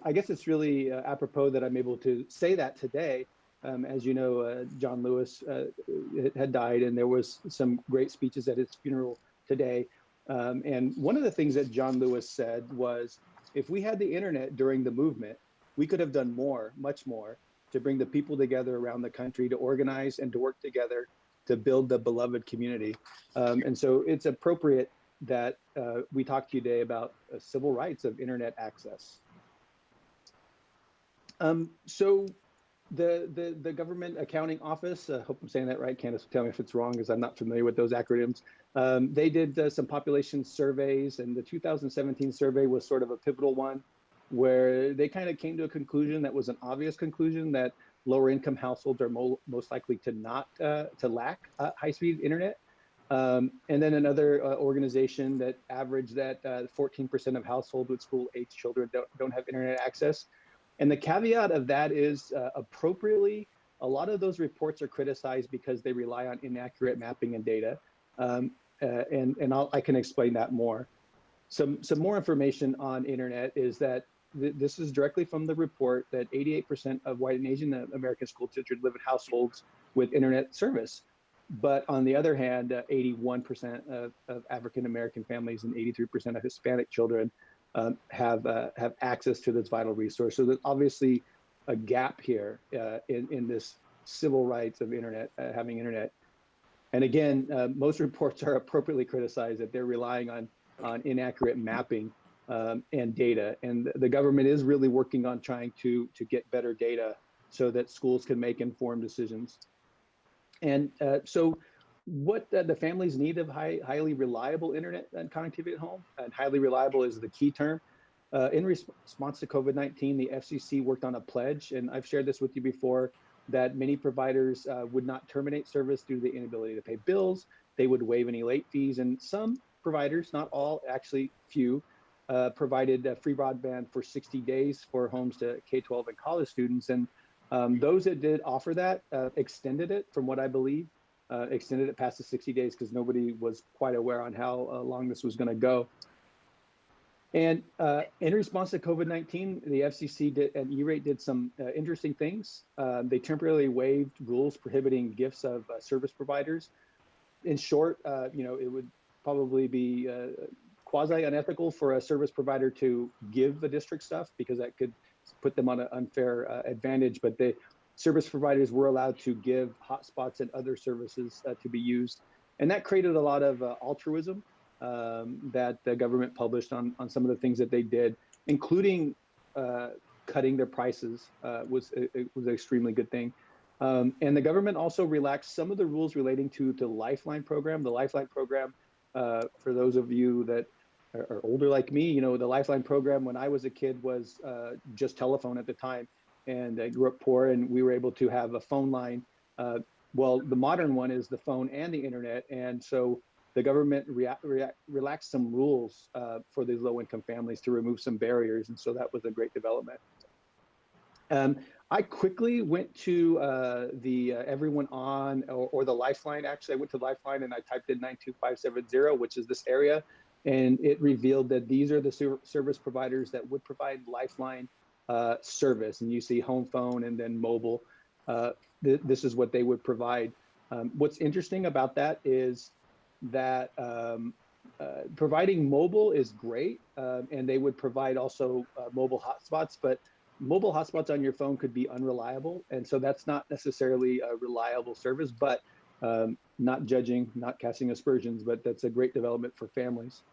I guess it's really apropos that I'm able to say that today. As you know, John Lewis had died, and there was some great speeches at his funeral today. And one of the things that John Lewis said was, if we had the internet during the movement, we could have done more, much more, to bring the people together around the country, to organize and to work together to build the beloved community. And so it's appropriate that we talk to you today about civil rights of internet access. So the Government Accounting Office, I hope I'm saying that right, Candace will tell me if it's wrong because I'm not familiar with those acronyms. They did some population surveys, and the 2017 survey was sort of a pivotal one where they kind of came to a conclusion that was an obvious conclusion, that lower income households are most likely to lack high-speed internet. And then another organization that averaged that 14% of households with school-age children don't have internet access. And the caveat of that is appropriately, a lot of those reports are criticized because they rely on inaccurate mapping and data. And I can explain that more. Some more information on internet is that this is directly from the report that 88% of white and Asian American school children live in households with internet service. But on the other hand, 81% of African American families and 83% of Hispanic children have access to this vital resource. So there's obviously a gap here in this civil rights of internet, having internet. And again, most reports are appropriately criticized that they're relying on inaccurate mapping and data. And the government is really working on trying to get better data so that schools can make informed decisions. And so what the families need of highly reliable internet and connectivity at home, and highly reliable is the key term. In response to COVID-19, the FCC worked on a pledge, and I've shared this with you before, that many providers would not terminate service due to the inability to pay bills. They would waive any late fees, and some providers, not all, actually few, provided free broadband for 60 days for homes to K-12 and college students. And those that did offer that extended it, from what I believe, extended it past the 60 days because nobody was quite aware on how long this was going to go. And in response to COVID-19, the FCC and E-Rate did some interesting things. They temporarily waived rules prohibiting gifts of service providers. In short, it would probably be quasi unethical for a service provider to give the district stuff because that could put them on an unfair advantage. But the service providers were allowed to give hotspots and other services to be used. And that created a lot of altruism that the government published on some of the things that they did, including cutting their prices was an extremely good thing. And the government also relaxed some of the rules relating to the Lifeline program. The Lifeline program, for those of you that are older like me, the Lifeline program when I was a kid was just telephone at the time. And I grew up poor, and we were able to have a phone line. Well, the modern one is the phone and the internet. And so the government relaxed some rules for these low-income families to remove some barriers. And so that was a great development. I quickly went to the Everyone On or the Lifeline. Actually, I went to Lifeline and I typed in 92570, which is this area. And it revealed that these are the service providers that would provide Lifeline service. And you see home phone and then mobile. This is what they would provide. What's interesting about that is that providing mobile is great, and they would provide also mobile hotspots, but mobile hotspots on your phone could be unreliable. And so that's not necessarily a reliable service, but not judging, not casting aspersions, but that's a great development for families.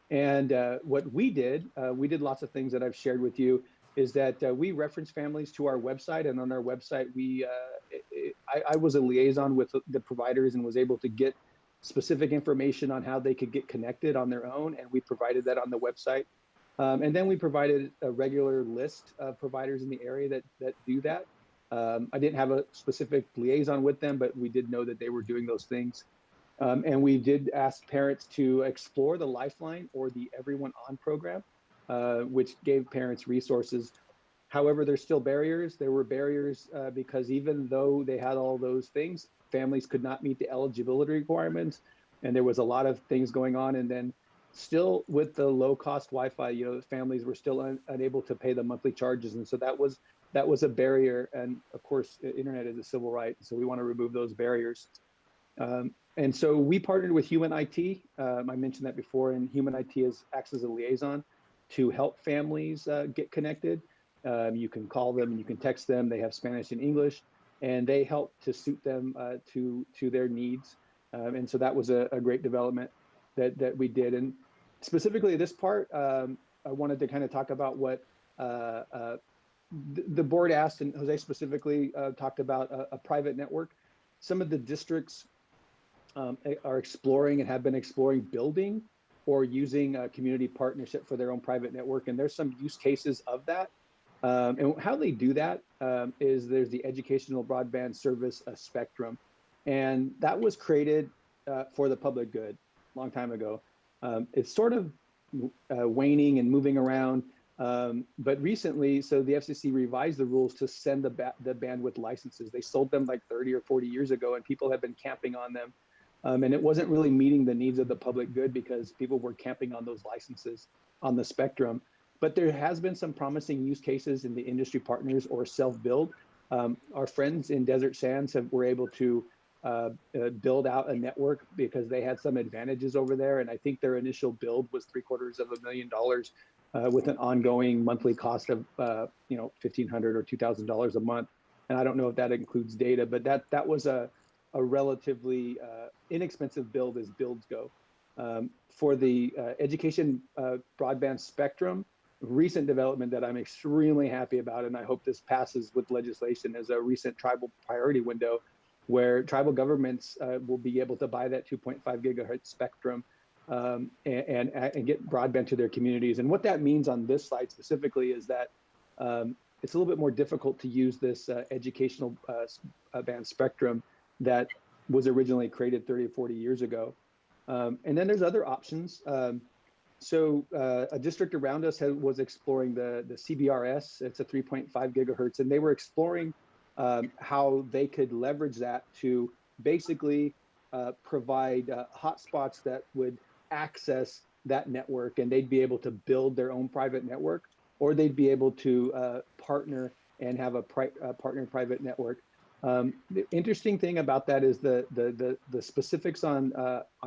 And what we did lots of things that I've shared with you, is that we reference families to our website, and on our website, I was a liaison with the providers and was able to get specific information on how they could get connected on their own, and we provided that on the website. And then we provided a regular list of providers in the area that do that. I didn't have a specific liaison with them, but we did know that they were doing those things. And we did ask parents to explore the Lifeline or the Everyone On program, which gave parents resources. However, there's still barriers. There were barriers because even though they had all those things, families could not meet the eligibility requirements, and there was a lot of things going on. And then still with the low cost Wi-Fi, families were still unable to pay the monthly charges. And so that was a barrier. And of course, internet is a civil right. So we want to remove those barriers. And so we partnered with Human IT. I mentioned that before, and Human IT acts as a liaison to help families get connected. You can call them and you can text them. They have Spanish and English, and they help to suit them to their needs. And so that was a great development that we did. And specifically this part, I wanted to kind of talk about what the board asked, and Jose specifically talked about a private network. Some of the districts are exploring and have been exploring building or using a community partnership for their own private network. And there's some use cases of that. And how they do that is there's the Educational Broadband Service Spectrum. And that was created for the public good a long time ago. It's sort of waning and moving around. But recently, so the FCC revised the rules to send the bandwidth licenses. They sold them like 30 or 40 years ago, and people have been camping on them. And it wasn't really meeting the needs of the public good because people were camping on those licenses on the spectrum. But there has been some promising use cases in the industry partners or self-build. Our friends in Desert Sands were able to build out a network because they had some advantages over there. And I think their initial build was $750,000 with an ongoing monthly cost of $1,500 or $2,000 a month. And I don't know if that includes data, but that was a relatively inexpensive build as builds go. For the education broadband spectrum, recent development that I'm extremely happy about, and I hope this passes with legislation, is a recent tribal priority window where tribal governments will be able to buy that 2.5 gigahertz spectrum and get broadband to their communities. And what that means on this slide specifically is that it's a little bit more difficult to use this educational band spectrum that was originally created 30 or 40 years ago. And then there's other options. So a district around us was exploring the CBRS. It's a 3.5 gigahertz, and they were exploring how they could leverage that to basically provide hotspots that would access that network, and they'd be able to build their own private network, or they'd be able to partner and have a partner private network. The interesting thing about that is the specifics on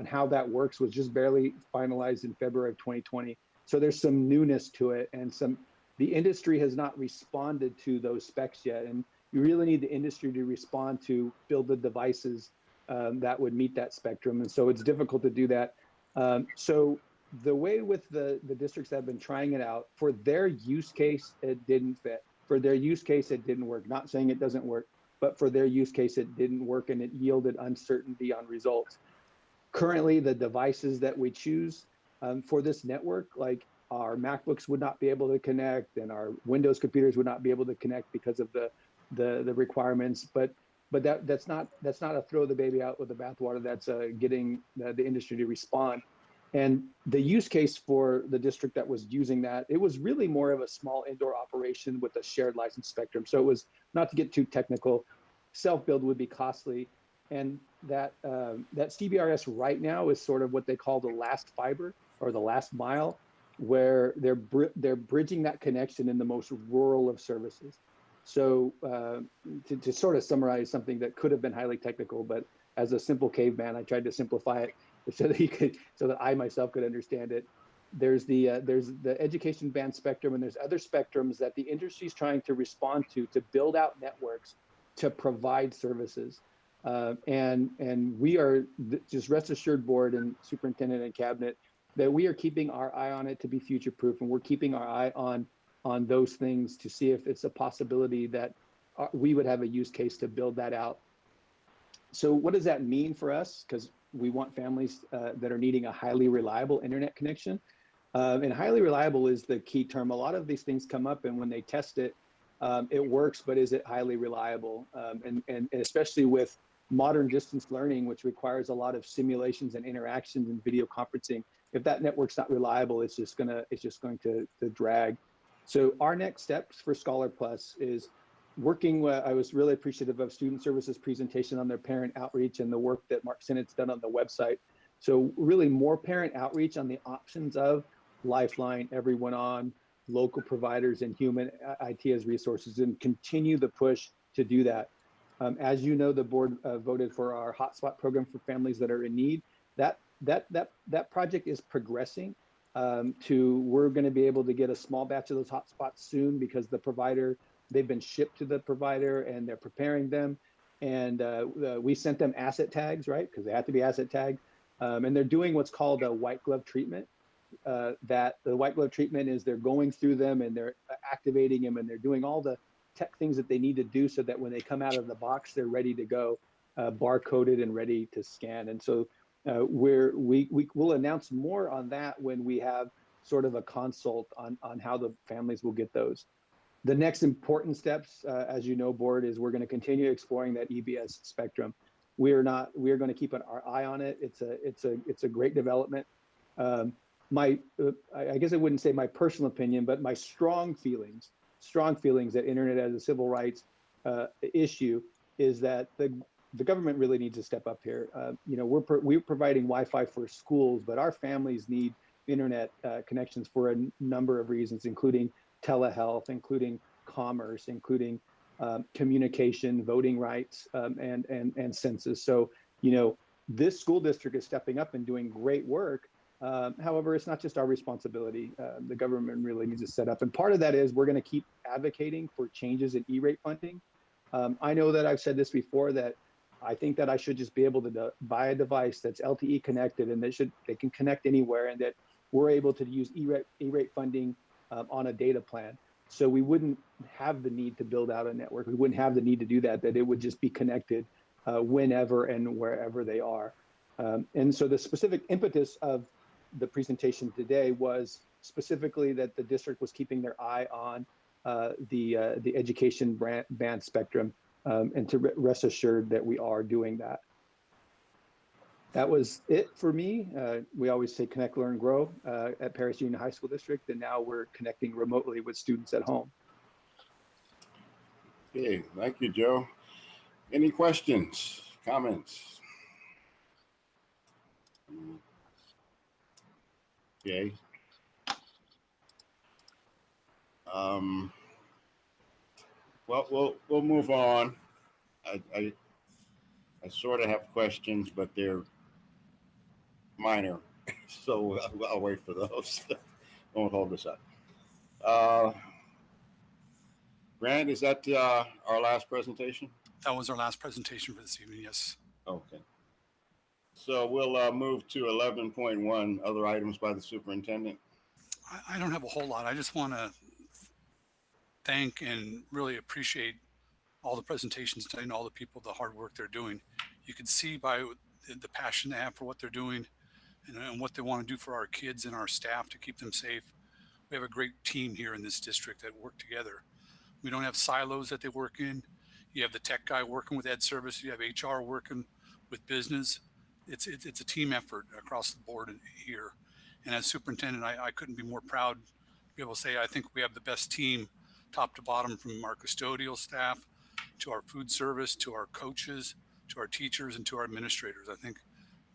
how that works was just barely finalized in February of 2020. So there's some newness to it, and the industry has not responded to those specs yet. And you really need the industry to respond to build the devices that would meet that spectrum. And so it's difficult to do that. So the way with the districts that have been trying it out, for their use case, it didn't fit. For their use case, it didn't work. Not saying it doesn't work, but for their use case, it didn't work, and it yielded uncertainty on results. Currently, the devices that we choose for this network, like our MacBooks would not be able to connect, and our Windows computers would not be able to connect because of the requirements. But that's not a throw the baby out with the bathwater. That's getting the industry to respond. And the use case for the district that was using that, it was really more of a small indoor operation with a shared license spectrum. So it was, not to get too technical, self-build would be costly. And that CBRS right now is sort of what they call the last fiber or the last mile, where they're bridging that connection in the most rural of services. So to sort of summarize something that could have been highly technical, but as a simple caveman, I tried to simplify it so that I myself could understand it. There's the education band spectrum, and there's other spectrums that the industry is trying to respond to build out networks to provide services. And we are, just rest assured, board and superintendent and cabinet, that we are keeping our eye on it to be future proof, and we're keeping our eye on those things to see if it's a possibility that we would have a use case to build that out. So what does that mean for us? Because we want families that are needing a highly reliable internet connection. And highly reliable is the key term. A lot of these things come up, and when they test it, it works, but is it highly reliable? And especially with modern distance learning, which requires a lot of simulations and interactions and video conferencing, if that network's not reliable, it's just going to drag. So our next steps for Scholar Plus is working. I was really appreciative of Student Services presentation on their parent outreach and the work that Mark Sinnott's done on the website. So really more parent outreach on the options of Lifeline, Everyone On, local providers, and human IT as resources, and continue the push to do that. As you know, the board voted for our hotspot program for families that are in need. That project is progressing. We're going to be able to get a small batch of those hotspots soon, because the provider, they've been shipped to the provider and they're preparing them. And we sent them asset tags, right? Because they have to be asset tagged. And they're doing what's called a white glove treatment. That the white glove treatment is they're going through them and they're activating them, and they're doing all the tech things that they need to do so that when they come out of the box, they're ready to go, barcoded and ready to scan. And so we'll announce more on that when we have sort of a consult on how the families will get those. The next important steps, as you know, board, is we're going to continue exploring that EBS spectrum. We are going to keep our eye on it. It's a great development. I guess I wouldn't say my personal opinion, but my strong feelings that internet as a civil rights issue is that the government really needs to step up here. We're providing Wi-Fi for schools, but our families need internet connections for a number of reasons, including telehealth, including commerce, including communication, voting rights, and census. So, this school district is stepping up and doing great work. However, it's not just our responsibility. The government really needs to set up. And part of that is we're going to keep advocating for changes in E-rate funding. I know that I've said this before, that I think that I should just be able to buy a device that's LTE connected and they can connect anywhere, and that we're able to use E-rate funding on a data plan. So we wouldn't have the need to build out a network. We wouldn't have the need to do that it would just be connected whenever and wherever they are. And so the specific impetus of the presentation today was specifically that the district was keeping their eye on the education band spectrum, and to rest assured that we are doing that. That was it for me. We always say connect, learn, grow at Perris Union High School District, and now we're connecting remotely with students at home. Okay, thank you, Joe. Any questions, comments? Okay. Well, we'll move on. I sort of have questions, but they're minor, so I'll wait for those. Don't hold this up. Grant, is that our last presentation? That was our last presentation for this evening, yes. Okay. So we'll move to 11.1, other items by the superintendent. I don't have a whole lot. I just want to thank and really appreciate all the presentations today and all the people, the hard work they're doing. You can see by the passion they have for what they're doing and what they want to do for our kids and our staff to keep them safe. We have a great team here in this district that work together. We don't have silos that they work in. You have the tech guy working with ed service. You have HR working with business. It's a team effort across the board here. And as superintendent, I couldn't be more proud to be able to say I think we have the best team, top to bottom, from our custodial staff to our food service, to our coaches, to our teachers, and to our administrators. I think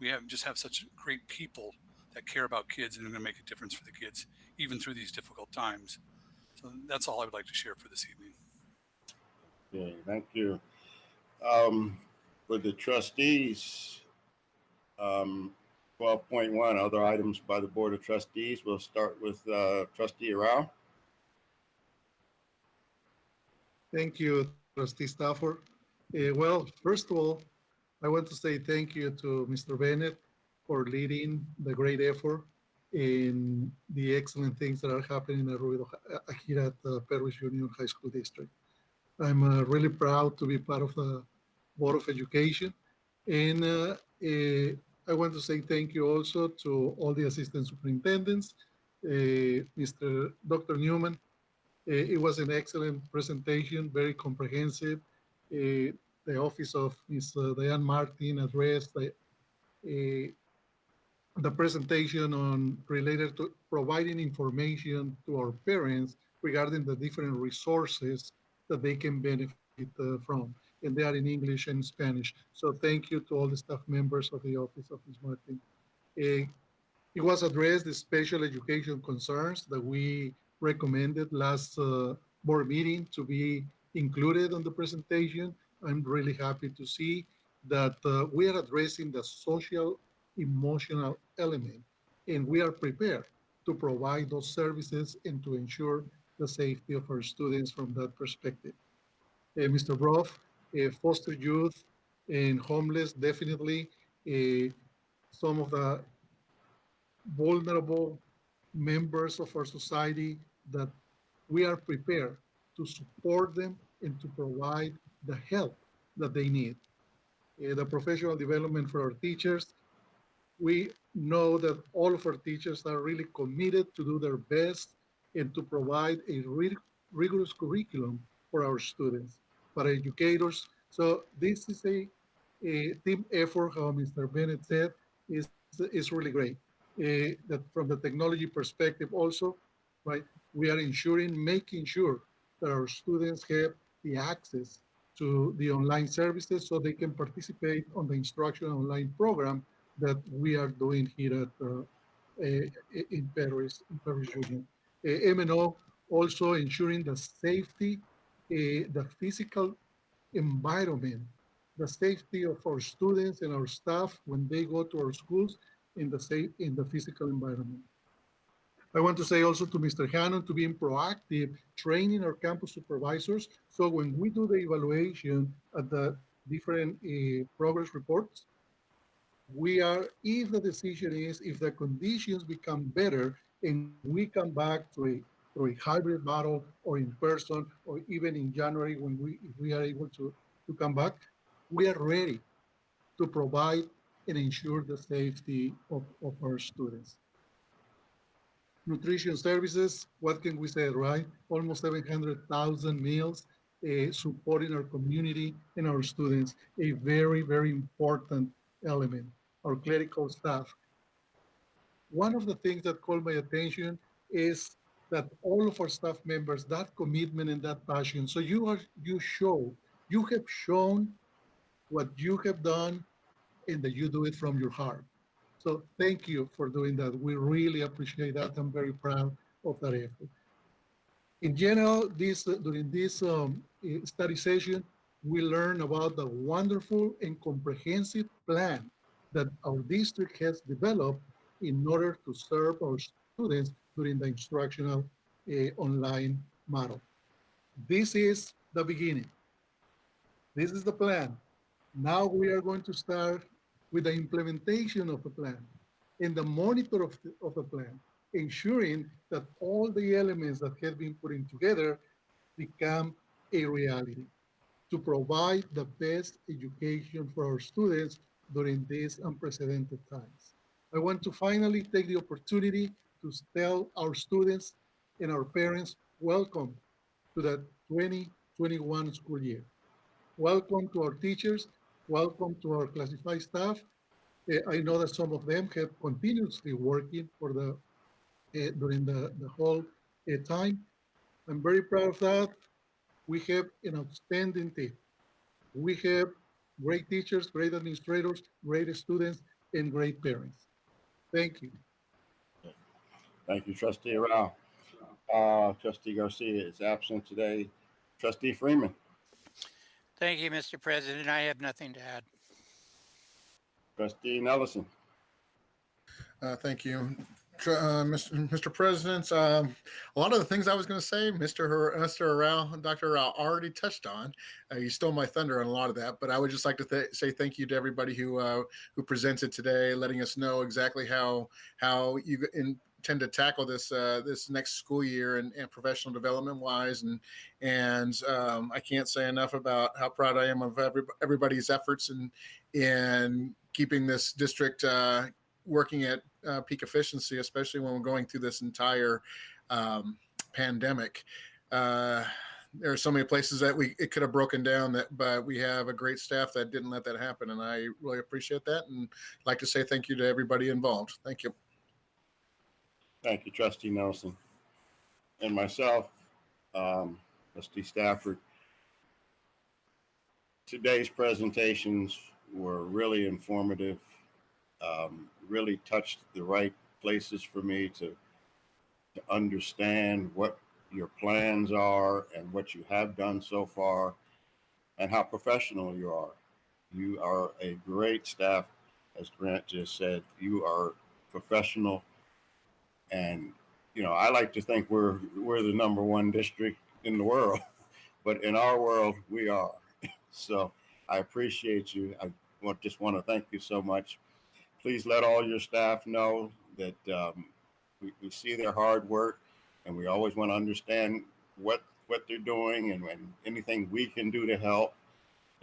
we just have such great people that care about kids and are going to make a difference for the kids, even through these difficult times. So that's all I would like to share for this evening. Okay, thank you. For the trustees, 12.1, other items by the Board of Trustees. We'll start with Trustee Arau. Thank you, Trustee Stafford. Well, first of all, I want to say thank you to Mr. Bennett for leading the great effort in the excellent things that are happening here at the Perris Union High School District. I'm really proud to be part of the Board of Education. And I want to say thank you also to all the assistant superintendents, Dr. Newman. It was an excellent presentation, very comprehensive. The office of Ms. Diane Martin addressed the presentation on related to providing information to our parents regarding the different resources that they can benefit from, and they are in English and Spanish. So thank you to all the staff members of the office of Ms. Martin. It was addressed the special education concerns that we recommended last board meeting to be included on the presentation. I'm really happy to see that we are addressing the social emotional element, and we are prepared to provide those services and to ensure the safety of our students from that perspective. Mr. Brough, foster youth and homeless, definitely some of the vulnerable members of our society that we are prepared to support them and to provide the help that they need. The professional development for our teachers, we know that all of our teachers are really committed to do their best and to provide a rigorous curriculum for our students, for educators. So this is a team effort, how Mr. Bennett said, is really great. That from the technology perspective also, right, we are making sure that our students have the access to the online services so they can participate on the instruction online program that we are doing here at in Perris Union. M&O also ensuring the safety, the physical environment, the safety of our students and our staff when they go to our schools in the physical environment. I want to say also to Mr. Hannon to being proactive, training our campus supervisors. So when we do the evaluation at the different progress reports, we are, if the decision is, if the conditions become better and we come back to a hybrid model or in person, or even in January when we are able to come back, we are ready to provide and ensure the safety of our students. Nutrition services, what can we say, right? Almost 700,000 meals supporting our community and our students, a very, very important element. Our clerical staff. One of the things that caught my attention is that all of our staff members, that commitment and that passion. So you have shown what you have done and that you do it from your heart. So thank you for doing that. We really appreciate that. I'm very proud of that effort. In general, during this study session, we learned about the wonderful and comprehensive plan that our district has developed in order to serve our students during the instructional online model. This is the beginning. This is the plan. Now we are going to start with the implementation of the plan and the monitor of the plan, ensuring that all the elements that have been put in together become a reality to provide the best education for our students during these unprecedented times. I want to finally take the opportunity to tell our students and our parents, welcome to the 2021 school year. Welcome to our teachers. Welcome to our classified staff. I know that some of them have continuously working for during the whole time. I'm very proud of that. We have an outstanding team. We have great teachers, great administrators, great students, and great parents. Thank you. Thank you, Trustee Rao. Trustee Garcia is absent today. Trustee Freeman. Thank you, Mr. President. I have nothing to add. Trustee Nelson. Thank you. Mr. President, a lot of the things I was going to say, Mr. Rao, Dr. Rao already touched on. You stole my thunder on a lot of that, but I would just like to say thank you to everybody who presented today, letting us know exactly how you intend to tackle this this next school year and professional development wise, and I can't say enough about how proud I am of everybody's efforts in keeping this district working at peak efficiency, especially when we're going through this entire pandemic. There are so many places that it could have broken down, but we have a great staff that didn't let that happen, and I really appreciate that. And I'd like to say thank you to everybody involved. Thank you. Thank you, Trustee Nelson. And myself, Trustee Stafford. Today's presentations were really informative. Really touched the right places for me to understand what your plans are and what you have done so far and how professional you are. You are a great staff, as Grant just said. You are professional, and I like to think we're the #1 district in the world, but in our world we are. So I appreciate you. I just want to thank you so much. Please let all your staff know that we see their hard work, and we always want to understand what they're doing and anything we can do to help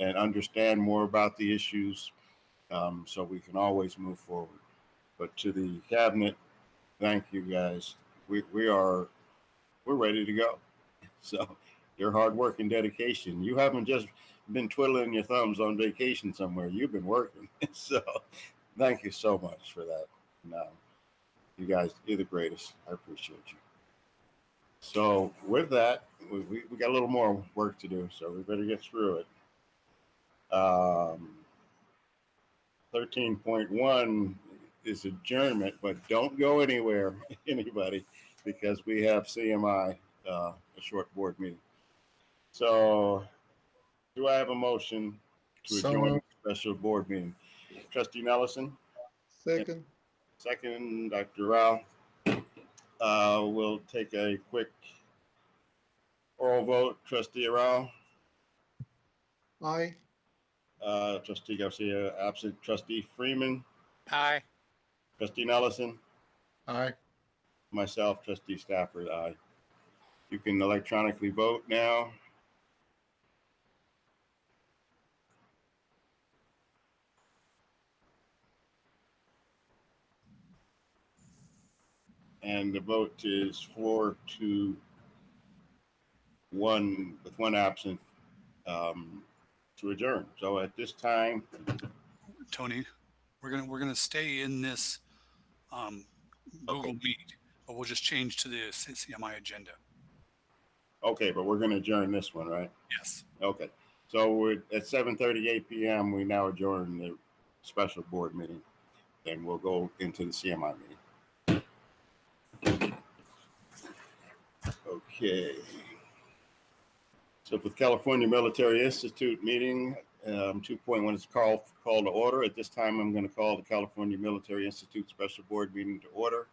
and understand more about the issues, so we can always move forward. But to the cabinet, thank you guys. We're ready to go. So your hard work and dedication, you haven't just been twiddling your thumbs on vacation somewhere. You've been working. So thank you so much for that. You guys, you're the greatest. I appreciate you. So with that, we got a little more work to do, so we better get through it. 13.1 is adjournment, but don't go anywhere, anybody, because we have CMI, a short board meeting. So do I have a motion to So adjourn moved. the special board meeting? Trustee Nelson, Second. second, Dr. Rao. We'll take a quick oral vote. Trustee Rao, Aye. Trustee Garcia absent. Trustee Freeman, Aye. Trustee Nelson, Aye. myself, Trustee Stafford, aye. You can electronically vote now. And the vote is 4-1 with one absent, to adjourn. So at this time, Tony, we're gonna stay in this Google Meet, but we'll just change to the CMI agenda. okay, but we're going to adjourn this one, right? Yes. Okay. So we're at 7:38 p.m. We now adjourn the special board meeting, and we'll go into the CMI meeting. Okay. So for the California Military Institute meeting, 2.1 is call to order. At this time, I'm going to call the California Military Institute special board meeting to order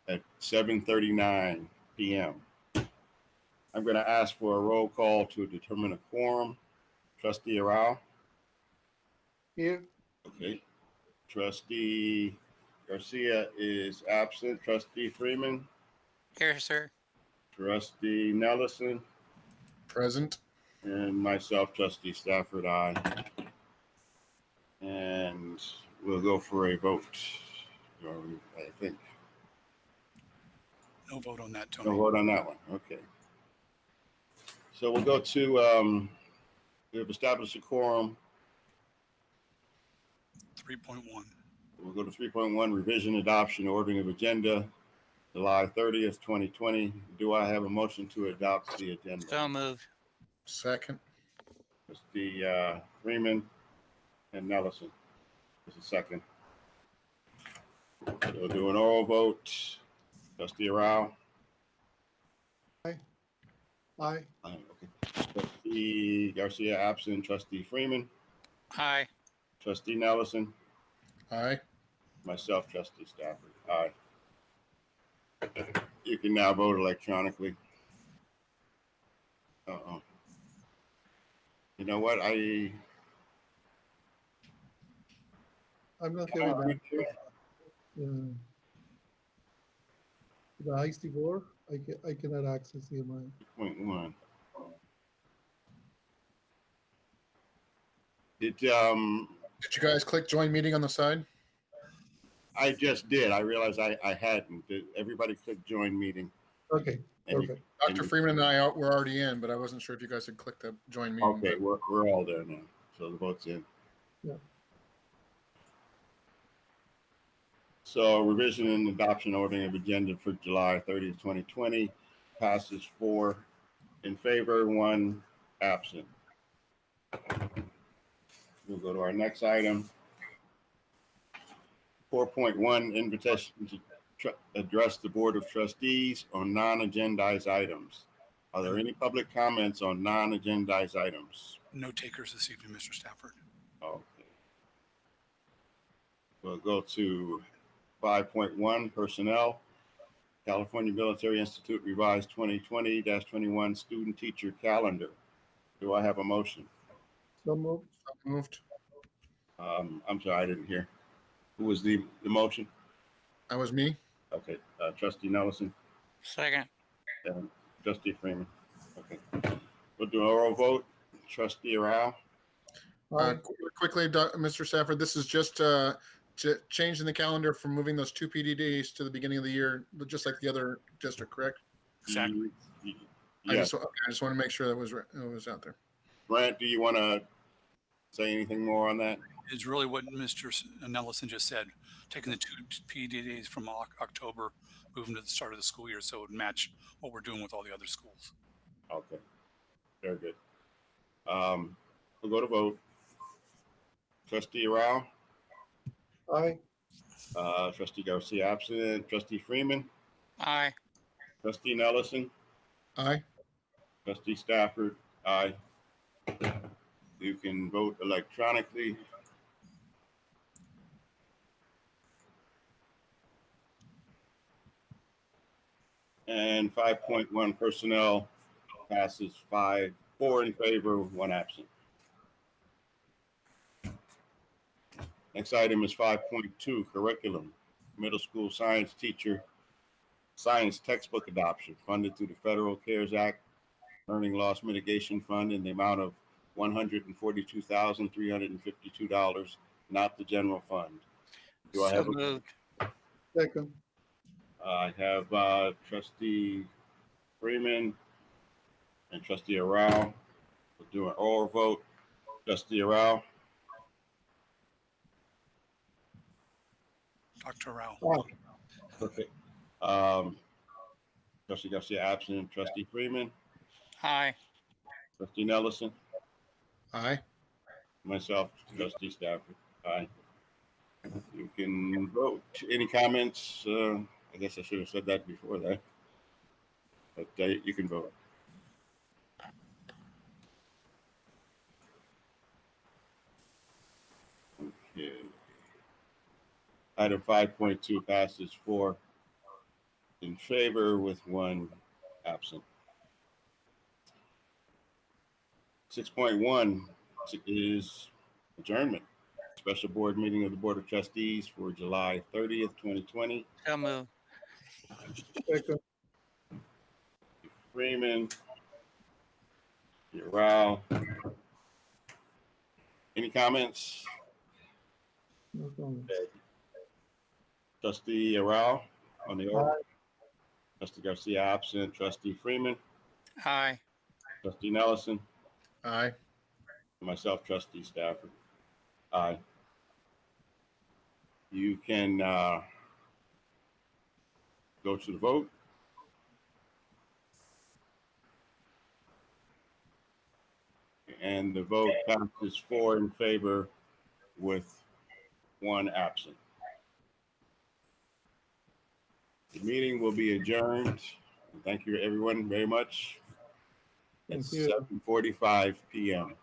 at 7:39 p.m. I'm going to ask for a roll call to determine a quorum. Trustee Arau? Here. Okay. Trustee Garcia is absent. Trustee Freeman? Here, sir. Trustee Nelson? Present. And myself, Trustee Stafford, aye. And we'll go for a vote. I think. No vote on that, Tony. No vote on that one. Okay. So we'll go to, we've established a quorum. 3.1. We'll go to 3.1, revision, adoption, ordering of agenda, July 30th, 2020. Do I have a motion to adopt the agenda? So moved. Second. Trustee Freeman and Nelson. Just a second. We'll do an oral vote. Trustee Arau? Aye. Aye. Aye, okay. Trustee Garcia absent. Trustee Freeman? Aye. Trustee Nelson? Aye. Myself, Trustee Stafford, aye. You can now vote electronically. Uh-oh. You know what? I'm not hearing that. The ICT board, I cannot access the CMI. 3.1. Did you guys click join meeting on the side? I just did. I realized I hadn't. Did everybody click join meeting? Okay. Okay. Dr. Freeman and I were already in, but I wasn't sure if you guys had clicked the join meeting. Okay, we're all there now. So the vote's in. Yeah. So revision and adoption ordering of agenda for July 30th, 2020 passes 4 in favor, 1 absent. We'll go to our next item. 4.1, invitation to address the Board of Trustees on non-agendized items. Are there any public comments on non-agendized items? No takers this evening, Mr. Stafford. Okay. We'll go to 5.1, personnel. California Military Institute revised 2020-21 student teacher calendar. Do I have a motion? So moved. So moved. I'm sorry, I didn't hear. Who was the motion? That was me. Okay, Trustee Nelson. Second. And Trustee Freeman. Okay. We'll do an oral vote. Trustee Rao. Quickly, Mr. Stafford, this is just changing the calendar from moving those 2 PDDs to the beginning of the year, just like the other district, correct? Exactly. I just want to make sure that was out there. Brent, do you want to say anything more on that? It's really what Mr. Nelson just said, taking the 2 PDDs from October, moving to the start of the school year so it would match what we're doing with all the other schools. Okay, very good. We'll go to vote. Trustee Rao, Aye. Trustee Garcia absent, Trustee Freeman, Aye. Trustee Nellison, Aye. Trustee Stafford, aye. You can vote electronically. And 5.1 personnel passes 4 in favor, 1 absent. Next item is 5.2 curriculum, middle school science teacher, science textbook adoption funded through the Federal CARES Act, Learning Loss Mitigation Fund in the amount of $142,352, not the general fund. Do I So have moved. Second. I have Trustee Freeman and Trustee Arau. We'll do an oral vote. Trustee Arau, Dr. Rao. perfect. Trustee Garcia absent. Trustee Freeman, Aye. Trustee Nellison, Aye. myself, Trustee Stafford, aye. You can vote. Any comments? I guess I should have said that before that, but you can vote. Okay. Item 5.2 passes 4 in favor with 1 absent. 6.1 is adjournment. Special board meeting of the Board of Trustees for July 30th, 2020. So moved. Second. Freeman, Rao. Any comments? No comments. Trustee Rao on the order. Aye. Trustee Garcia absent. Trustee Freeman, Aye. Trustee Nellison, Aye. myself, Trustee Stafford, aye. You can go to the vote. And the vote passes 4 in favor with 1 absent. The meeting will be adjourned. Thank you, everyone, very much. It's Thank you. 7:45 p.m.